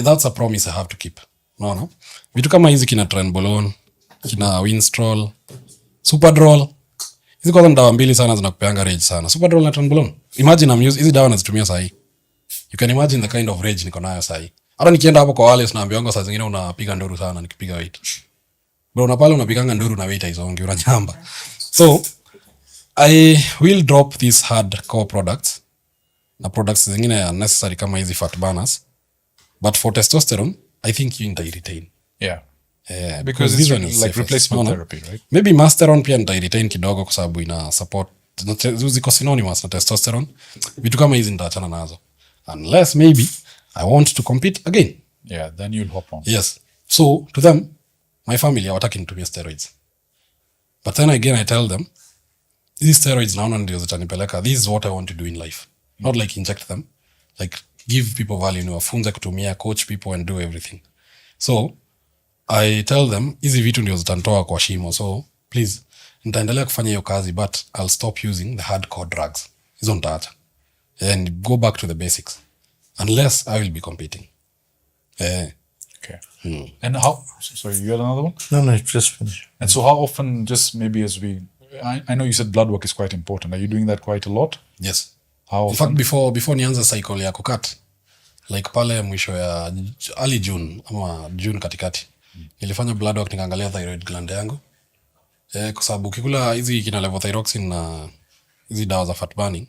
that's a promise I have to keep. Unaona? Vitu kama hizi kina Trenbolone, kina Winstrol, Superdrol. Hizi kwa dawa mbili sana zinakupeanga rage sana. Superdrol na Trenbolone. Imagine I'm using hizi dawa nazitumia saa hii. You can imagine the kind of rage niko nayo saa hii. Hata nikienda hapo kwa wale tunaambiwa saa zingine unapiga nduru sana nikipiga weight. Bro, na pale unapiganga nduru na weight haizongi, unanyamba. So I will drop these hardcore products. Na products zingine are necessary kama hizi fat burners. But for testosterone, I think you retain. Yeah. Because it's this one like replacement therapy, right? Maybe Masteron pia retain kidogo kwa sababu ina support ziko synonymous na testosterone. Vitu kama hizi nitaachana nazo. Unless maybe I want to compete again. Yeah, then you'll hop on. Yes. So to them, my family hawataki nitumie steroids. But then again I tell them, these steroids naona ndio zitanipeleka. This is what I want to do in life. Not like inject them. Like give people value, niwafunze kutumia, coach people and do everything. So I tell them, hizi vitu ndio zitanitoa kwa shimo. So please, nitaendelea kufanya hiyo kazi but I'll stop using the hardcore drugs. Hizo nitaacha. And go back to the basics. Unless I will be competing. Okay. And how, sorry, you had another one? No, just finish. And so how often, just maybe as we, I know you said blood work is quite important. Are you doing that quite a lot? Yes. How In often? fact, before nianza cycle ya kukat, like pale mwisho ya early June, ama June katikati, nilifanya blood work nikaangalia thyroid gland yangu. Kwa sababu ukikula hizi kina levothyroxine na hizi dawa za fat burning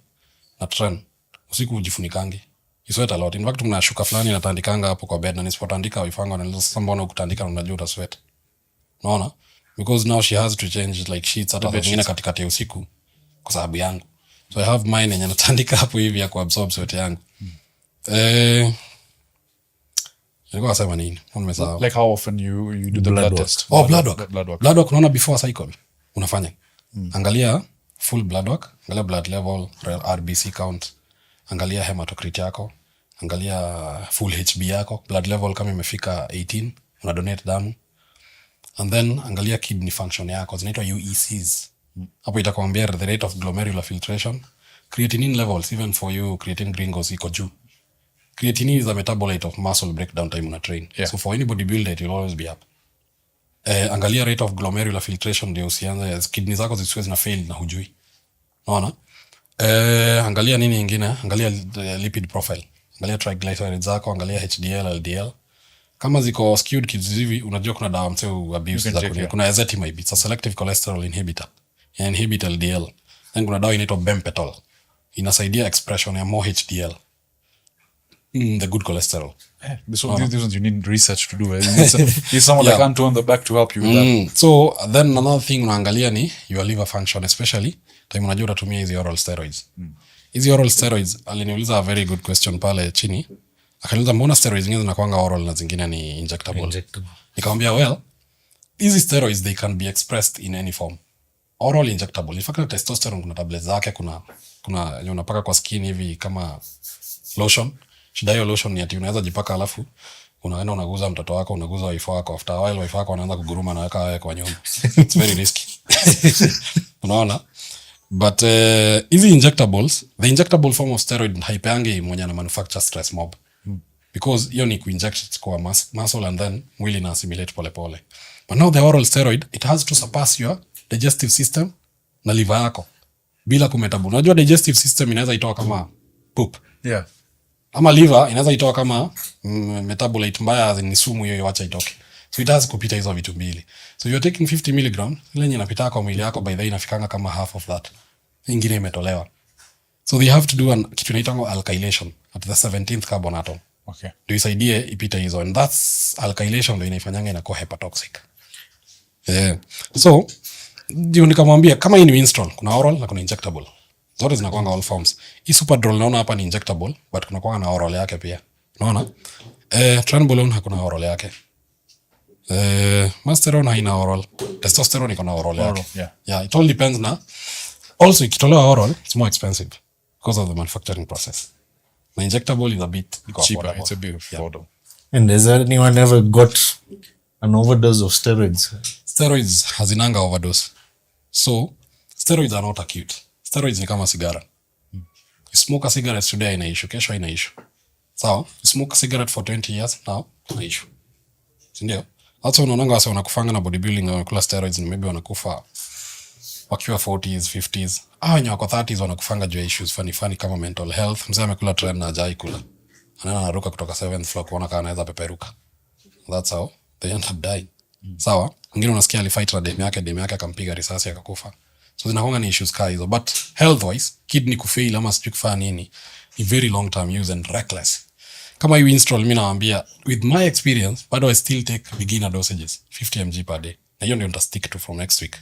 na tren, usiku ujifunikangi. You sweat a lot. In fact, kuna shuka fulani natandikanga hapo kwa bed na nisipotandika wifanga na sasa mbona ukutandika na unajua uta sweat. Unaona? Because now she has to change like sheets hata zingine katikati ya usiku kwa sababu yangu. So I have mine yenye natandika hapo hivi ya kuabsorb sweat yangu. Nilikuwa nasema nini? Nimesahau. Like how often you do the blood test? Oh, blood work. Blood work. Blood work unaona before cycle unafanya. Angalia full blood work, angalia blood level, RBC count, angalia hematocrit yako, angalia full HB yako, blood level kama imefika 18, una donate damu. And then angalia kidney function yako, zinaitwa UECs. Hapo itakwambia the rate of glomerular filtration, creatinine levels, even for you creatine gringos iko juu. Creatinine is a metabolite of muscle breakdown time una train. Yeah. So for any bodybuilder it will always be up. Angalia rate of glomerular filtration ndio usianze kidney zako zisiwe zina fail na hujui. Unaona? Angalia nini ingine? Angalia lipid profile. Angalia triglycerides zako, angalia HDL, LDL. Kama ziko skewed kids hivi, unajua kuna dawa mseu abuse za kulia. Kuna ezetimibe, it's a selective cholesterol inhibitor. Inhibit LDL. Then kuna dawa inaitwa bempetol. Inasaidia expression ya more HDL. The good cholesterol. These ones you need research to do. He's someone like Antony on the back to help you with that. So then another thing unaangalia ni your liver function, especially time unajua utatumia hizi oral steroids. Hizi oral steroids, aliniuliza a very good question pale chini. Akaniuliza mbona steroids zingine zinakuanga oral na zingine ni injectable. Nikamwambia well, hizi steroids they can be expressed in any form. Oral, injectable. In fact, testosterone kuna tablets zake, kuna unapaka kwa skin hivi kama lotion. Shida hiyo lotion ni ati unaweza jipaka alafu unaenda unaguza mtoto wako, unaguza wife wako, after a while wife wako anaanza kuguruma na weka wewe kwa nyumba. It's very risky. Unaona? But hizi injectables, the injectable form of steroid haipeangi mwenye na manufacture stress mob. Because hiyo ni kuinject kwa muscle and then mwili na assimilate pole pole. But now the oral steroid, it has to surpass your digestive system na liver yako bila kumetabolize. Unajua digestive system inaweza itoa kama poop. Yeah. Ama liver inaweza itoa kama metabolite mbaya ni sumu hiyo acha itoke. So it has kupita hizo vitu mbili. So you're taking 50 mg, ile yenye inapita kwa mwili yako by the way inafikanga kama half of that. Ingine imetolewa. So they have to do kitu inaitwa alkylation at the 17th carbon atom. Okay. Ndio isaidie ipite hizo, and that's alkylation ndio inaifanyanga inakuwa hepatotoxic. So ndio nikamwambia kama hii ni Winstrol, kuna oral na kuna injectable. Zote zinakuanga all forms. Hii Superdrol naona hapa ni injectable, but kuna kuanga na oral yake pia. Unaona? Trenbolone hakuna oral yake. Testosterone haina oral. Testosterone iko na oral yake. Oral, yeah. Yeah, it all depends na. Also, ikitolewa oral, it's more expensive because of the manufacturing process. The injectable is a bit Cheaper. affordable. It's a bit affordable. And has anyone ever got an overdose of steroids? Steroids hazinanga overdose. So, steroids are not acute. Steroids ni kama sigara. You smoke a cigarette today, ina issue. Kesho ina issue. Sawa? You smoke a cigarette for 20 years, now ina issue. Sindio? Hata unaonanga wase wanakufanga na bodybuilding na wanakula steroids na maybe wanakufa wakiwa 40s, 50s. Wenye wako 30s wanakufanga juu ya issues funny kama mental health. Mzee amekula trend na hajai kula. Anaenda anaruka kutoka 7th floor kuona kama anaweza peperuka. That's how they end up dying. Sawa? Mwingine unasikia alifight na demu yake akampiga risasi akakufa. So zinakuanga ni issues kaa hizo. But health wise, kidney kufail ama sijui kufanya nini, ni very long term use and reckless. Kama hii Winstrol mimi nawaambia, with my experience, bado I still take beginner dosages, 50 mg per day. Na hiyo ndio nitastick to from next week.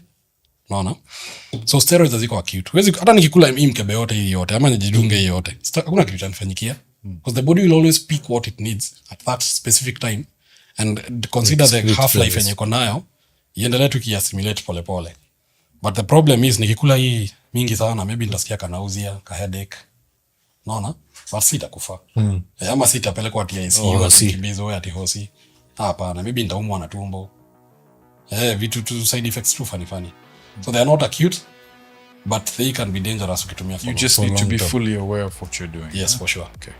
Unaona? So steroids haziko acute. Huwezi hata nikikula hii mkebe yote hii yote ama nijidunge hii yote. Hakuna kitu chanifanyikia. Because the body will always pick what it needs at that specific time and consider the half life yenye iko nayo iendelee tu kiassimilate pole pole. But the problem is nikikula hii mingi sana maybe nitasikia kanauzia, ka headache. Unaona? But sitakufa. Ama sitapelekwa TIC au kibizo ati hosi. Hapana, maybe nitaumwa na tumbo. Vitu tu side effects tu funny. So they are not acute, but they can be dangerous ukitumia for You just need to be fully aware of what you're doing. Yes, for sure. Okay.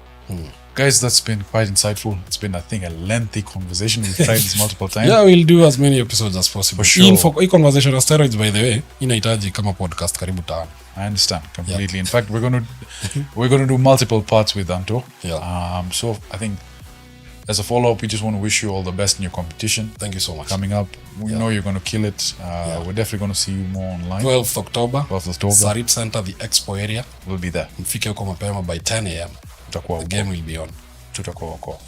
Guys, that's been quite insightful. It's been, I think, a lengthy conversation. We've tried this multiple times. Yeah, we'll do as many episodes as possible. For sure. Hii conversation of steroids, by the way, inahitaji kama podcast karibu 5. I understand completely. Yeah. In fact, we're gonna do multiple parts with Anto. Yeah. So I think as a follow-up, we just want to wish you all the best in your competition. Thank you so much. Coming up, we know you're going to kill it. We're definitely going to see you more online. 12th October. Sarit Center, the expo area. We'll be there. Mfike huko mapema by 10 a.m. The game will be on.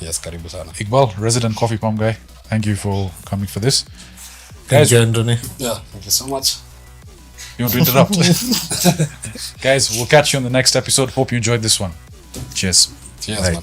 Yes, karibu sana. Iqbal, resident coffee pump guy. Thank you for coming for this. Thank you, Antony. Yeah, thank you so much. You want to interrupt? Guys, we'll catch you on the next episode. Hope you enjoyed this one. Cheers. Cheers, man.